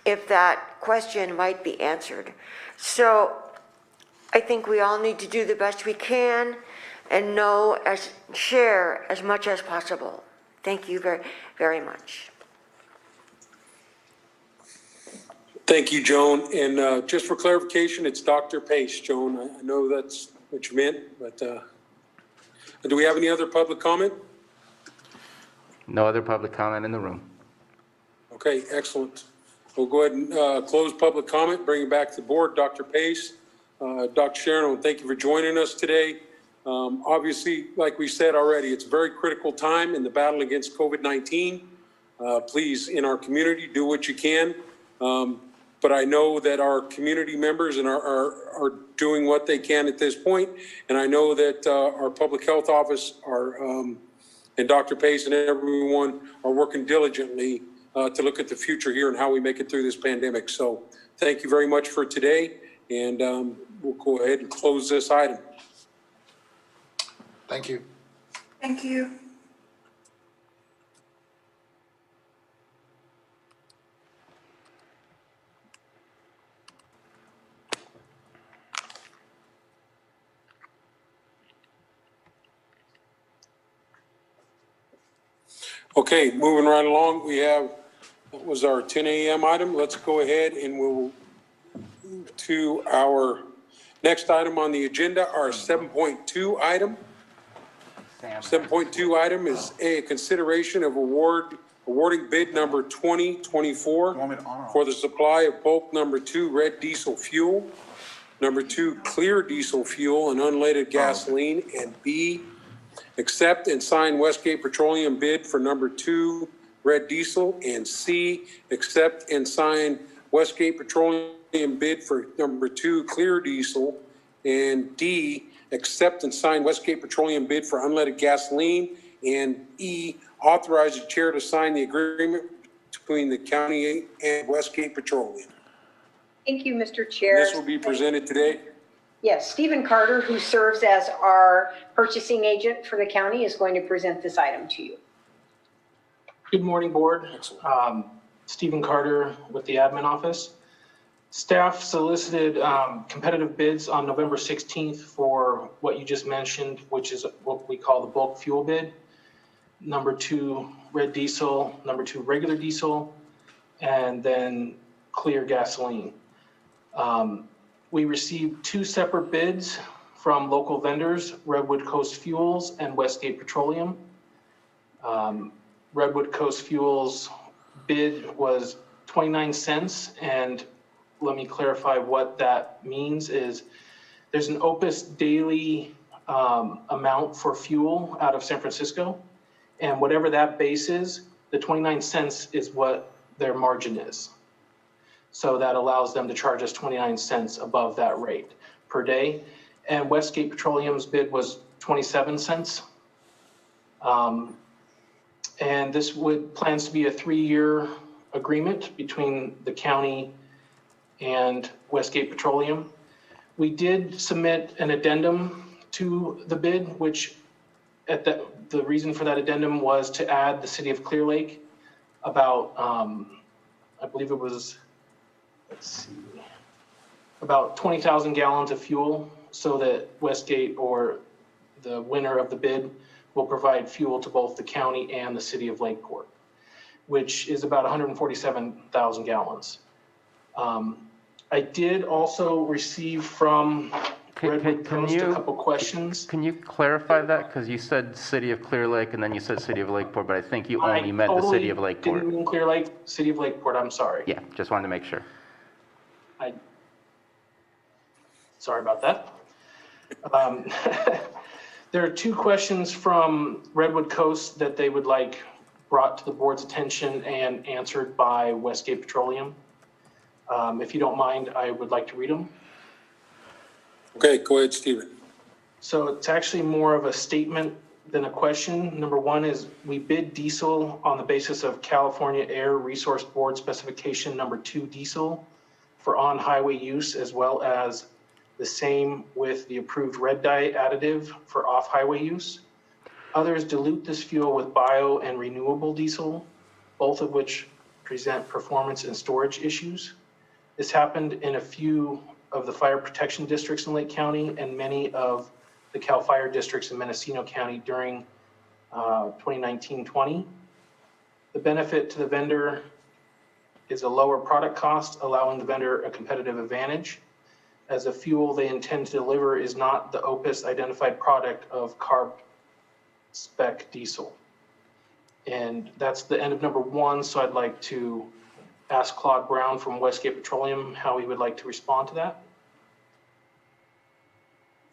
if that question might be answered. So I think we all need to do the best we can and share as much as possible. Thank you very, very much. Thank you, Joan. And just for clarification, it's Dr. Pace, Joan. I know that's what you meant, but do we have any other public comment? No other public comment in the room. Okay, excellent. We'll go ahead and close public comment, bring it back to the board. Dr. Pace, Dr. Sharon, thank you for joining us today. Obviously, like we said already, it's a very critical time in the battle against COVID-19. Please, in our community, do what you can. But I know that our community members are doing what they can at this point. And I know that our public health office and Dr. Pace and everyone are working diligently to look at the future here and how we make it through this pandemic. So thank you very much for today. And we'll go ahead and close this item. Thank you. Thank you. Okay, moving right along, that was our 10 a.m. item. Let's go ahead and we'll move to our next item on the agenda, our 7.2 item. 7.2 item is a consideration of awarding bid number 2024 for the supply of bulk number 2 red diesel fuel, number 2 clear diesel fuel and unleaded gasoline, and B, accept and sign Westgate Petroleum bid for number 2 red diesel, and C, accept and sign Westgate Petroleum bid for number 2 clear diesel, and D, accept and sign Westgate Petroleum bid for unleaded gasoline, and E, authorize the chair to sign the agreement between the county and Westgate Petroleum. Thank you, Mr. Chair. This will be presented today. Yes, Stephen Carter, who serves as our purchasing agent for the county, is going to present this item to you. Good morning, Board. Stephen Carter with the Admin Office. Staff solicited competitive bids on November 16th for what you just mentioned, which is what we call the bulk fuel bid. Number 2 red diesel, number 2 regular diesel, and then clear gasoline. We received 2 separate bids from local vendors, Redwood Coast Fuels and Westgate Petroleum. Redwood Coast Fuels bid was 29 cents, and let me clarify what that means is there's an OPUS daily amount for fuel out of San Francisco, and whatever that base is, the 29 cents is what their margin is. So that allows them to charge us 29 cents above that rate per day. And Westgate Petroleum's bid was 27 cents. And this plans to be a 3-year agreement between the county and Westgate Petroleum. We did submit an addendum to the bid, which the reason for that addendum was to add the city of Clear Lake about, I believe it was, about 20,000 gallons of fuel, so that Westgate, or the winner of the bid, will provide fuel to both the county and the city of Lakeport, which is about 147,000 gallons. I did also receive from Redwood Coast a couple questions. Can you clarify that? Because you said city of Clear Lake and then you said city of Lakeport, but I think you only meant the city of Lakeport. Didn't mean Clear Lake, city of Lakeport, I'm sorry. Yeah, just wanted to make sure. Sorry about that. There are 2 questions from Redwood Coast that they would like brought to the board's attention and answered by Westgate Petroleum. If you don't mind, I would like to read them. Okay, go ahead, Stephen. So it's actually more of a statement than a question. Number 1 is, we bid diesel on the basis of California Air Resource Board specification number 2 diesel for on-highway use, as well as the same with the approved red dye additive for off-highway use. Others dilute this fuel with bio and renewable diesel, both of which present performance and storage issues. This happened in a few of the fire protection districts in Lake County and many of the CAL FIRE districts in Mendocino County during 2019-20. The benefit to the vendor is a lower product cost, allowing the vendor a competitive advantage, as the fuel they intend to deliver is not the OPUS identified product of CARB spec diesel. And that's the end of number 1, so I'd like to ask Claude Brown from Westgate Petroleum how he would like to respond to that.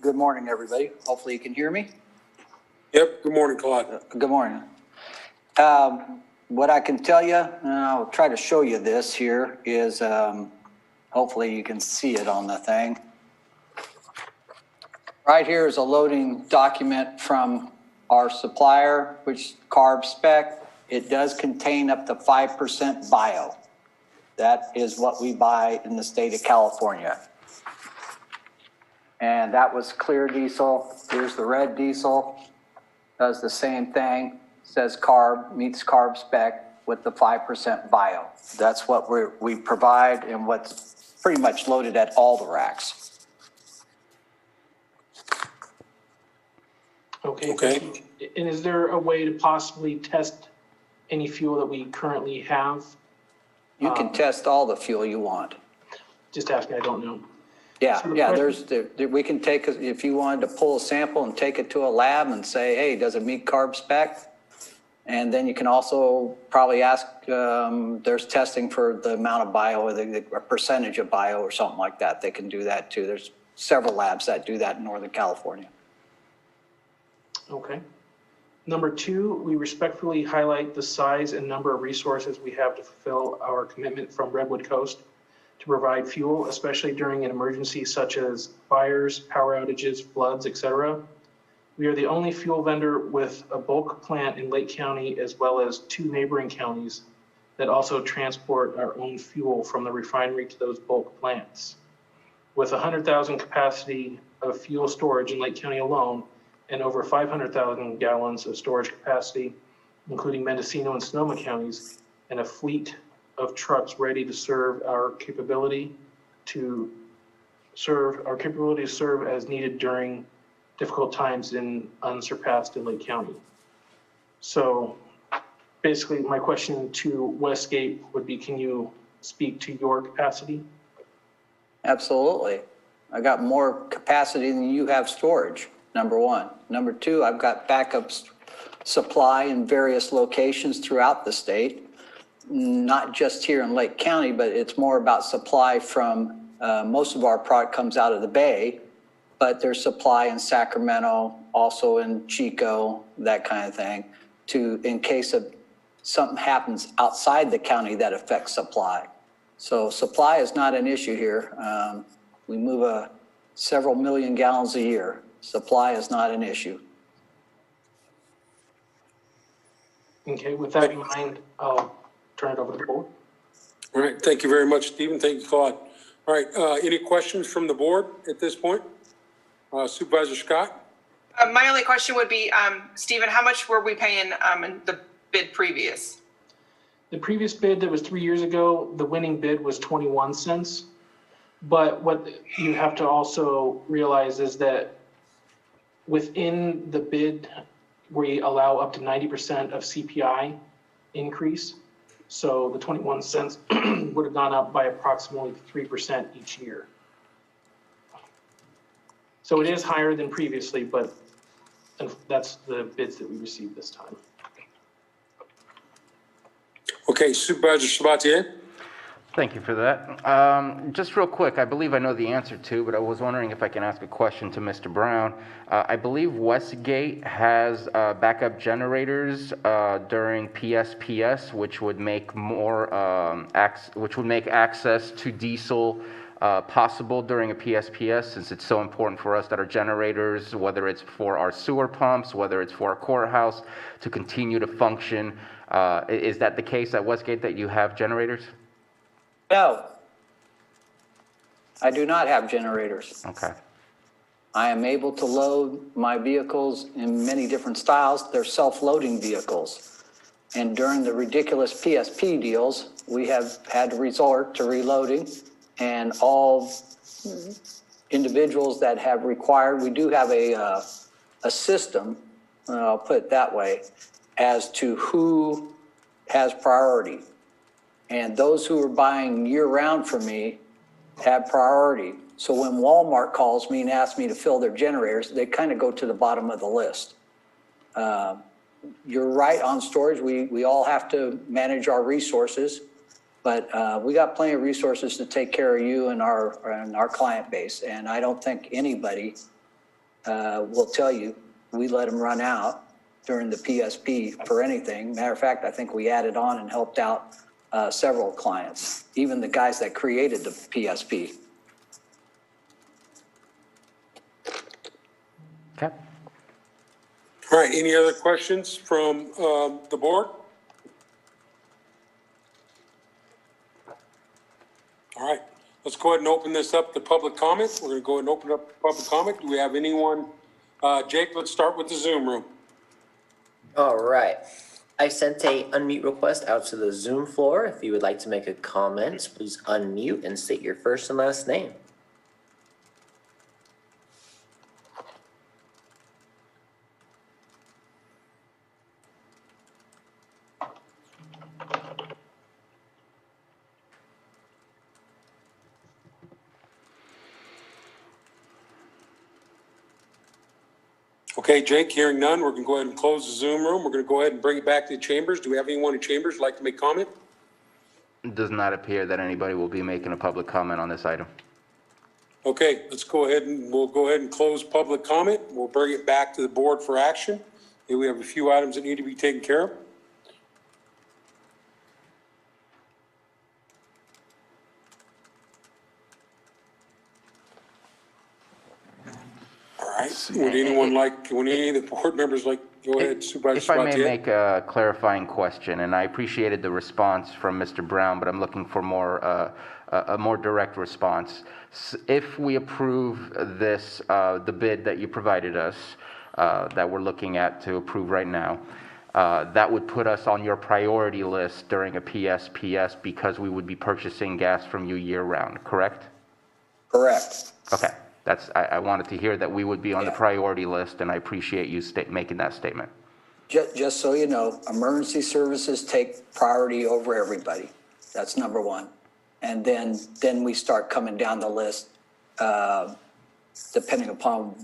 Good morning, everybody. Hopefully you can hear me. Yep, good morning, Claude. Good morning. What I can tell you, and I'll try to show you this here, is hopefully you can see it on the thing. Right here is a loading document from our supplier, which carb spec. It does contain up to 5% bio. That is what we buy in the state of California. And that was clear diesel. Here's the red diesel. Does the same thing. Says carb, meets carb spec with the 5% bio. That's what we provide and what's pretty much loaded at all the racks. Okay. Thank you. And is there a way to possibly test any fuel that we currently have? You can test all the fuel you want. Just asking, I don't know. Yeah, So the yeah, question- we can take, if you wanted to pull a sample and take it to a lab and say, hey, does it meet carb spec? And then you can also probably ask, there's testing for the amount of bio or the percentage of bio or something like that. They can do that too. There's several labs that do that in Northern California. Okay. Number 2, we respectfully highlight the size and number of resources we have to fulfill our commitment from Redwood Coast to provide fuel, especially during an emergency such as fires, power outages, floods, etc. We are the only fuel vendor with a bulk plant in Lake County as well as 2 neighboring counties that also transport our own fuel from the refinery to those bulk plants. With 100,000 capacity of fuel storage in Lake County alone, and over 500,000 gallons of storage capacity, including Mendocino and Sonoma counties, and a fleet of trucks ready to serve our capability to serve as needed during difficult times unsurpassed in Lake County. So basically my question to Westgate would be, can you speak to your capacity? Absolutely. I got more capacity than you have storage, number 1. Number 2, I've got backup supply in various locations throughout the state, not just here in Lake County, but it's more about supply from, most of our product comes out of the Bay, but there's supply in Sacramento, also in Chico, that kind of thing, in case of something happens outside the county that affects supply. So supply is not an issue here. We move several million gallons a year. Supply is not an issue. Okay, with that in mind, I'll turn it over to the board. All right, thank you very much, Stephen. Thank you, Claude. All right, any questions from the board at this point? Supervisor Scott? My only question would be, Stephen, how much were we paying in the bid previous? The previous bid that was 3 years ago, the winning bid was 21 cents. But what you have to also realize is that within the bid, we allow up to 90% of CPI increase. So the 21 cents would have gone up by approximately 3% each year. So it is higher than previously, but that's the bids that we received this time. Okay, Supervisor Sabatier? Thank you for that. Just real quick, I believe I know the answer to, but I was wondering if I can ask a question to Mr. Brown. I believe Westgate has backup generators during PSPS, which would make access to diesel possible during a PSPS, since it's so important for us that our generators, whether it's for our sewer pumps, whether it's for our courthouse, to continue to function. Is that the case at Westgate, that you have generators? No, I do not have generators. Okay. I am able to load my vehicles in many different styles. They're self-loading vehicles. And during the ridiculous PSP deals, we have had to resort to reloading, and all individuals that have required, we do have a system, I'll put it that way, as to who has priority. And those who are buying year-round from me have priority. So when Walmart calls me and asks me to fill their generators, they kind of go to the bottom of the list. You're right on storage. We all have to manage our resources, but we got plenty of resources to take care of you and our client base. And I don't think anybody will tell you, we let them run out during the PSP for anything. Matter of fact, I think we added on and helped out several clients, even the guys that created the PSP. Okay. All right, any other questions from the board? All right, let's go ahead and open this up to public comment. We're going to go ahead and open up public comment. Do we have anyone? Jake, let's start with the Zoom room. All right. I sent a unmute request out to the Zoom floor. If you would like to make a comment, please unmute and state your first and last name. Okay, Jake, hearing none, we're going to go ahead and close the Zoom room. We're going to go ahead and bring it back to the chambers. Do we have anyone in chambers who'd like to make comment? It does not appear that anybody will be making a public comment on this item. Okay, let's go ahead and we'll go ahead and close public comment. We'll bring it back to the board for action. And we have a few items that need to be taken care of. All right, would any of the board members like, go ahead, Supervisor If I may Sabatier? make a clarifying question, and I appreciated the response from Mr. Brown, but I'm looking for a more direct response. If we approve this, the bid that you provided us, that we're looking at to approve right now, that would put us on your priority list during a PSPS because we would be purchasing gas from you year-round, correct? Correct. Okay. I wanted to hear that we would be on the priority list, and I appreciate you making that statement. Just so you know, emergency services take priority over everybody. That's number one. And then we start coming down the list, depending upon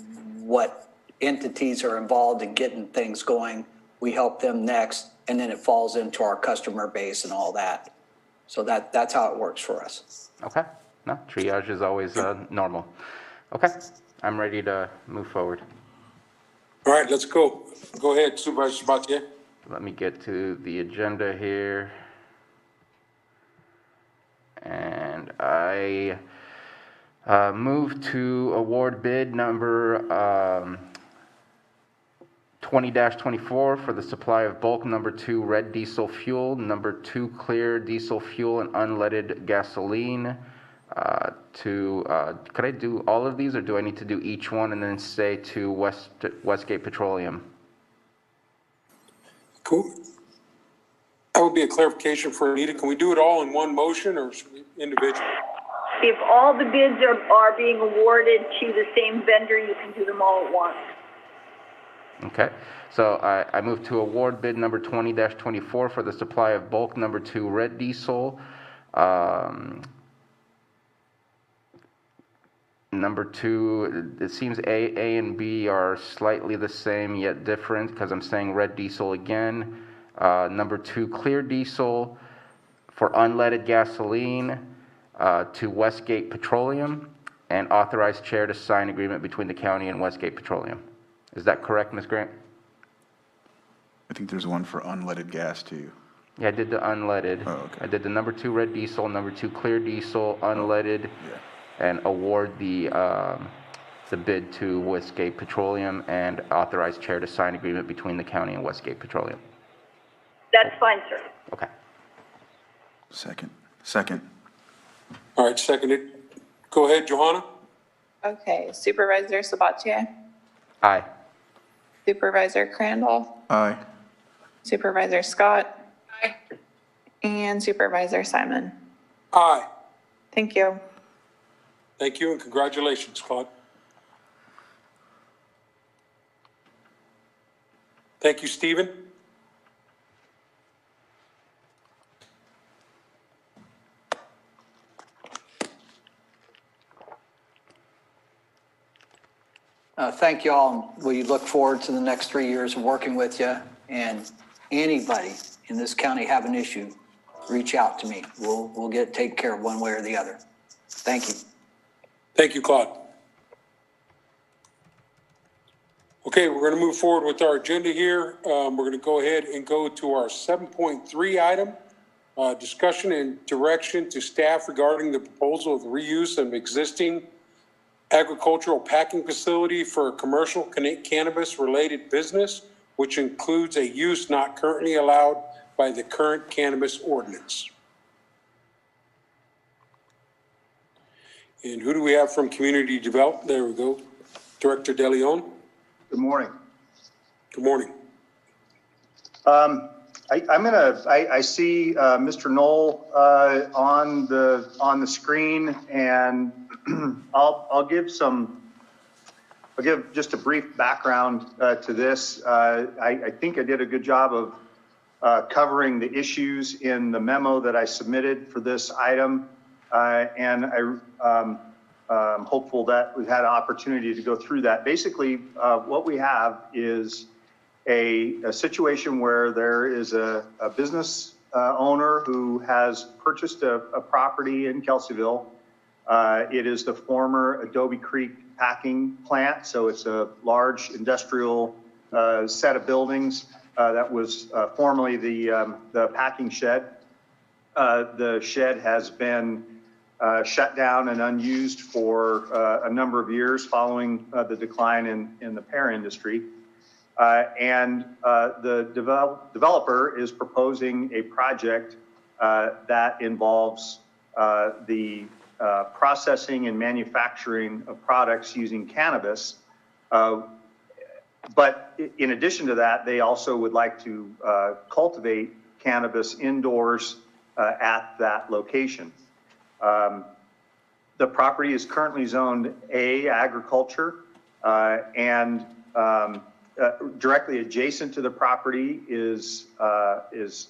what entities are involved in getting things going. We help them next, and then it falls into our customer base and all that. So that's how it works for us. Okay. No, triage is always normal. Okay, I'm ready to move forward. All right, let's go. Go ahead, Supervisor Sabatier. Let me get to the agenda here. And I move to award bid number 20-24 for the supply of bulk number 2 red diesel fuel, number 2 clear diesel fuel and unleaded gasoline. Could I do all of these, or do I need to do each one and then say to Westgate Petroleum? Cool. That would be a clarification for Anita. Can we do it all in one motion or individually? If all the bids are being awarded to the same vendor, you can do them all at once. Okay, so I move to award bid number 20-24 for the supply of bulk number 2 red diesel. Number 2, it seems A and B are slightly the same yet different because I'm saying red diesel again. Number 2, clear diesel for unleaded gasoline to Westgate Petroleum, and authorized chair to sign agreement between the county and Westgate Petroleum. Is that correct, Ms. Grant? I think there's one for unleaded gas too. Yeah, I did the unleaded. Oh, okay. I did the number 2 red diesel, number 2 clear diesel, unleaded. Yeah. And award the bid to Westgate Petroleum and authorize chair to sign agreement between the county and Westgate Petroleum. That's fine, sir. Okay. Second. All right, seconded. Go ahead, Johanna. Okay, Supervisor Sabatier, Aye. Supervisor Crandall, Aye. Supervisor Scott. Aye. And Supervisor Simon. Aye. Thank you. Thank you and congratulations, Claude. Thank you, Stephen. Thank you all. We look forward to the next 3 years of working with you. And anybody in this county have an issue, reach out to me. We'll get it taken care of one way or the other. Thank you. Thank you, Claude. Okay, we're going to move forward with our agenda here. We're going to go ahead and go to our 7.3 item, discussion and direction to staff regarding the proposal of the reuse of existing agricultural packing facility for a commercial cannabis-related business, which includes a use not currently allowed by the current cannabis ordinance. And who do we have from Community Development? There we go. Director DeLeon. Good morning. Good morning. I see Mr. Knoll on the screen, and I'll give just a brief background to this. I think I did a good job of covering the issues in the memo that I submitted for this item, and I'm hopeful that we've had an opportunity to go through that. Basically, what we have is a situation where there is a business owner who has purchased a property in Kelseyville. It is the former Adobe Creek packing plant, so it's a large industrial set of buildings that was formerly the packing shed. The shed has been shut down and unused for a number of years following the decline in the pear industry. And the developer is proposing a project that involves the processing and manufacturing of products using cannabis. But in addition to that, they also would like to cultivate cannabis indoors at that location. The property is currently zoned A, agriculture, and directly adjacent to the property is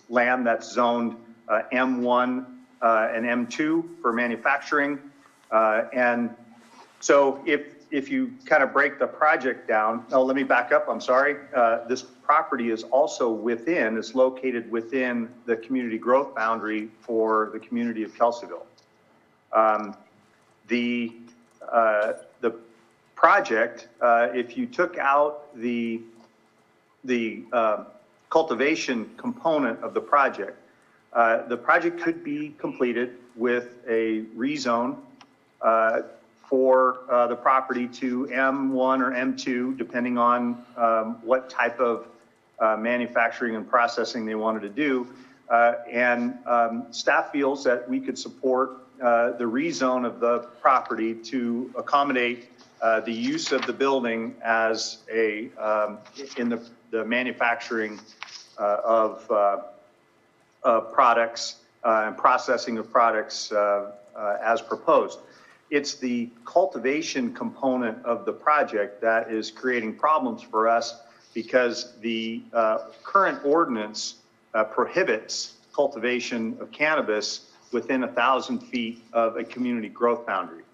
land that's zoned M1 and M2 for manufacturing. And so if you kind of break the project down, let me back up, I'm sorry. This property is also it's located within the community growth boundary for the community of Kelseyville. The project, if you took out the cultivation component of the project could be completed with a rezone for the property to M1 or M2, depending on what type of manufacturing and processing they wanted to do. And staff feels that we could support the rezone of the property to accommodate the use of the building as in the manufacturing of products and processing of products as proposed. It's the cultivation component of the project that is creating problems for us because the current ordinance prohibits cultivation of cannabis within 1,000 feet of a community growth boundary.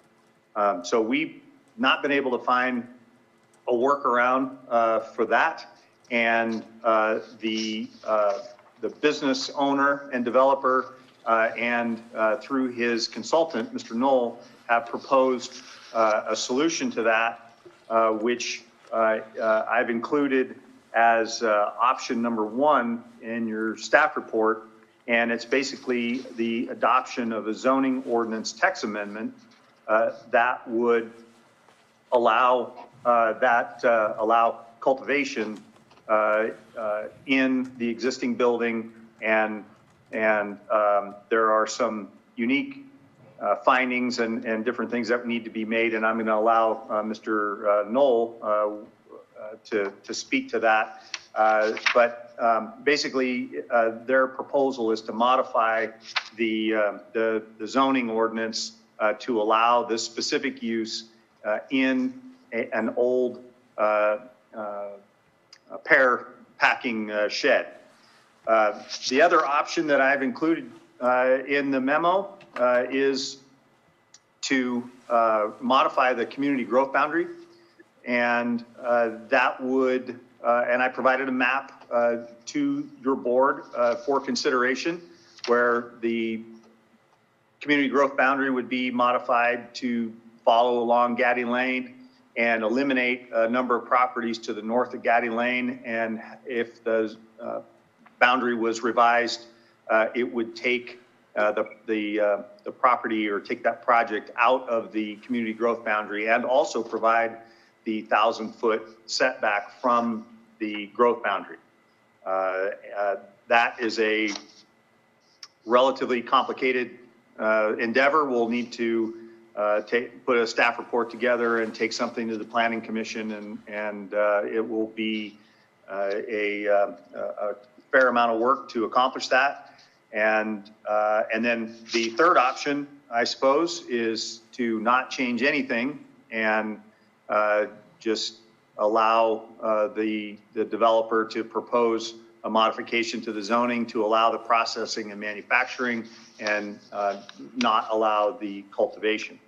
So we've not been able to find a workaround for that. And the business owner and developer and through his consultant, Mr. Knoll, have proposed a solution to that, which I've included as option number 1 in your staff report. And it's basically the adoption of a zoning ordinance text amendment that would allow allow cultivation in the existing building, and there are some unique findings and different things that need to be made, and I'm going to allow Mr. Knoll to speak to that. But basically, their proposal is to modify the zoning ordinance to allow this specific use in an old pear packing shed. The other option that I've included in the memo is to modify the community growth boundary, and that would, and I provided a map to your board for consideration, where the community growth boundary would be modified to follow along Gaddy Lane and eliminate a number of properties to the north of Gaddy Lane. And if the boundary was revised, it would take the property or take that project out of the community growth boundary and also provide the 1,000-foot setback from the growth boundary. That is a relatively complicated endeavor. We'll need to put a staff report together and take something to the Planning Commission, and it will be a fair amount of work to accomplish that. And then the third option, I suppose, is to not change anything and just allow the developer to propose a modification to the zoning to allow the processing and manufacturing and not allow the cultivation.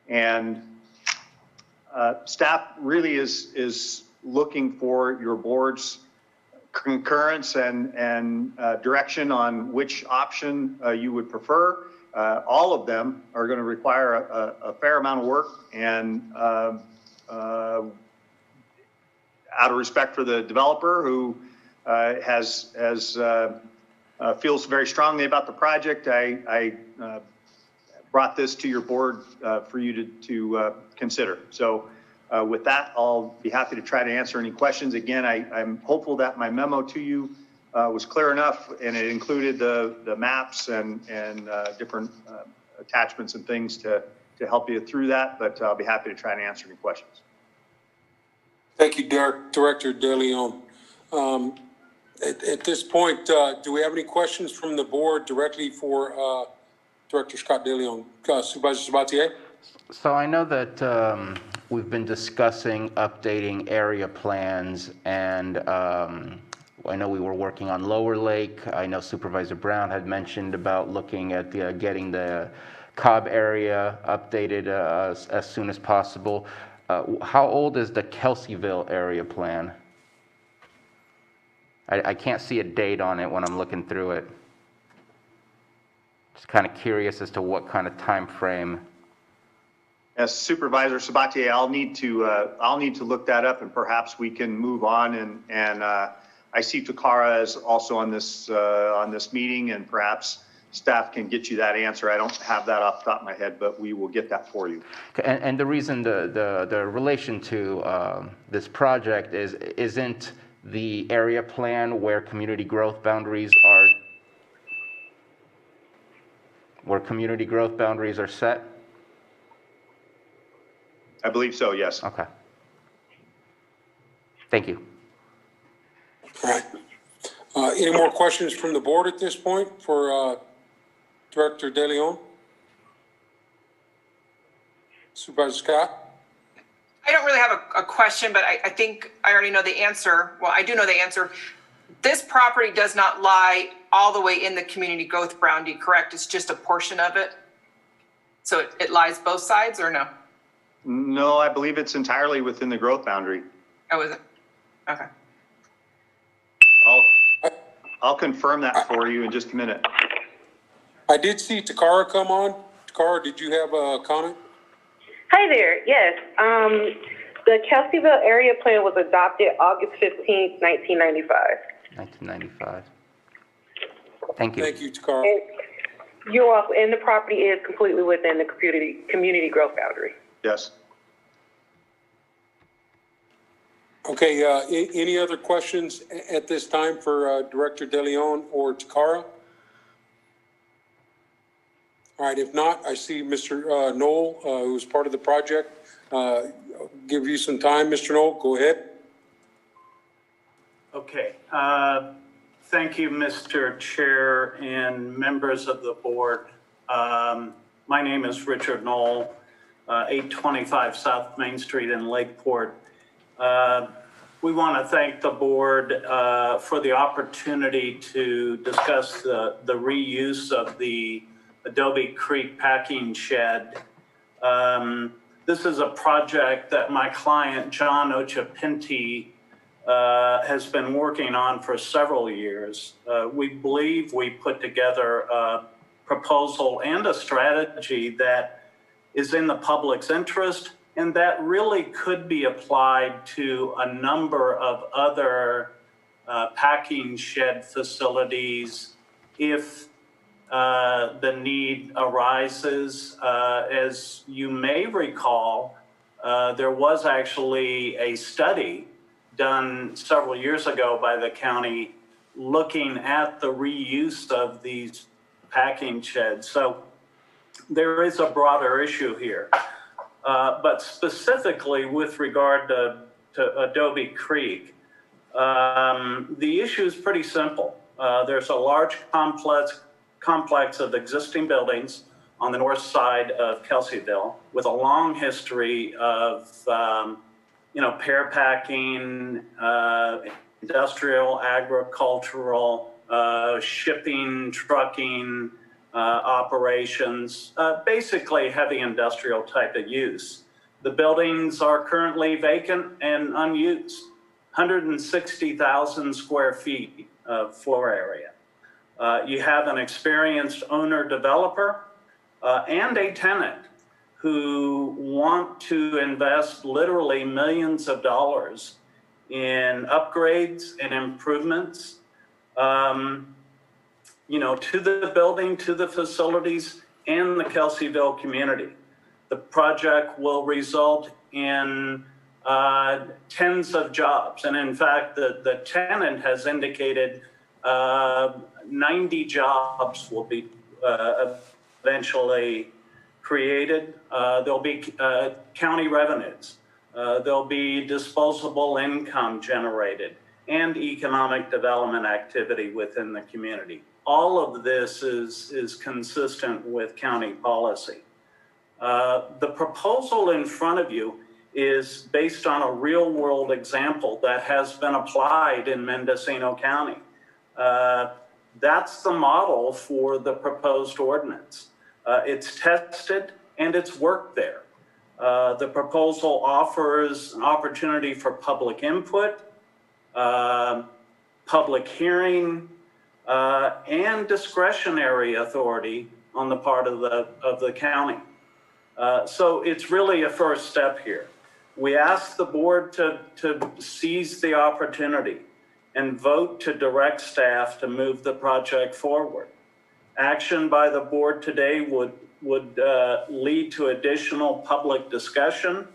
And staff really is looking for your board's concurrence and direction on which option you would prefer. All of them are going to require a fair amount of work, and out of respect for the developer who feels very strongly about the project, I brought this to your board for you to consider. So with that, I'll be happy to try to answer any questions. Again, I'm hopeful that my memo to you was clear enough, and it included the maps and different attachments and things to help you through that, but I'll be happy to try to answer any questions. Thank you, Director De Leon. At this point, do we have any questions from the board directly for Director Scott De Leon? Supervisor Sabatier? So I know that we've been discussing updating area plans, and I know we were working on Lower Lake. I know Supervisor Brown had mentioned about looking at getting the Cobb area updated as soon as possible. How old is the Kelseyville area plan? I can't see a date on it when I'm looking through it. Just kind of curious as to what kind of time frame. As Supervisor Sabatier, I'll need to look that up, and perhaps we can move on. And I see Takara is also on this meeting, and perhaps staff can get you that answer. I don't have that off the top of my head, but we will get that for you. And the reason the relation to this project isn't the area plan where community growth boundaries are set? I believe so, yes. Okay. Thank you. All right. Any more questions from the board at this point for Director De Leon? Supervisor Scott? I don't really have a question, but I think I already know the answer. Well, I do know the answer. This property does not lie all the way in the community growth boundary, correct? It's just a portion of it? So it lies both sides, or no? No, I believe it's entirely within the growth boundary. Oh, is it? Okay. I'll confirm that for you in just a minute. I did see Takara come on. Takara, did you have a comment? Hi there. Yes. The Kelseyville area plan was adopted August 15th, 1995. 1995. Thank you. Thank you, Takara. And you're welcome. And the property is completely within the community growth boundary. Yes. Okay, any other questions at this time for Director De Leon or Takara? All right, if not, I see Mr. Knoll, who is part of the project. Give you some time, Mr. Knoll, go ahead. Okay, thank you, Mr. Chair and members of the board. My name is Richard Knoll, 825 South Main Street in Lakeport. We want to thank the board for the opportunity to discuss the reuse of the Adobe Creek packing shed. This is a project that my client, John Ochapinti, has been working on for several years. We believe we put together a proposal and a strategy that is in the public's interest And that really could be applied to a number of other packing shed facilities if the need arises. As you may recall, there was actually a study done several years ago by the county looking at the reuse of these packing sheds. So there is a broader issue here. But specifically with regard to Adobe Creek, the issue is pretty simple. There's a large complex of existing buildings on the north side of Kelseyville with a long history of, pair packing, industrial, agricultural, shipping, trucking, operations, basically heavy industrial type of use. The buildings are currently vacant and unused, 160,000 square feet of floor area. You have an experienced owner developer and a tenant who want to invest literally millions of dollars in upgrades and improvements to the building, to the facilities, and the Kelseyville community. The project will result in tens of jobs. And in fact, the tenant has indicated 90 jobs will be eventually created. There'll be county revenues. There'll be disposable income generated and economic development activity within the community. All of this is consistent with county policy. The proposal in front of you is based on a real world example that has been applied in Mendocino County. That's the model for the proposed ordinance. It's tested and it's worked there. The proposal offers an opportunity for public input, public hearing, and discretionary authority on the part of the county. So it's really a first step here. We ask the board to seize the opportunity and vote to direct staff to move the project forward. Action by the board today would lead to additional public discussion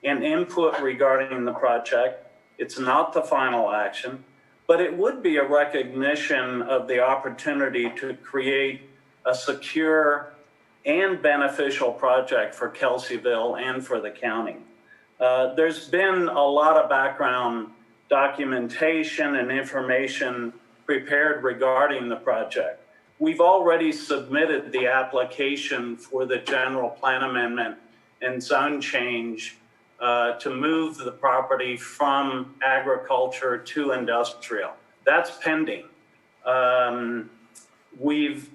and input regarding the project. It's not the final action, but it would be a recognition of the opportunity to create a secure and beneficial project for Kelseyville and for the county. There's been a lot of background documentation and information prepared regarding the project. We've already submitted the application for the general plan amendment and zone change to move the property from agriculture to industrial. That's pending. We've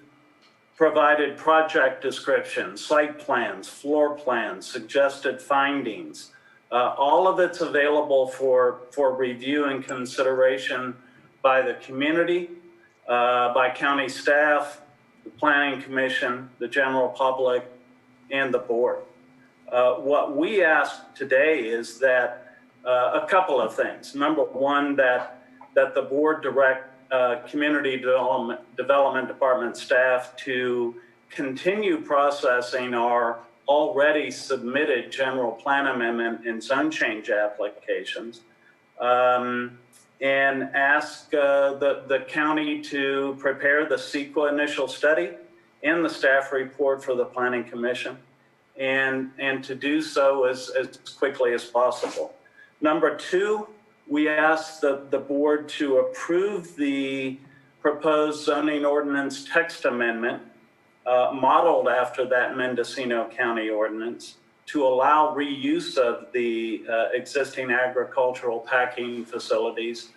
provided project descriptions, site plans, floor plans, suggested findings. All of it's available for review and consideration by the community, by county staff, the planning commission, the general public, and the board. What we ask today is that a couple of things. Number one, that the board direct Community Development Department staff to continue processing our already submitted general plan amendment and zone change applications, and ask the county to prepare the CEQA initial study and the staff report for the Planning Commission, and to do so as quickly as possible. Number two, we ask the board to approve the proposed zoning ordinance text amendment modeled after that Mendocino County ordinance to allow reuse of the existing agricultural packing facilities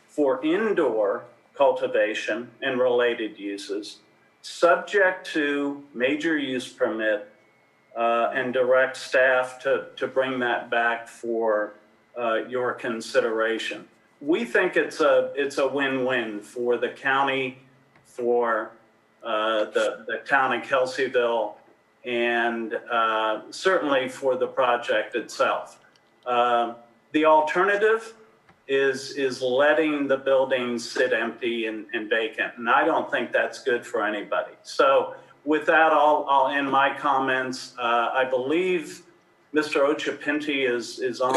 for indoor cultivation and related uses, subject to major use permit, and direct staff to bring that back for your consideration. We think it's a win-win for the county, for the town of Kelseyville, and certainly for the project itself. The alternative is letting the building sit empty and vacant, and I don't think that's good for anybody. So with that, I'll end my comments. I believe Mr. Ochapinti is on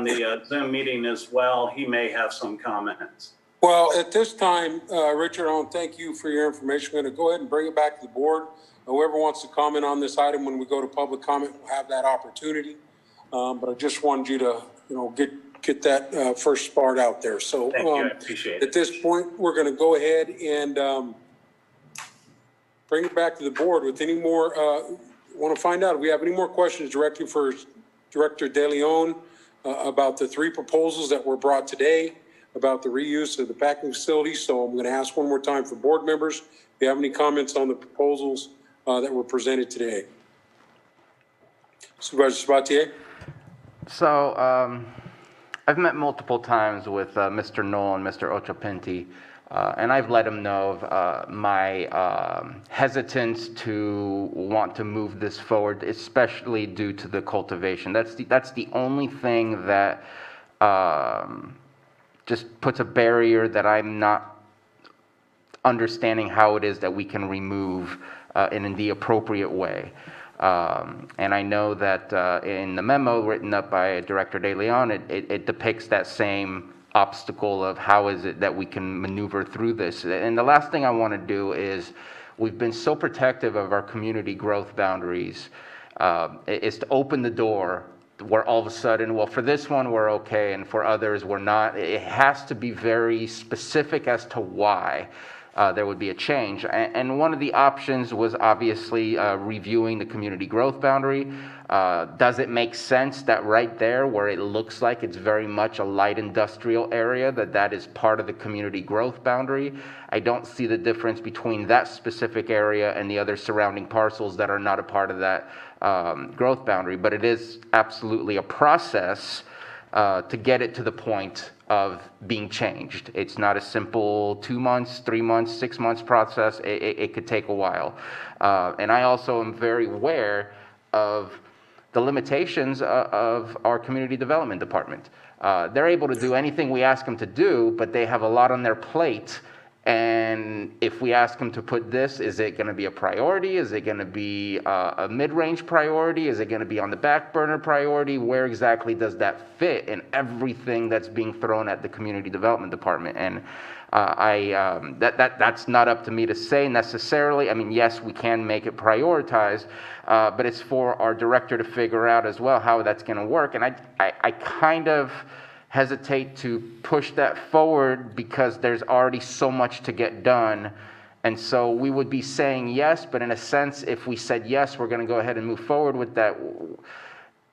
the Zoom meeting as well. He may have some comments. Well, at this time, Richard, I want to thank you for your information. I'm going to go ahead and bring it back to the board. Whoever wants to comment on this item when we go to public comment will have that opportunity. But I just wanted you to, get that first part out there. So Thank you. I appreciate it. At this point, we're going to go ahead and bring it back to the board with any more. Want to find out if we have any more questions directly for Director De Leon about the 3 proposals that were brought today about the reuse of the packing facility. So I'm going to ask one more time for board members if you have any comments on the proposals that were presented today. Supervisor Sabatier? So I've met multiple times with Mr. Knoll and Mr. Ochapinti, and I've let him know of my hesitance to want to move this forward, especially due to the cultivation. That's the only thing that just puts a barrier that I'm not understanding how it is that we can remove in the appropriate way. And I know that in the memo written up by Director De Leon, it depicts that same obstacle of how is it that we can maneuver through this. And the last thing I want to do is, we've been so protective of our community growth boundaries, is to open the door where all of a sudden, well, for this one, we're okay, and for others, we're not. It has to be very specific as to why there would be a change. And one of the options was obviously reviewing the community growth boundary. Does it make sense that right there, where it looks like it's very much a light industrial area, that is part of the community growth boundary? I don't see the difference between that specific area and the other surrounding parcels that are not a part of that growth boundary, but it is absolutely a process to get it to the point of being changed. It's not a simple 2 months, 3 months, 6 months process. It could take a while. And I also am very aware of the limitations of our community development department. They're able to do anything we ask them to do, but they have a lot on their plate. And if we ask them to put this, is it going to be a priority? Is it going to be a mid-range priority? Is it going to be on the back burner priority? Where exactly does that fit in everything that's being thrown at the community development department? And that's not up to me to say necessarily. I mean, yes, we can make it prioritized, but it's for our director to figure out as well how that's going to work. And I kind of hesitate to push that forward because there's already so much to get done. And so we would be saying yes, but in a sense, if we said yes, we're going to go ahead and move forward with that.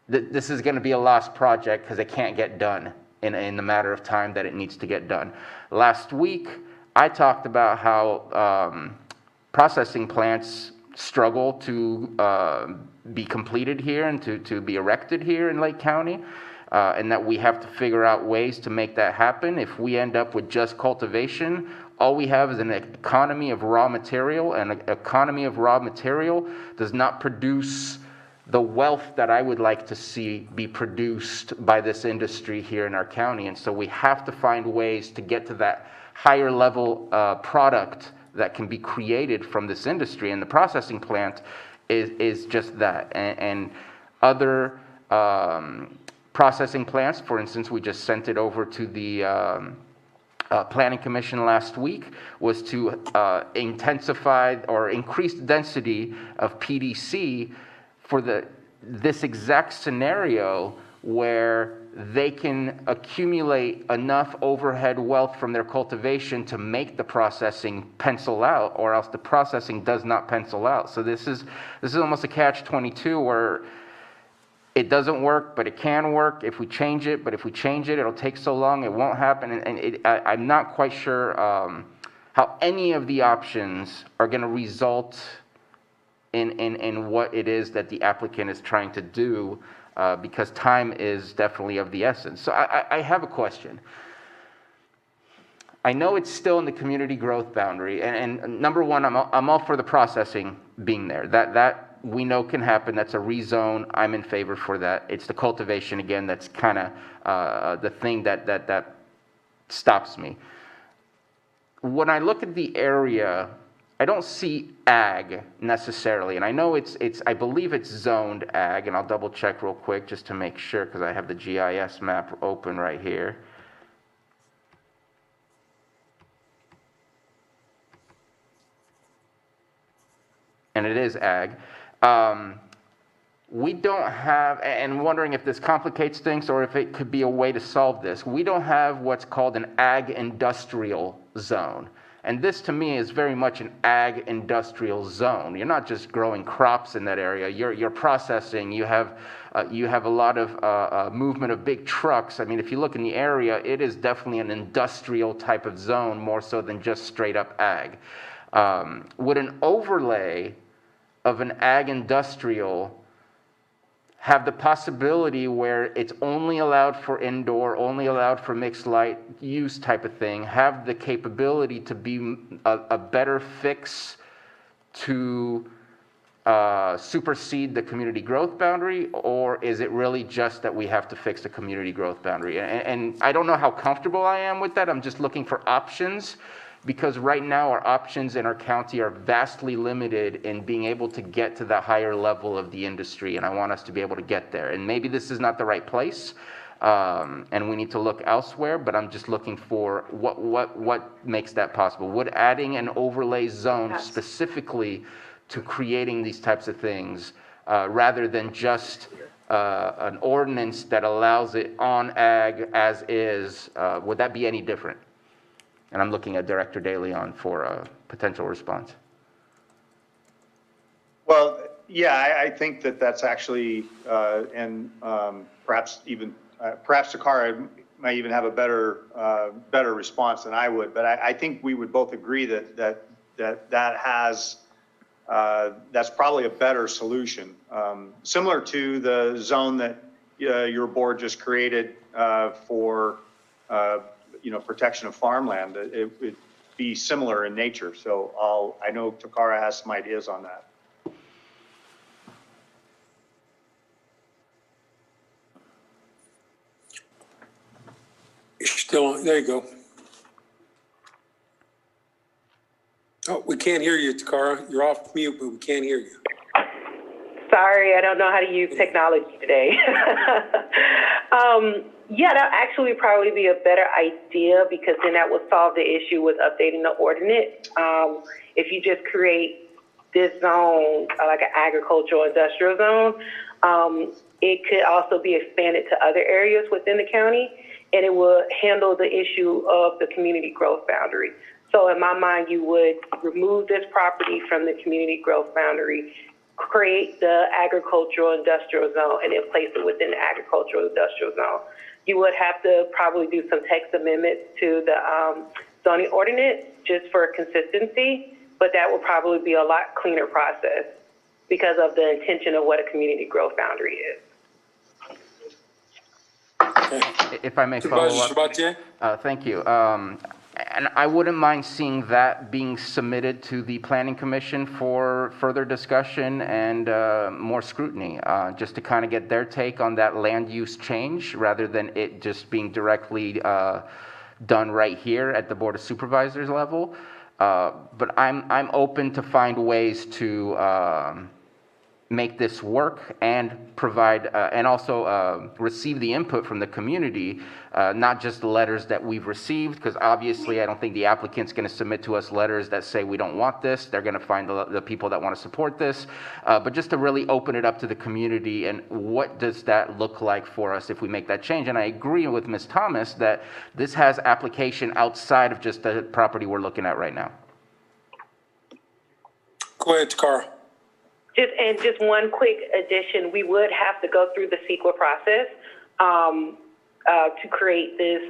This is going to be a lost project because it can't get done in the matter of time that it needs to get done. Last week, I talked about how processing plants struggle to be completed here and to be erected here in Lake County. And that we have to figure out ways to make that happen. If we end up with just cultivation, all we have is an economy of raw material, and an economy of raw material does not produce the wealth that I would like to see be produced by this industry here in our county. And so we have to find ways to get to that higher level product that can be created from this industry. And the processing plant is just that. And other processing plants, for instance, we just sent it over to the Planning Commission last week, was to intensify or increase the density of PDC for this exact scenario where they can accumulate enough overhead wealth from their cultivation to make the processing pencil out, or else the processing does not pencil out. So this is almost a catch-22 where it doesn't work, but it can work if we change it. But if we change it, it'll take so long, it won't happen. And I'm not quite sure how any of the options are going to result in what it is that the applicant is trying to do, because time is definitely of the essence. So I have a question. I know it's still in the community growth boundary, and number one, I'm all for the processing being there. That we know can happen. That's a rezone. I'm in favor for that. It's the cultivation again that's kind of the thing that stops me. When I look at the area, I don't see ag necessarily, and I know I believe it's zoned ag, and I'll double check real quick just to make sure because I have the GIS map open right here. And it is ag. We don't have, and wondering if this complicates things or if it could be a way to solve this, we don't have what's called an ag industrial zone. And this to me is very much an ag industrial zone. You're not just growing crops in that area, you're processing, you have a lot of movement of big trucks. I mean, if you look in the area, it is definitely an industrial type of zone more so than just straight up ag. Would an overlay of an ag industrial have the possibility where it's only allowed for indoor, only allowed for mixed light use type of thing, have the capability to be a better fix to supersede the community growth boundary, or is it really just that we have to fix the community growth boundary? And I don't know how comfortable I am with that. I'm just looking for options, because right now our options in our county are vastly limited in being able to get to the higher level of the industry, and I want us to be able to get there. And maybe this is not the right place, and we need to look elsewhere, but I'm just looking for what makes that possible. Would adding an overlay zone specifically to creating these types of things, rather than just an ordinance that allows it on ag as is, would that be any different? And I'm looking at Director DeLeon for a potential response. Well, yeah, I think that's actually, and perhaps Takara might even have a better response than I would. But I think we would both agree that has that's probably a better solution, similar to the zone that your board just created for protection of farmland. It would be similar in nature. So I know Takara has some ideas on that. You're still on, there you go. Oh, we can't hear you, Takara. You're off mute, but we can't hear you. Sorry, I don't know how to use technology today. Yeah, that actually would probably be a better idea, because then that would solve the issue with updating the ordinance. If you just create this zone, like an agricultural industrial zone, it could also be expanded to other areas within the county, and it would handle the issue of the community growth boundary. So in my mind, you would remove this property from the community growth boundary, create the agricultural industrial zone, and then place it within the agricultural industrial zone. You would have to probably do some text amendments to the zoning ordinance just for consistency, but that would probably be a lot cleaner process because of the intention of what a community growth boundary is. Okay. If I may follow Supervisor Sabatier? Thank you. And I wouldn't mind seeing that being submitted to the Planning Commission for further discussion and more scrutiny, just to kind of get their take on that land use change, rather than it just being directly done right here at the Board of Supervisors level. But I'm open to find ways to make this work and provide and also receive the input from the community, not just the letters that we've received, because obviously I don't think the applicant's going to submit to us letters that say we don't want this. They're going to find the people that want to support this, but just to really open it up to the community, and what does that look like for us if we make that change. And I agree with Ms. Thomas that this has application outside of just the property we're looking at right now. Go ahead, Takara. Just one quick addition, we would have to go through the CEQA process to create this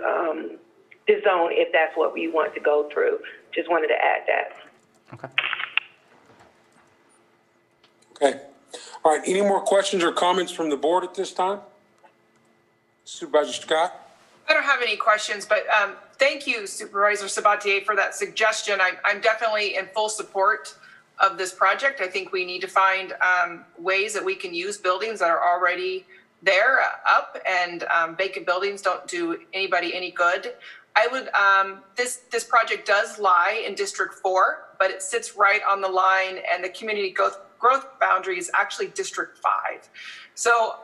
zone, if that's what we want to go through. Just wanted to add that. Okay. Okay. All right. Any more questions or comments from the board at this time? Supervisor Scott? I don't have any questions, but thank you, Supervisor Sabatier, for that suggestion. I'm definitely in full support of this project. I think we need to find ways that we can use buildings that are already there, up, and vacant buildings don't do anybody any good. I would, this project does lie in District 4, but it sits right on the line, and the community growth boundary is actually District 5. So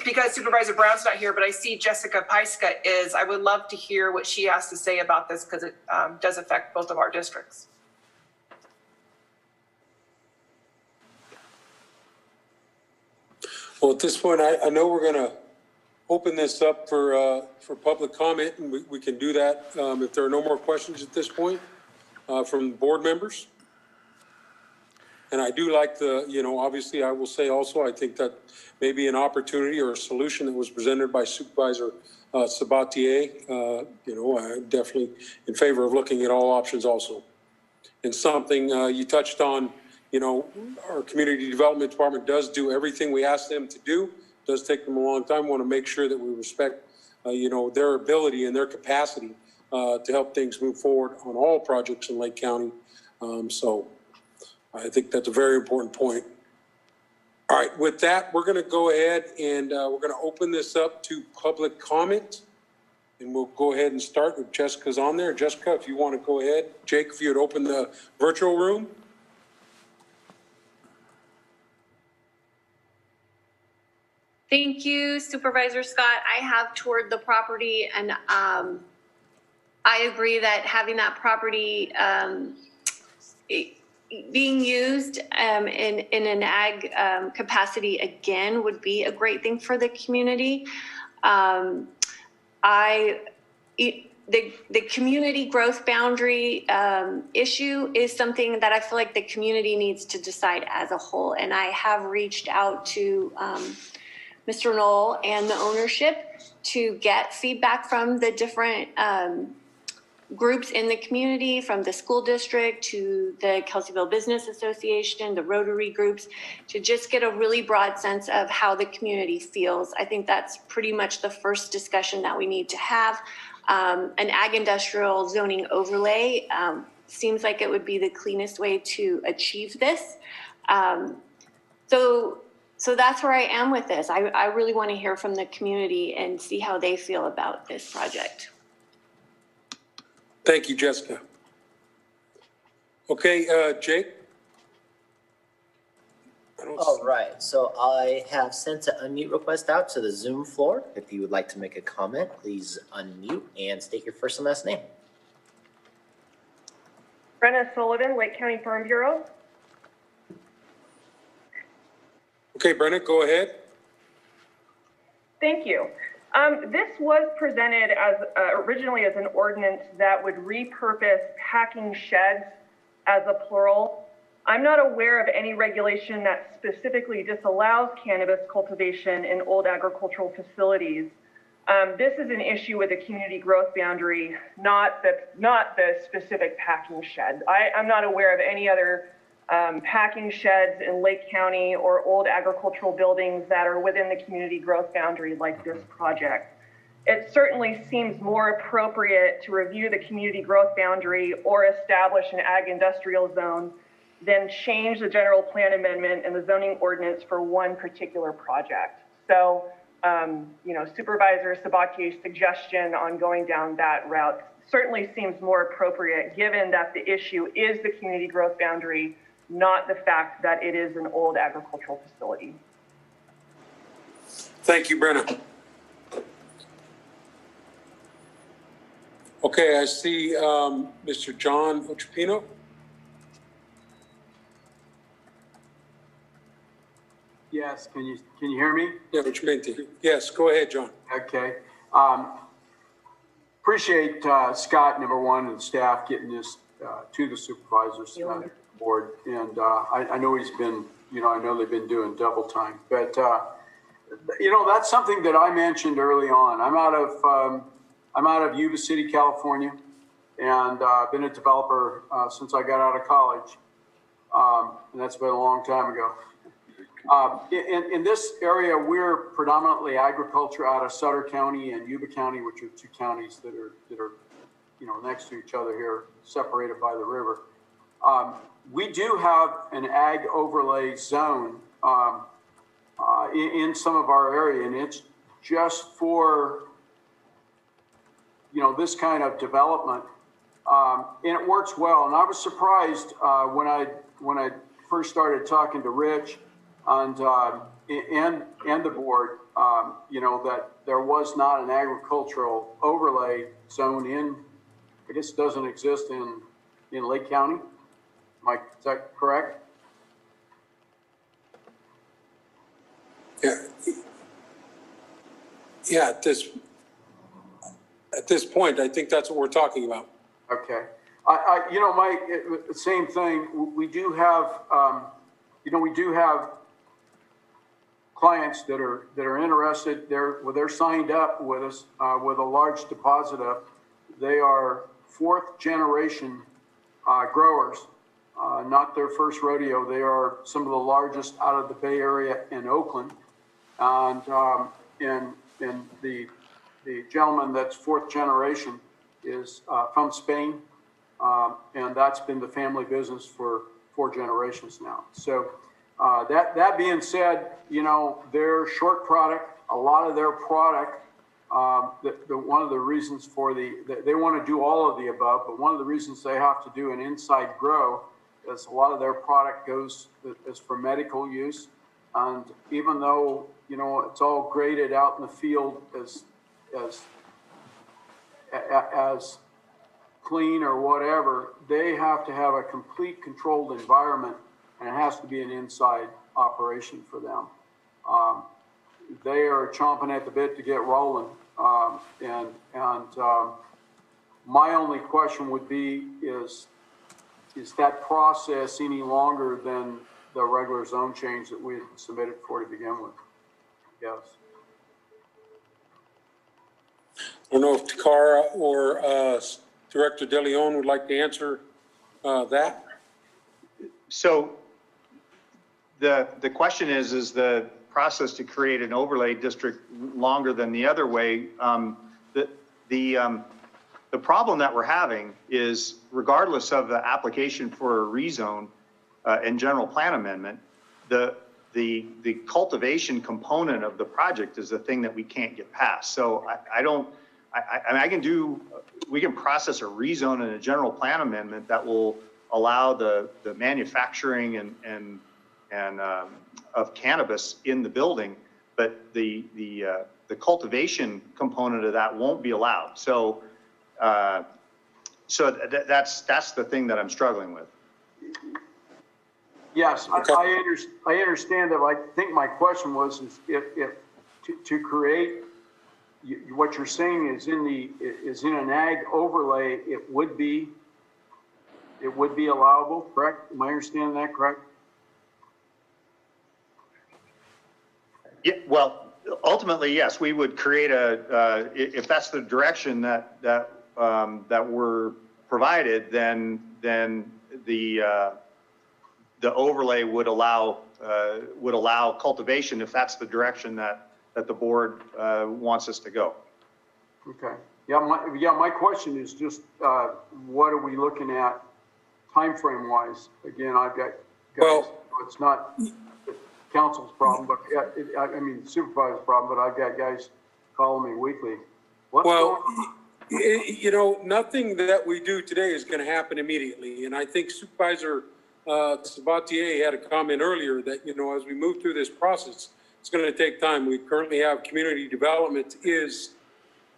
because Supervisor Brown's not here, but I see Jessica Paiska is, I would love to hear what she has to say about this because it does affect both of our districts. Well, at this point, I know we're going to open this up for public comment, and we can do that if there are no more questions at this point from board members. And I do like obviously I will say also, I think that maybe an opportunity or a solution that was presented by Supervisor Sabatier, I'm definitely in favor of looking at all options also. And something you touched on, our community development department does do everything we ask them to do. It does take them a long time. We want to make sure that we respect, their ability and their capacity to help things move forward on all projects in Lake County. So I think that's a very important point. All right, with that, we're going to go ahead and we're going to open this up to public comment. And we'll go ahead and start with Jessica's on there. Jessica, if you want to go ahead. Jake, if you would open the virtual room. Thank you, Supervisor Scott. I have toured the property, and I agree that having that property being used in an ag capacity again would be a great thing for the community. The community growth boundary issue is something that I feel like the community needs to decide as a whole. And I have reached out to Mr. Knoll and the ownership to get feedback from the different groups in the community, from the school district to the Kelseyville Business Association, the Rotary groups, to just get a really broad sense of how the community feels. I think that's pretty much the first discussion that we need to have. An ag industrial zoning overlay seems like it would be the cleanest way to achieve this. So that's where I am with this. I really want to hear from the community and see how they feel about this project. Thank you, Jessica. Okay, Jake? All right, so I have sent an unmute request out to the Zoom floor. If you would like to make a comment, please unmute and state your first and last name. Brenna Sullivan, Lake County Farm Bureau. Okay, Brenna, go ahead. Thank you. This was presented as originally as an ordinance that would repurpose packing sheds as a plural. I'm not aware of any regulation that specifically disallows cannabis cultivation in old agricultural facilities. This is an issue with the community growth boundary, not the specific packing shed. I'm not aware of any other packing sheds in Lake County or old agricultural buildings that are within the community growth boundary like this project. It certainly seems more appropriate to review the community growth boundary or establish an ag industrial zone than change the general plan amendment and the zoning ordinance for one particular project. So, Supervisor Sabatier's suggestion on going down that route certainly seems more appropriate given that the issue is the community growth boundary, not the fact that it is an old agricultural facility. Thank you, Brenna. Okay, I see Mr. John Ochipino. Yes, can you hear me? Yeah, Ochipino. Yes, go ahead, John. Okay. Appreciate Scott, number one, and staff getting this to the supervisors board. And I know he's been, I know they've been doing double time, but that's something that I mentioned early on. I'm out of Yuba City, California, and been a developer since I got out of college. And that's been a long time ago. In this area, we're predominantly agriculture out of Sutter County and Yuba County, which are two counties that are next to each other here, separated by the river. We do have an ag overlay zone in some of our area, and it's just for this kind of development, and it works well. And I was surprised when I first started talking to Rich and the board, that there was not an agricultural overlay zone in. I guess it doesn't exist in Lake County. Is that correct? Yeah. At this point, I think that's what we're talking about. Okay. Same thing. We do have, clients that are interested. They're signed up with us with a large deposit up. They are fourth generation growers, not their first rodeo. They are some of the largest out of the Bay Area in Oakland, and the gentleman that's fourth generation is from Spain, and that's been the family business for 4 generations now. So that being said, their short product, a lot of their product, one of the reasons they want to do all of the above, but one of the reasons they have to do an inside grow is a lot of their product is for medical use. And even though, it's all graded out in the field as clean or whatever, they have to have a complete controlled environment, and it has to be an inside operation for them. They are chomping at the bit to get rolling. My only question would be, is that process any longer than the regular zone change that we submitted for to begin with? Yes. I don't know if Takara or Director De Leon would like to answer that. So the question is the process to create an overlay district longer than the other way? The problem that we're having is, regardless of the application for a rezone and general plan amendment, the cultivation component of the project is the thing that we can't get past. So we can process a rezone and a general plan amendment that will allow the manufacturing and of cannabis in the building, but the cultivation component of that won't be allowed. So that's the thing that I'm struggling with. Yes, I understand that. I think my question was, if to create what you're saying is in an ag overlay, it would be allowable, correct? Am I understanding that correct? Yeah, well, ultimately, yes, we would create if that's the direction that we're provided, then the overlay would allow cultivation if that's the direction that the board wants us to go. Okay. Yeah, my question is just what are we looking at time frame wise? Again, I've got guys, it's not the council's problem, but supervisor's problem, but I've got guys calling me weekly. What's going on? Nothing that we do today is going to happen immediately. And I think Supervisor Sabatier had a comment earlier that, as we move through this process, it's going to take time. We currently have community development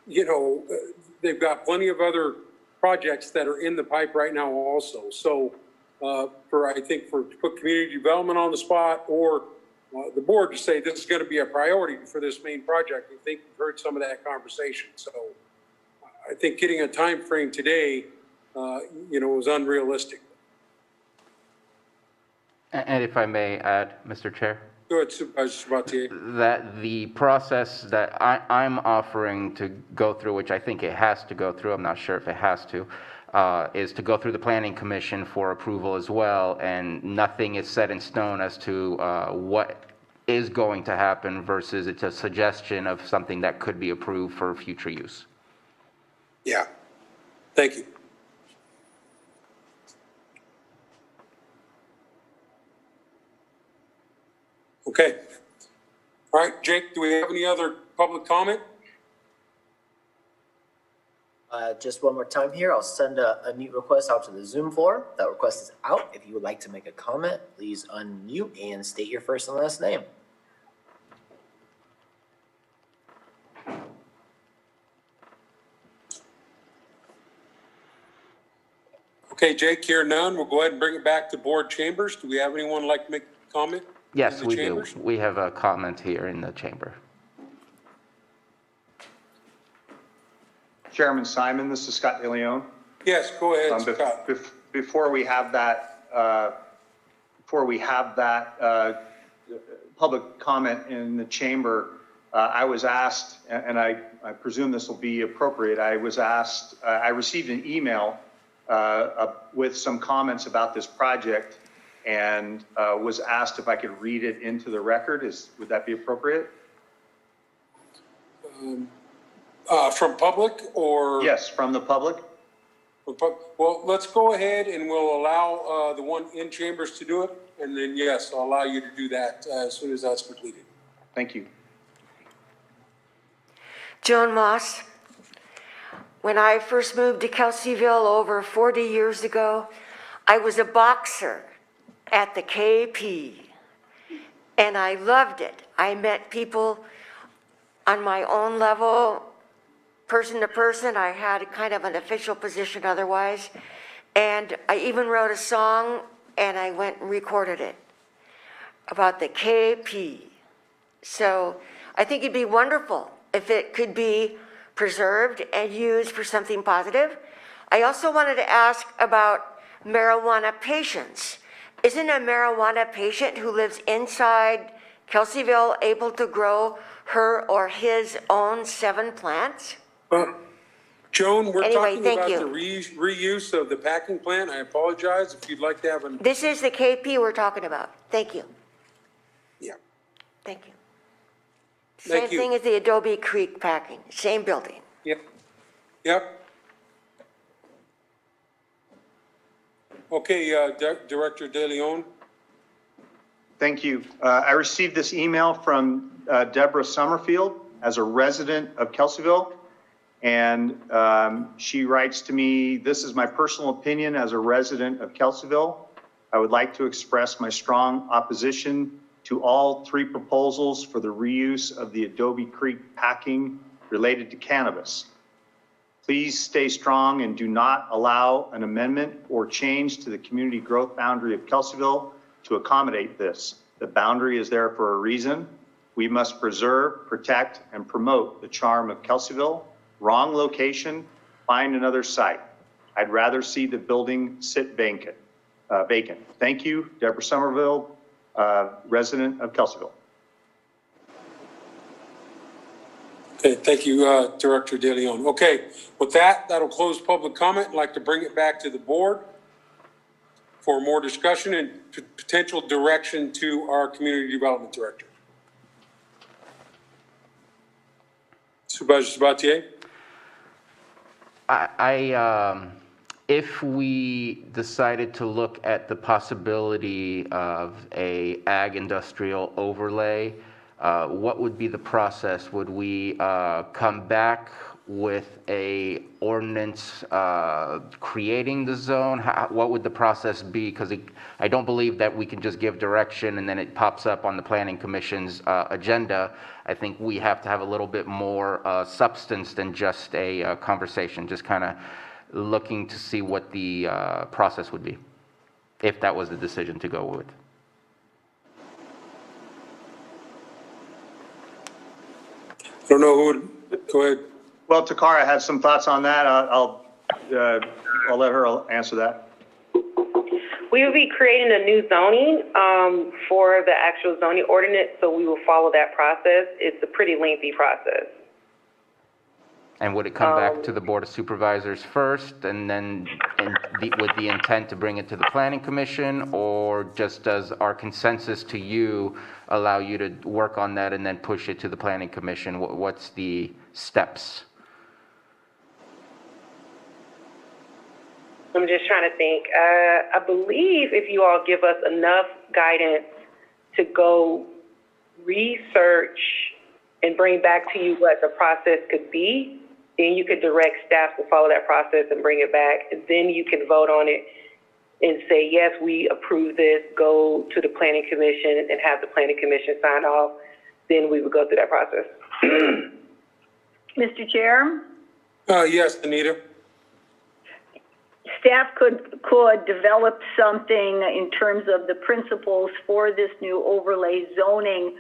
they've got plenty of other projects that are in the pipe right now also. So to put community development on the spot, or the board to say this is going to be a priority for this main project, I think we've heard some of that conversation. So I think getting a time frame today, is unrealistic. And if I may add, Mr. Chair? Go ahead, Supervisor Sabatier. That the process that I'm offering to go through, which I think it has to go through, I'm not sure if it has to, is to go through the Planning Commission for approval as well, and nothing is set in stone as to what is going to happen versus it's a suggestion of something that could be approved for future use. Yeah. Thank you. Okay. All right, Jake, do we have any other public comment? Just one more time here, I'll send a mute request out to the Zoom floor. That request is out. If you would like to make a comment, please unmute and state your first and last name. Okay, Jake, here none. We'll go ahead and bring it back to board chambers. Do we have anyone like to make a comment? Yes, in the we chambers? do. We have a comment here in the chamber. Chairman Simon, this is Scott DeLeon. Yes, go ahead, Scott. Before we have that, public comment in the chamber, I was asked, and I presume this will be appropriate, I received an email with some comments about this project and was asked if I could read it into the record. Would that be appropriate? From public or? Yes, from the public. Well, let's go ahead and we'll allow the one in chambers to do it. And then, yes, I'll allow you to do that as soon as that's completed. Thank you. Joan Moss. When I first moved to Kelseyville over 40 years ago, I was a boxer at the KP, and I loved it. I met people on my own level, person to person. I had kind of an official position otherwise, and I even wrote a song, and I went and recorded it about the KP. So I think it'd be wonderful if it could be preserved and used for something positive. I also wanted to ask about marijuana patients. Isn't a marijuana patient who lives inside Kelseyville able to grow her or his own 7 plants? Joan, we're Anyway, talking thank about you. the reuse of the packing plant. I apologize if you'd like to have an. This is the KP we're talking about. Thank you. Yeah. Thank you. Thank Same you. thing as the Adobe Creek packing, same building. Yep. Yep. Okay, Director De Leon. Thank you. I received this email from Deborah Summerfield as a resident of Kelseyville. And she writes to me, this is my personal opinion as a resident of Kelseyville. I would like to express my strong opposition to all 3 proposals for the reuse of the Adobe Creek packing related to cannabis. Please stay strong and do not allow an amendment or change to the community growth boundary of Kelseyville to accommodate this. The boundary is there for a reason. We must preserve, protect, and promote the charm of Kelseyville. Wrong location, find another site. I'd rather see the building sit vacant. Thank you, Deborah Somerville, resident of Kelseyville. Okay, thank you, Director De Leon. Okay, with that, that'll close public comment. I'd like to bring it back to the board for more discussion and potential direction to our Community Development Director. Supervisor Sabatier? If we decided to look at the possibility of a ag industrial overlay, what would be the process? Would we come back with a ordinance creating the zone? What would the process be? Because I don't believe that we can just give direction and then it pops up on the Planning Commission's agenda. I think we have to have a little bit more substance than just a conversation, just kind of looking to see what the process would be, if that was the decision to go with. I don't know who would, go ahead. Well, Takara has some thoughts on that. I'll let her answer that. We will be creating a new zoning for the actual zoning ordinance, so we will follow that process. It's a pretty lengthy process. And would it come back to the Board of Supervisors first, and then with the intent to bring it to the Planning Commission, or just does our consensus to you allow you to work on that and then push it to the Planning Commission? What's the steps? I'm just trying to think. I believe if you all give us enough guidance to go research and bring back to you what the process could be, then you could direct staff to follow that process and bring it back. And then you can vote on it and say, yes, we approve this, go to the Planning Commission and have the Planning Commission sign off. Then we would go through that process. Mr. Chair? Yes, Anita. Staff could develop something in terms of the principles for this new overlay zoning,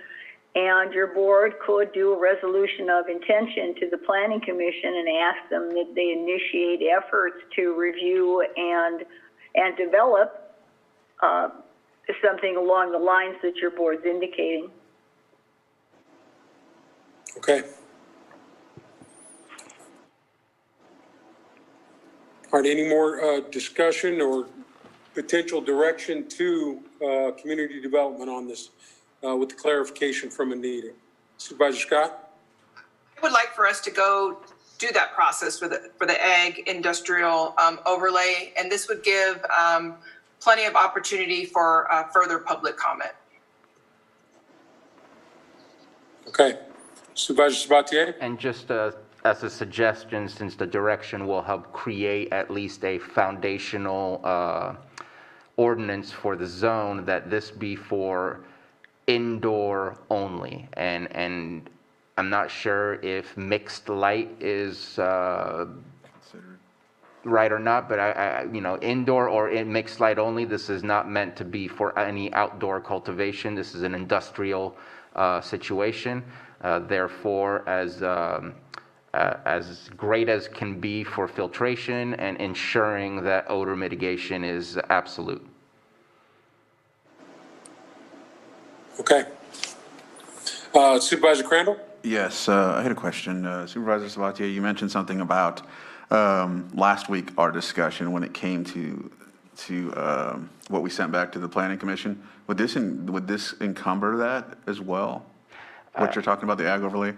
and your board could do a resolution of intention to the Planning Commission and ask them that they initiate efforts to review and develop something along the lines that your board's indicating. Okay. All right, any more discussion or potential direction to community development on this with the clarification from Anita? Supervisor Scott? I would like for us to go do that process for the ag industrial overlay, and this would give plenty of opportunity for further public comment. Okay. Supervisor Sabatier? And just as a suggestion, since the direction will help create at least a foundational ordinance for the zone, that this be for indoor only. And I'm not sure if mixed light is right or not, but I indoor or in mixed light only. This is not meant to be for any outdoor cultivation. This is an industrial situation. Therefore, as great as can be for filtration and ensuring that odor mitigation is absolute. Okay. Supervisor Crandall? Yes, I had a question. Supervisor Sabatier, you mentioned something about last week, our discussion when it came to what we sent back to the Planning Commission. Would this encumber that as well? What you're talking about, the ag overlay?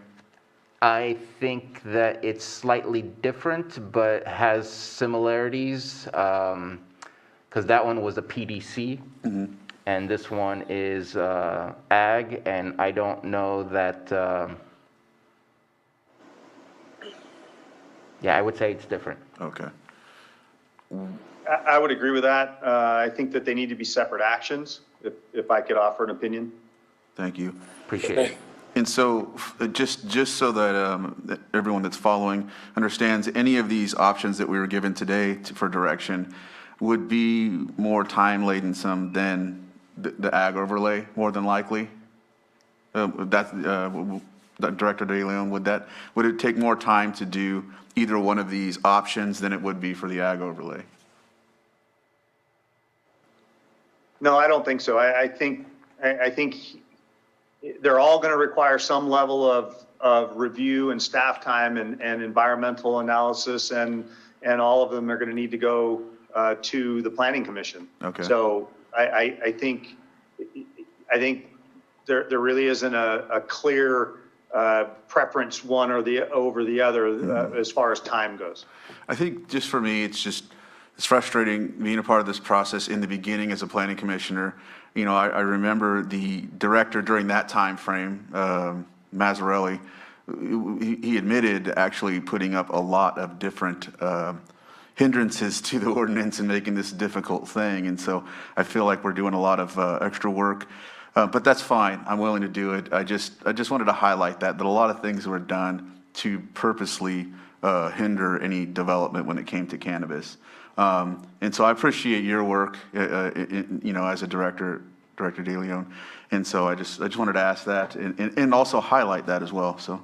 I think that it's slightly different, but has similarities, because that one was a PDC, and this one is ag, and I don't know that, I would say it's different. Okay. I would agree with that. I think that they need to be separate actions, if I could offer an opinion. Thank you. Appreciate it. And so, just so that everyone that's following understands, any of these options that we were given today for direction would be more time-laden some than the ag overlay, more than likely? Director De Leon, would it take more time to do either one of these options than it would be for the ag overlay? No, I don't think so. I think they're all going to require some level of review and staff time and environmental analysis, and all of them are going to need to go to the Planning Commission. Okay. So I think there really isn't a clear preference one or over the other as far as time goes. I think just for me, it's frustrating being a part of this process in the beginning as a planning commissioner. I remember the director during that time frame, Mazzarelli, he admitted actually putting up a lot of different hindrances to the ordinance and making this a difficult thing. And so I feel like we're doing a lot of extra work, but that's fine. I'm willing to do it. I just wanted to highlight that a lot of things were done to purposely hinder any development when it came to cannabis. And so I appreciate your work, as a Director De Leon. And so I just wanted to ask that and also highlight that as well. So.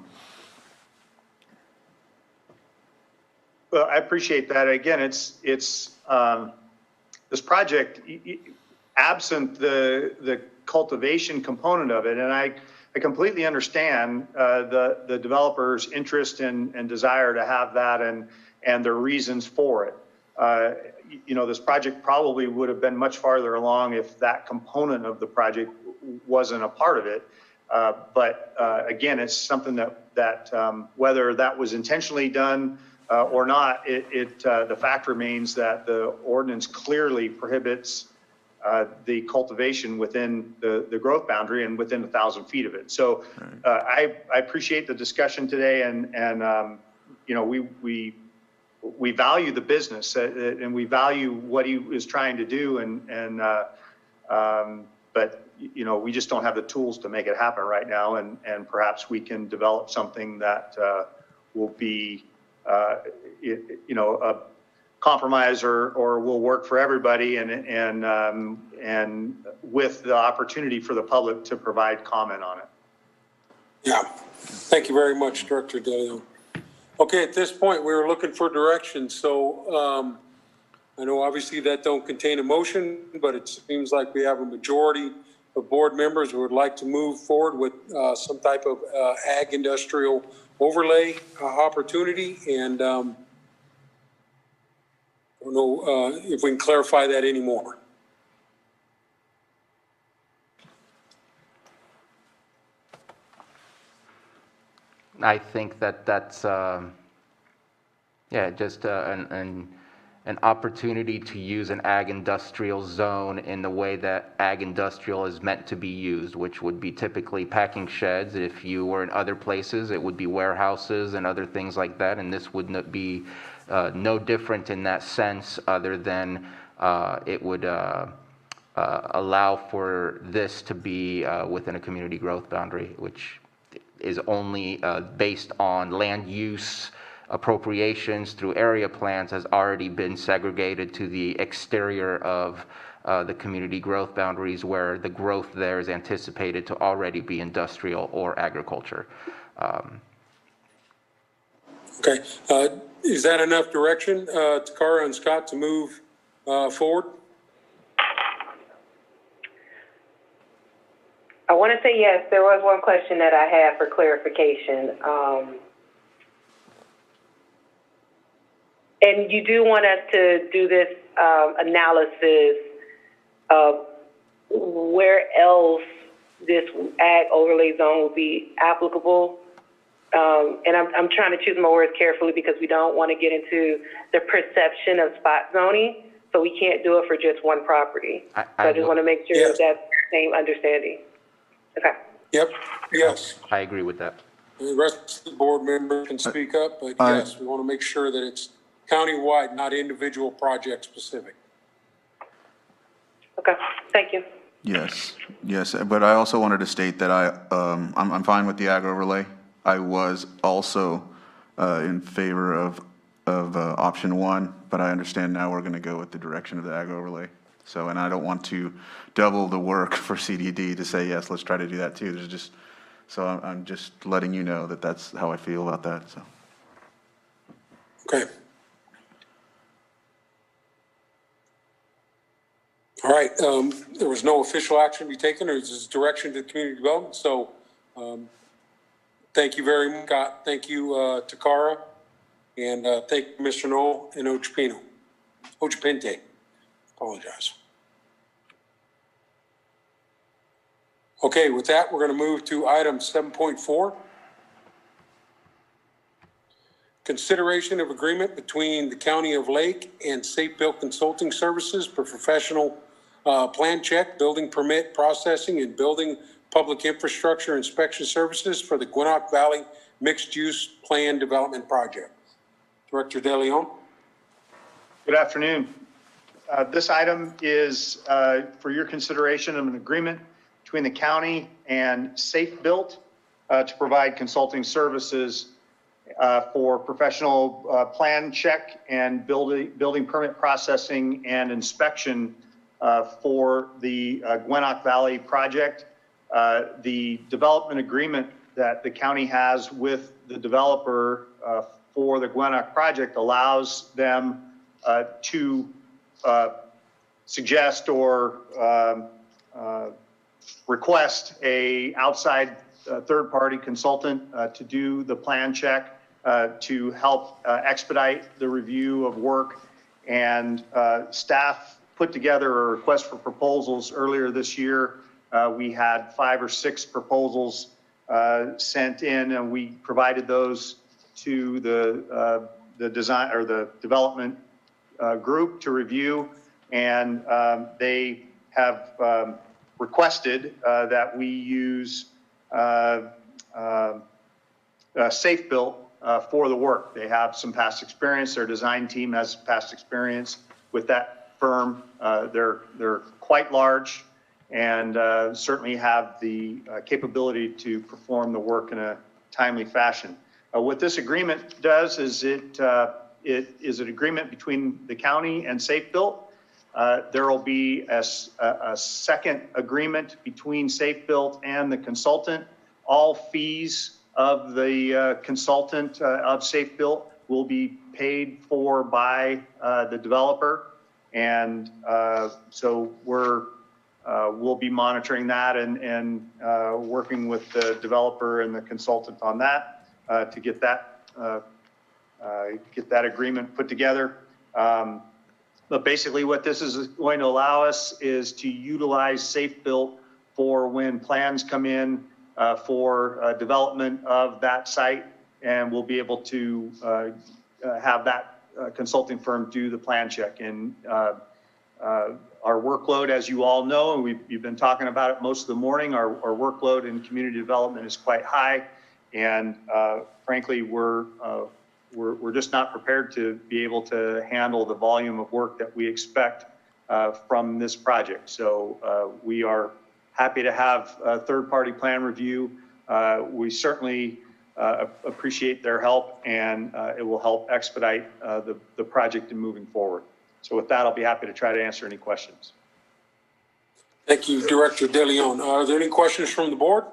Well, I appreciate that. Again, it's this project, absent the cultivation component of it, and I completely understand the developer's interest and desire to have that and their reasons for it. You know, this project probably would have been much farther along if that component of the project wasn't a part of it. But again, it's something that whether that was intentionally done or not, the fact remains that the ordinance clearly prohibits the cultivation within the growth boundary and within 1,000 feet of it. So I appreciate the discussion today, and you know, we value the business and we value what he is trying to do, but you know, we just don't have the tools to make it happen right now, and perhaps we can develop something that will be you know, a compromise or will work for everybody, and with the opportunity for the public to provide comment on it. Yeah, thank you very much, Director DeLeon. Okay, at this point, we were looking for direction, so I know obviously that don't contain a motion, but it seems like we have a majority of board members who would like to move forward with some type of ag industrial overlay opportunity, and I don't know if we can clarify that anymore. I think that's yeah, just an opportunity to use an ag industrial zone in the way that ag industrial is meant to be used, which would be typically packing sheds. If you were in other places, it would be warehouses and other things like that, and this would not be no different in that sense, other than it would allow for this to be within a community growth boundary, which is only based on land use appropriations through area plans, has already been segregated to the exterior of the community growth boundaries, where the growth there is anticipated to already be industrial or agriculture. Okay, is that enough direction, Takara and Scott, to move forward? I want to say yes. There was one question that I had for clarification. And you do want us to do this analysis of where else this ag overlay zone will be applicable. And I'm trying to choose my words carefully because we don't want to get into the perception of spot zoning, so we can't do it for just one property. I just want to make sure that that's the same understanding. Okay. Yep, yes. I agree with that. The rest of the board members can speak up, but yes, we want to make sure that it's countywide, not individual project specific. Okay, thank you. Yes, yes, but I also wanted to state that I'm fine with the ag overlay. I was also in favor of option one, but I understand now we're going to go with the direction of the ag overlay. So, and I don't want to double the work for CDD to say, yes, let's try to do that too. There's just, so I'm just letting you know that that's how I feel about that, so. Okay. All right, there was no official action to be taken, or is direction to community development, so thank you very much, Scott. Thank you, Takara, and thank you, Mr. Knoll and Ochapente. Apologize. Okay, with that, we're going to move to item 7.4. Consideration of agreement between the County of Lake and Safe Built Consulting Services for professional plan check, building permit processing, and building public infrastructure inspection services for the Gwinnett Valley Mixed Use Plan Development Project. Director DeLeon. Good afternoon. This item is for your consideration of an agreement between the county and Safe Built to provide consulting services for professional plan check and building permit processing and inspection for the Gwinnett Valley project. The development agreement that the county has with the developer for the Gwinnett project allows them to suggest or request a outside third-party consultant to do the plan check to help expedite the review of work. And staff put together a request for proposals earlier this year. We had 5 or 6 proposals sent in, and we provided those to the design or the development group to review, and they have requested that we use Safe Built for the work. They have some past experience. Their design team has past experience with that firm. They're quite large and certainly have the capability to perform the work in a timely fashion. What this agreement does is it is an agreement between the county and Safe Built. There will be a second agreement between Safe Built and the consultant. All fees of the consultant of Safe Built will be paid for by the developer. And so we'll be monitoring that and working with the developer and the consultant on that to get that agreement put together. But basically what this is going to allow us is to utilize Safe Built for when plans come in for development of that site, and we'll be able to have that consulting firm do the plan check. And our workload, as you all know, and we've been talking about it most of the morning, our workload in community development is quite high. And frankly, we're just not prepared to be able to handle the volume of work that we expect from this project. So we are happy to have a third-party plan review. We certainly appreciate their help, and it will help expedite the project in moving forward. So with that, I'll be happy to try to answer any questions. Thank you, Director De Leon. Are there any questions from the board?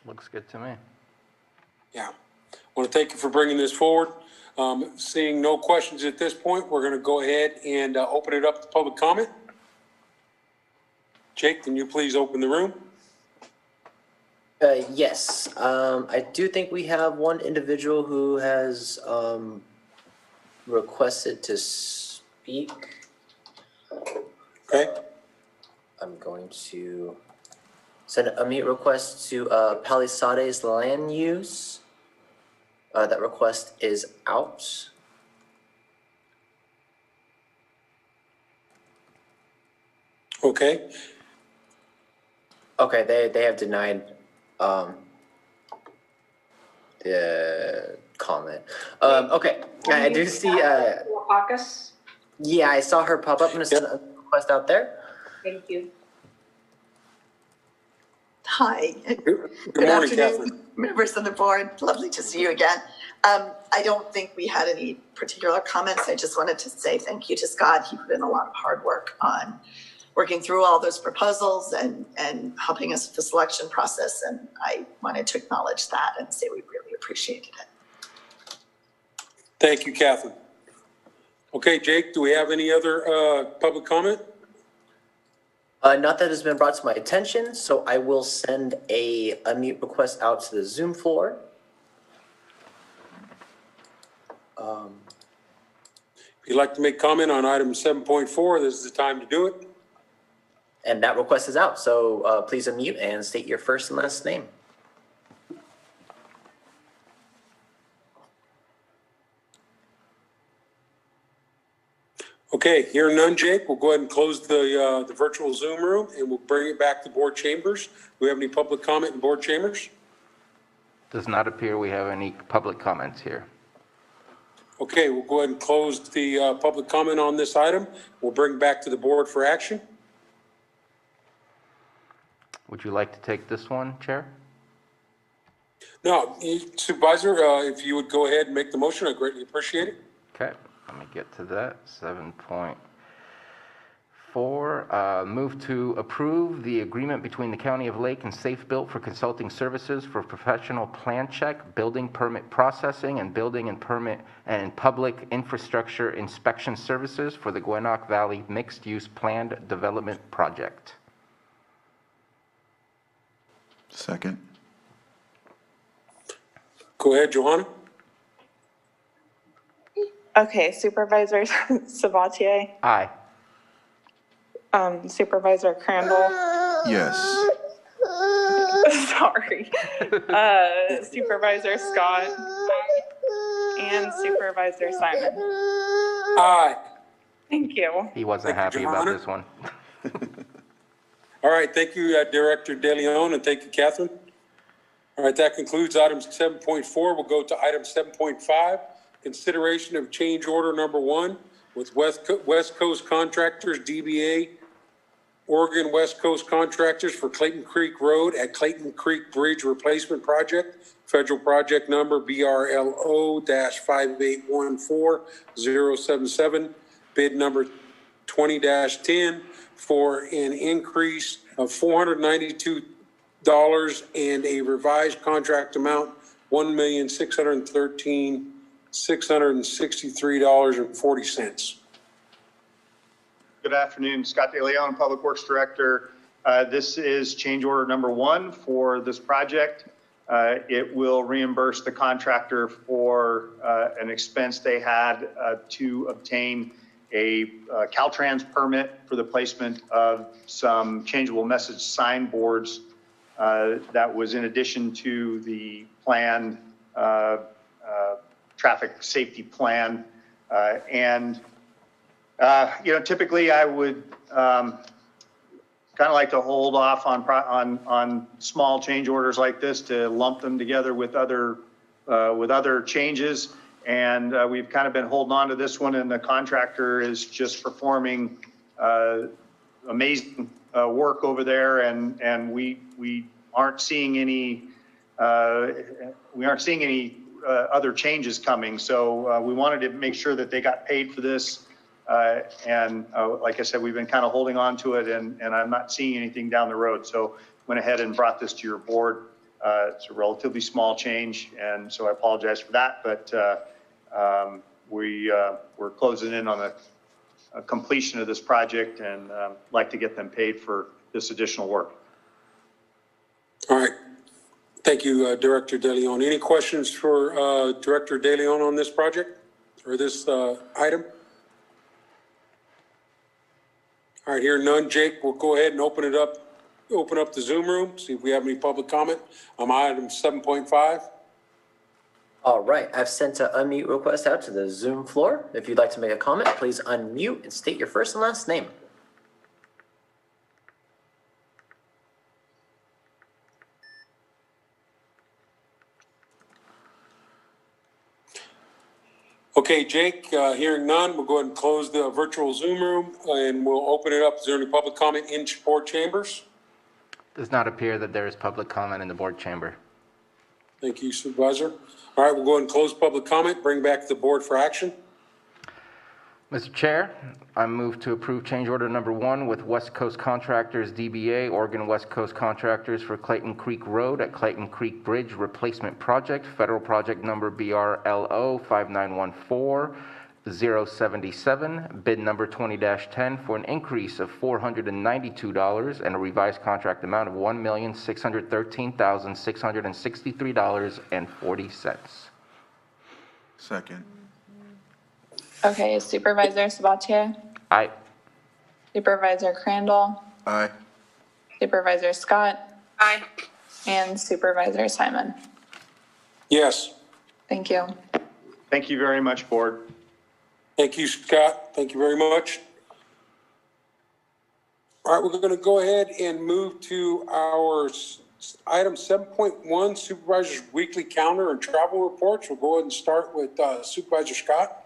Looks good to me. Yeah. I want to thank you for bringing this forward. Seeing no questions at this point, we're going to go ahead and open it up to public comment. Jake, can you please open the room? Yes, I do think we have one individual who has requested to speak. Okay. I'm going to send a mute request to Palisades Land Use. That request is out. Okay. Okay, they have denied the comment. Okay, I do see. Caucus. Yeah, I saw her pop up. I'm gonna send a request out there. Thank you. Hi. Good morning, afternoon, Catherine. members of the board. Lovely to see you again. I don't think we had any particular comments. I just wanted to say thank you to Scott. He put in a lot of hard work on working through all those proposals and helping us with the selection process. And I wanted to acknowledge that and say we really appreciated it. Thank you, Catherine. Okay, Jake, do we have any other public comment? Not that has been brought to my attention, so I will send a mute request out to the Zoom floor. If you'd like to make comment on item 7.4, this is the time to do it. And that request is out, so please unmute and state your first and last name. Okay, hearing none, Jake, we'll go ahead and close the virtual Zoom room, and we'll bring it back to board chambers. Do we have any public comment in board chambers? Does not appear we have any public comments here. Okay, we'll go ahead and close the public comment on this item. We'll bring it back to the board for action. Would you like to take this one, Chair? No, Supervisor, if you would go ahead and make the motion, I'd greatly appreciate it. Okay, let me get to that. 7.4, move to approve the agreement between the County of Lake and Safe Built for consulting services for professional plan check, building permit processing, and building and permit and public infrastructure inspection services for the Gwinnett Valley Mixed Use Planned Development Project. Second. Go ahead, Johanna. Okay, Supervisor Sabatier, Aye. Supervisor Crandall, Yes. sorry, Supervisor Scott, and Supervisor Simon. Aye. Thank you. He wasn't happy about Johanna. this one. All right, thank you, Director De Leon, and thank you, Catherine. All right, that concludes item 7.4. We'll go to item 7.5, consideration of change order number 1 with West Coast Contractors, DBA, Oregon West Coast Contractors for Clayton Creek Road at Clayton Creek Bridge Replacement Project, federal project number BRLO-5814-077, bid number 20-10 for an increase of $492 and a revised contract amount $1,613,663.40. Good afternoon, Scott De Leon, Public Works Director. This is change order number 1 for this project. It will reimburse the contractor for an expense they had to obtain a Caltrans permit for the placement of some changeable message signboards that was in addition to the planned traffic safety plan. Typically I would kind of like to hold off on small change orders like this to lump them together with other changes. And we've kind of been holding on to this one, and the contractor is just performing amazing work over there, and we aren't seeing any other changes coming. So we wanted to make sure that they got paid for this. Like I said, we've been kind of holding on to it, and I'm not seeing anything down the road. So went ahead and brought this to your board. It's a relatively small change, and so I apologize for that. But we're closing in on a completion of this project, and like to get them paid for this additional work. All right. Thank you, Director De Leon. Any questions for Director De Leon on this project or this item? All right, hearing none, Jake, we'll go ahead and open up the Zoom room, see if we have any public comment on item 7.5. All right, I've sent an unmute request out to the Zoom floor. If you'd like to make a comment, please unmute and state your first and last name. Okay, Jake, hearing none, we'll go ahead and close the virtual Zoom room, and we'll open it up. Is there any public comment in board chambers? Does not appear that there is public comment in the board chamber. Thank you, Supervisor. All right, we'll go ahead and close public comment, bring back to the board for action. Mr. Chair, I move to approve change order number 1 with West Coast Contractors, DBA, Oregon West Coast Contractors for Clayton Creek Road at Clayton Creek Bridge Replacement Project, federal project number BRLO-5914-077, bid number 20-10 for an increase of $492 and a revised contract amount of $1,613,663.40. Second. Okay, Supervisor Sabatier, Aye. Supervisor Crandall, Aye. Supervisor Scott, Aye. and Supervisor Simon. Yes. Thank you. Thank you very much, board. Thank you, Scott. Thank you very much. All right, we're going to go ahead and move to our item 7.1, Supervisor's Weekly Calendar and Travel Reports. We'll go ahead and start with Supervisor Scott.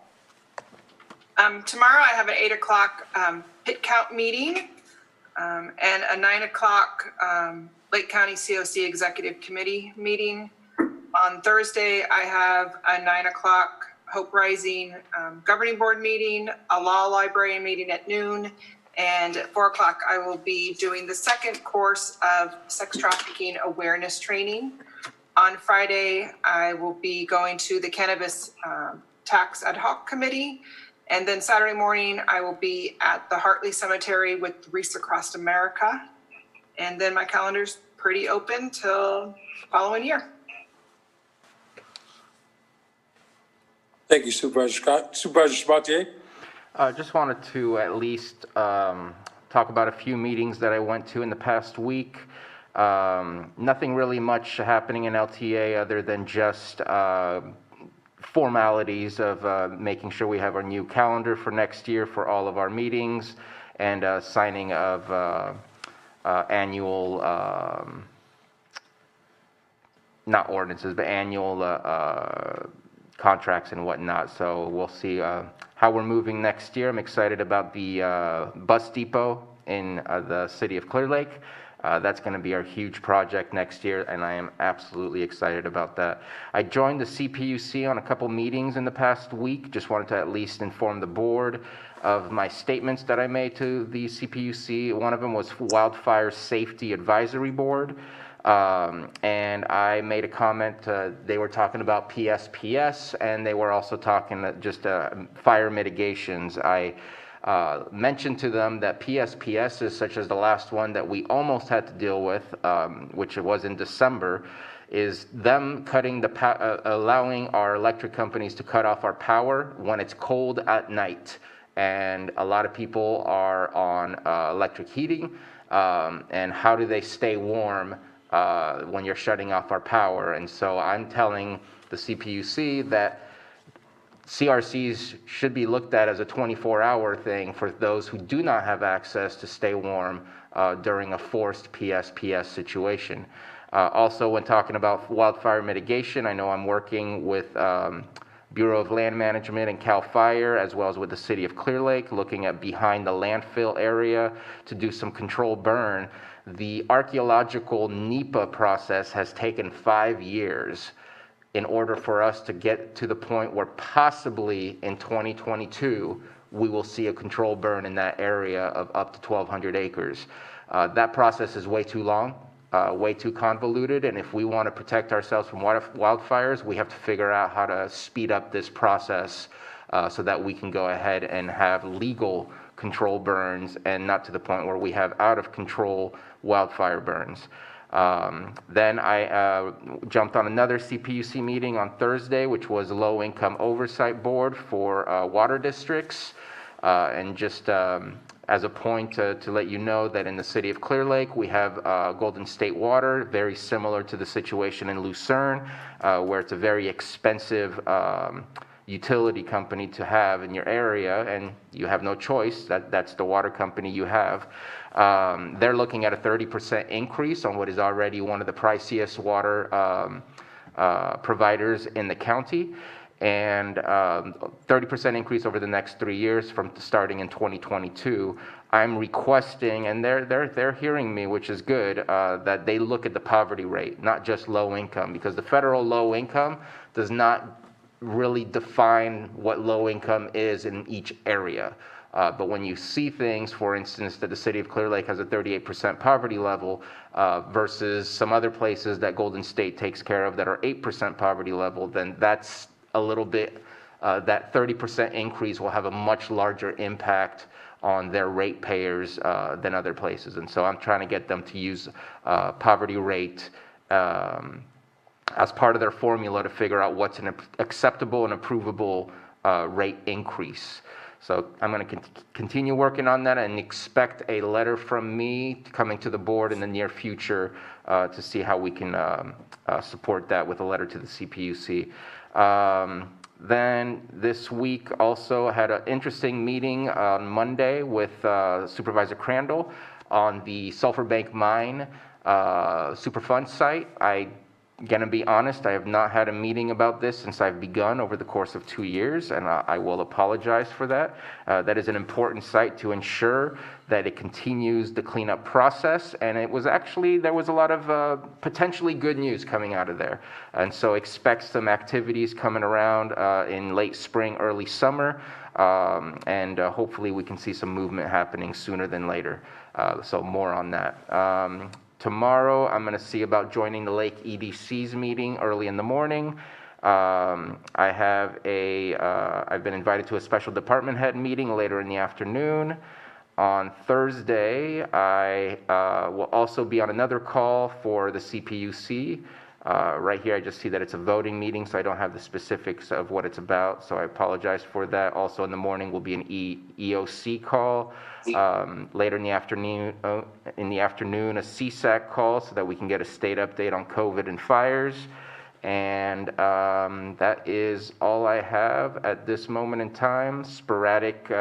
Tomorrow I have an 8 o'clock pit count meeting and a 9 o'clock Lake County COC Executive Committee meeting. On Thursday, I have a 9 o'clock Hope Rising Governing Board meeting, a law librarian meeting at noon, and at 4 o'clock I will be doing the second course of sex trafficking awareness training. On Friday, I will be going to the Cannabis Tax Ad Hoc Committee. And then Saturday morning, I will be at the Hartley Cemetery with Wreaths Across America. And then my calendar's pretty open till following year. Thank you, Supervisor Scott. Supervisor Sabatier? Just wanted to at least talk about a few meetings that I went to in the past week. Nothing really much happening in LTA other than just formalities of making sure we have our new calendar for next year for all of our meetings and signing of annual, not ordinances, but annual contracts and whatnot. So we'll see how we're moving next year. I'm excited about the bus depot in the city of Clear Lake. That's going to be our huge project next year, and I am absolutely excited about that. I joined the CPUC on a couple meetings in the past week. Just wanted to at least inform the board of my statements that I made to the CPUC. One of them was Wildfire Safety Advisory Board. And I made a comment, they were talking about PSPS, and they were also talking just fire mitigations. I mentioned to them that PSPS, such as the last one that we almost had to deal with, which it was in December, is them cutting allowing our electric companies to cut off our power when it's cold at night. And a lot of people are on electric heating, and how do they stay warm when you're shutting off our power? And so I'm telling the CPUC that CRCs should be looked at as a 24-hour thing for those who do not have access to stay warm during a forced PSPS situation. Also, when talking about wildfire mitigation, I know I'm working with Bureau of Land Management and CAL FIRE, as well as with the city of Clear Lake, looking at behind the landfill area to do some controlled burn. The archaeological NEPA process has taken 5 years in order for us to get to the point where possibly in 2022, we will see a controlled burn in that area of up to 1,200 acres. That process is way too long, way too convoluted, and if we want to protect ourselves from wildfires, we have to figure out how to speed up this process so that we can go ahead and have legal control burns and not to the point where we have out of control wildfire burns. Then I jumped on another CPUC meeting on Thursday, which was Low Income Oversight Board for water districts. And just as a point to let you know that in the city of Clear Lake, we have Golden State Water, very similar to the situation in Lucerne, where it's a very expensive utility company to have in your area, and you have no choice. That's the water company you have. They're looking at a 30% increase on what is already one of the priciest water providers in the county, and 30% increase over the next 3 years from starting in 2022. I'm requesting, and they're hearing me, which is good, that they look at the poverty rate, not just low income, because the federal low income does not really define what low income is in each area. But when you see things, for instance, that the city of Clear Lake has a 38% poverty level versus some other places that Golden State takes care of that are 8% poverty level, then that's a little bit, that 30% increase will have a much larger impact on their ratepayers than other places. And so I'm trying to get them to use poverty rate as part of their formula to figure out what's an acceptable and approvable rate increase. So I'm going to continue working on that and expect a letter from me coming to the board in the near future to see how we can support that with a letter to the CPUC. Then this week also had an interesting meeting on Monday with Supervisor Crandall on the Sulphur Bank Mine Superfund site. Gonna be honest, I have not had a meeting about this since I've begun over the course of 2 years, and I will apologize for that. That is an important site to ensure that it continues the cleanup process, and it was actually, there was a lot of potentially good news coming out of there. And so expect some activities coming around in late spring, early summer, and hopefully we can see some movement happening sooner than later. So more on that. Tomorrow, I'm going to see about joining the Lake EDC's meeting early in the morning. I've been invited to a special department head meeting later in the afternoon. On Thursday, I will also be on another call for the CPUC. Right here, I just see that it's a voting meeting, so I don't have the specifics of what it's about, so I apologize for that. Also in the morning will be an EOC call. Later in the afternoon, a CSAC call so that we can get a state update on COVID and fires. And that is all I have at this moment in time. Sporadic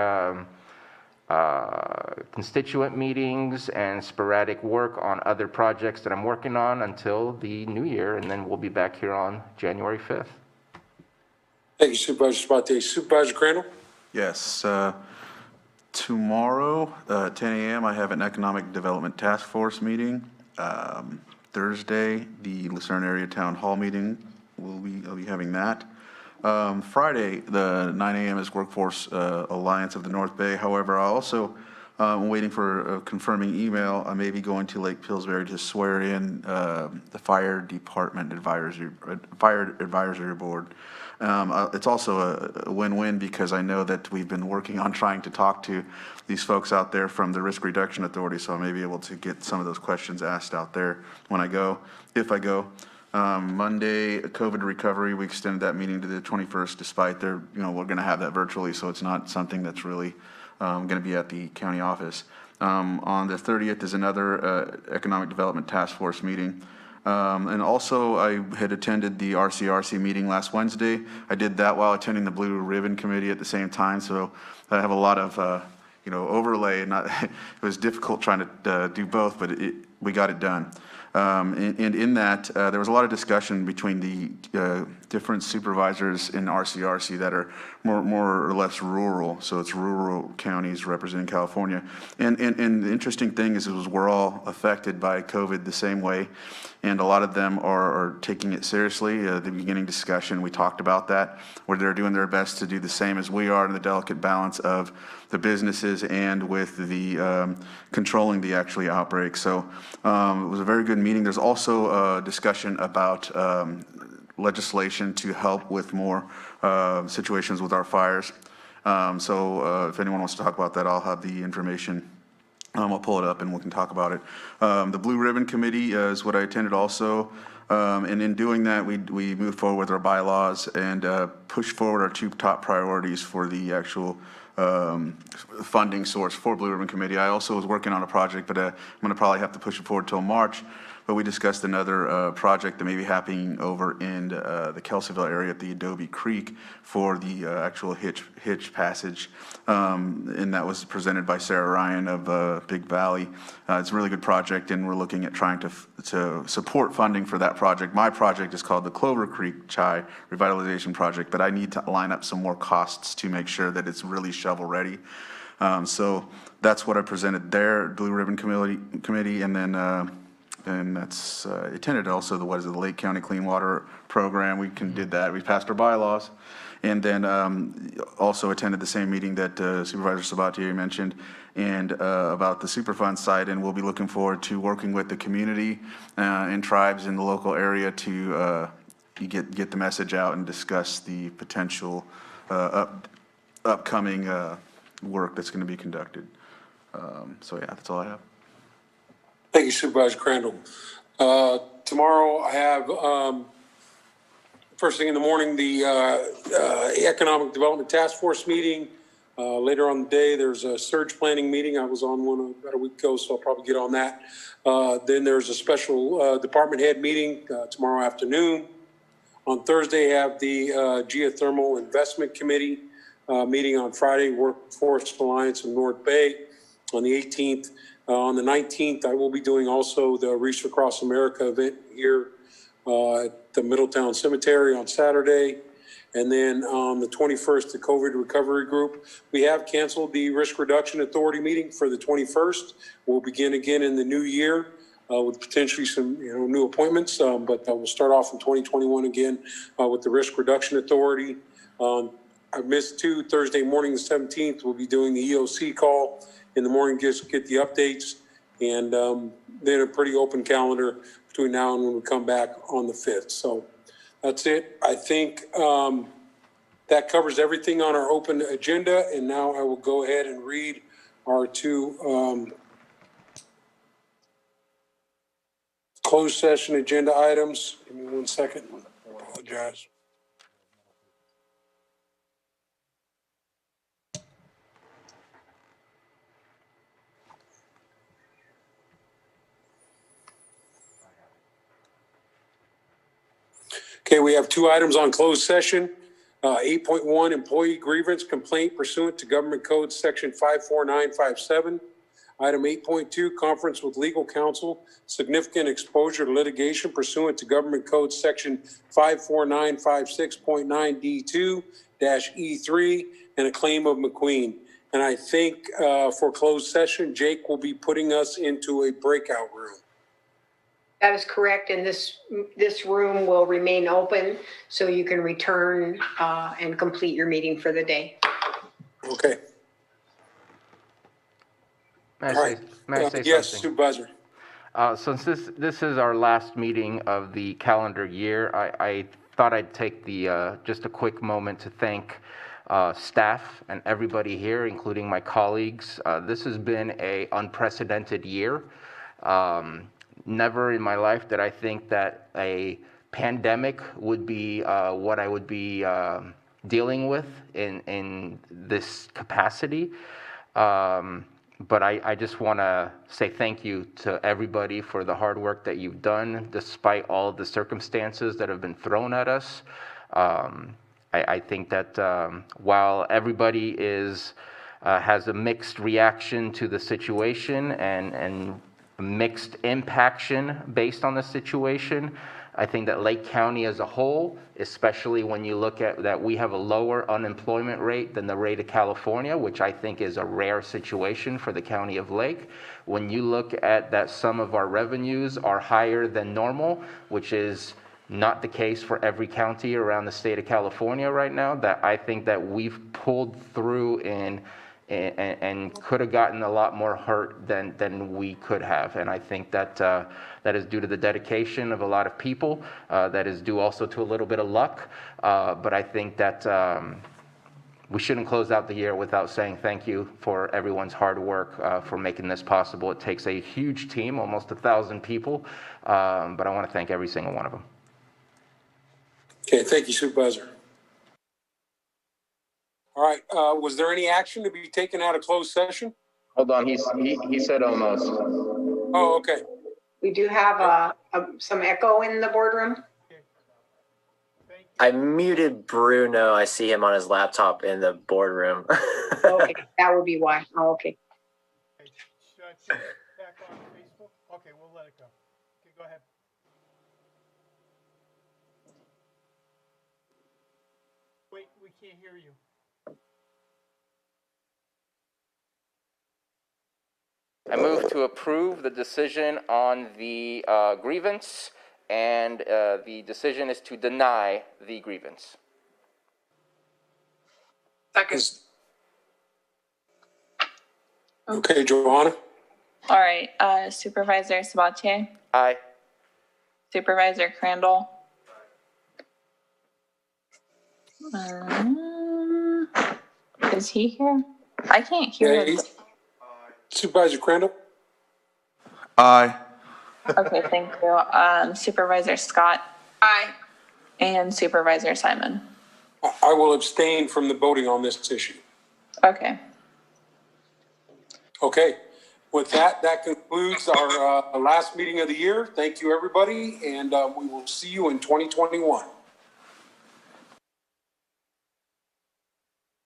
constituent meetings and sporadic work on other projects that I'm working on until the new year, and then we'll be back here on January 5th. Thank you, Supervisor Sabatier. Supervisor Crandall? Yes, tomorrow, 10 a.m., I have an Economic Development Task Force meeting. Thursday, the Lucerne Area Town Hall meeting, I'll be having that. Friday, the 9 a.m. is Workforce Alliance of the North Bay. However, I also am waiting for a confirming email. I may be going to Lake Pillsbury to swear in the Fire Department Advisory Board. It's also a win-win because I know that we've been working on trying to talk to these folks out there from the Risk Reduction Authority, so I may be able to get some of those questions asked out there when I go, if I go. Monday, COVID recovery, we extended that meeting to the 21st despite we're going to have that virtually, so it's not something that's really going to be at the county office. On the 30th is another Economic Development Task Force meeting. And also I had attended the RCRC meeting last Wednesday. I did that while attending the Blue Ribbon Committee at the same time, so I have a lot of overlay. It was difficult trying to do both, but we got it done. And in that, there was a lot of discussion between the different supervisors in RCRC that are more or less rural. So it's rural counties representing California. And the interesting thing is we're all affected by COVID the same way. And a lot of them are taking it seriously. The beginning discussion, we talked about that, where they're doing their best to do the same as we are in the delicate balance of the businesses and with the controlling the actually outbreak. So it was a very good meeting. There's also a discussion about legislation to help with more situations with our fires. So if anyone wants to talk about that, I'll have the information. I'll pull it up and we can talk about it. The Blue Ribbon Committee is what I attended also. And in doing that, we moved forward with our bylaws and pushed forward our two top priorities for the actual funding source for Blue Ribbon Committee. I also was working on a project, but I'm going to probably have to push it forward till March. But we discussed another project that may be happening over in the Kelseyville area at the Adobe Creek for the actual hitch passage. And that was presented by Sarah Ryan of Big Valley. It's a really good project, and we're looking at trying to support funding for that project. My project is called the Clover Creek Chai Revitalization Project, but I need to line up some more costs to make sure that it's really shovel ready. So that's what I presented there, Blue Ribbon Committee, and then and that's attended also the Lake County Clean Water Program. We did that. We passed our bylaws, and then also attended the same meeting that Supervisor Sabatier mentioned, and about the Superfund site. And we'll be looking forward to working with the community and tribes in the local area to get the message out and discuss the potential upcoming work that's going to be conducted. So yeah, that's all I have. Thank you, Supervisor Crandall. Tomorrow I have, first thing in the morning, the Economic Development Task Force meeting. Later on the day, there's a surge planning meeting. I was on one about a week ago, so I'll probably get on that. Then there's a special department head meeting tomorrow afternoon. On Thursday, I have the Geothermal Investment Committee meeting on Friday, Workforce Alliance of North Bay on the 18th. On the 19th, I will be doing also the Reach Across America event here at the Middletown Cemetery on Saturday. And then on the 21st, the COVID recovery group. We have canceled the Risk Reduction Authority meeting for the 21st. We'll begin again in the new year with potentially some new appointments, but we'll start off in 2021 again with the Risk Reduction Authority. I missed Thursday morning, the 17th, we'll be doing the EOC call in the morning, just get the updates, and then a pretty open calendar between now and when we come back on the 5th. So that's it. I think that covers everything on our open agenda, and now I will go ahead and read our two closed session agenda items. Give me 1 second. I apologize. Okay, we have two items on closed session. 8.1, employee grievance complaint pursuant to Government Code Section 54957. Item 8.2, conference with legal counsel, significant exposure to litigation pursuant to Government Code Section 54956.9D2-E3, and a claim of McQueen. And I think for closed session, Jake will be putting us into a breakout room. That is correct, and this room will remain open, so you can return and complete your meeting for the day. Okay. May I say Yes, something? Supervisor. Since this is our last meeting of the calendar year, I thought I'd take just a quick moment to thank staff and everybody here, including my colleagues. This has been an unprecedented year. Never in my life did I think that a pandemic would be what I would be dealing with in this capacity. But I just want to say thank you to everybody for the hard work that you've done, despite all of the circumstances that have been thrown at us. I think that while everybody has a mixed reaction to the situation and mixed impaction based on the situation, I think that Lake County as a whole, especially when you look at that we have a lower unemployment rate than the rate of California, which I think is a rare situation for the county of Lake. When you look at that some of our revenues are higher than normal, which is not the case for every county around the state of California right now, that I think that we've pulled through and could have gotten a lot more hurt than we could have. And I think that that is due to the dedication of a lot of people. That is due also to a little bit of luck. But I think that we shouldn't close out the year without saying thank you for everyone's hard work for making this possible. It takes a huge team, almost 1,000 people. But I want to thank every single one of them. Okay, thank you, Supervisor. All right, was there any action to be taken out of closed session? Hold on, he said almost. Oh, okay. We do have some echo in the boardroom. I muted Bruno. I see him on his laptop in the boardroom. Okay, that would be why. Oh, okay. Should I put it back on Facebook? Okay, we'll let it go. Okay, go ahead. Wait, we can't hear you. I move to approve the decision on the grievance, and the decision is to deny the grievance. Second. Okay, Joanna? All right, Supervisor Sabatier, Aye. Supervisor Crandall. Is he here? I can't hear him. Supervisor Crandall? Aye. Okay, thank you. Supervisor Scott Aye. and Supervisor Simon. I will abstain from the voting on this issue. Okay. Okay, with that concludes our last meeting of the year. Thank you, everybody, and we will see you in 2021.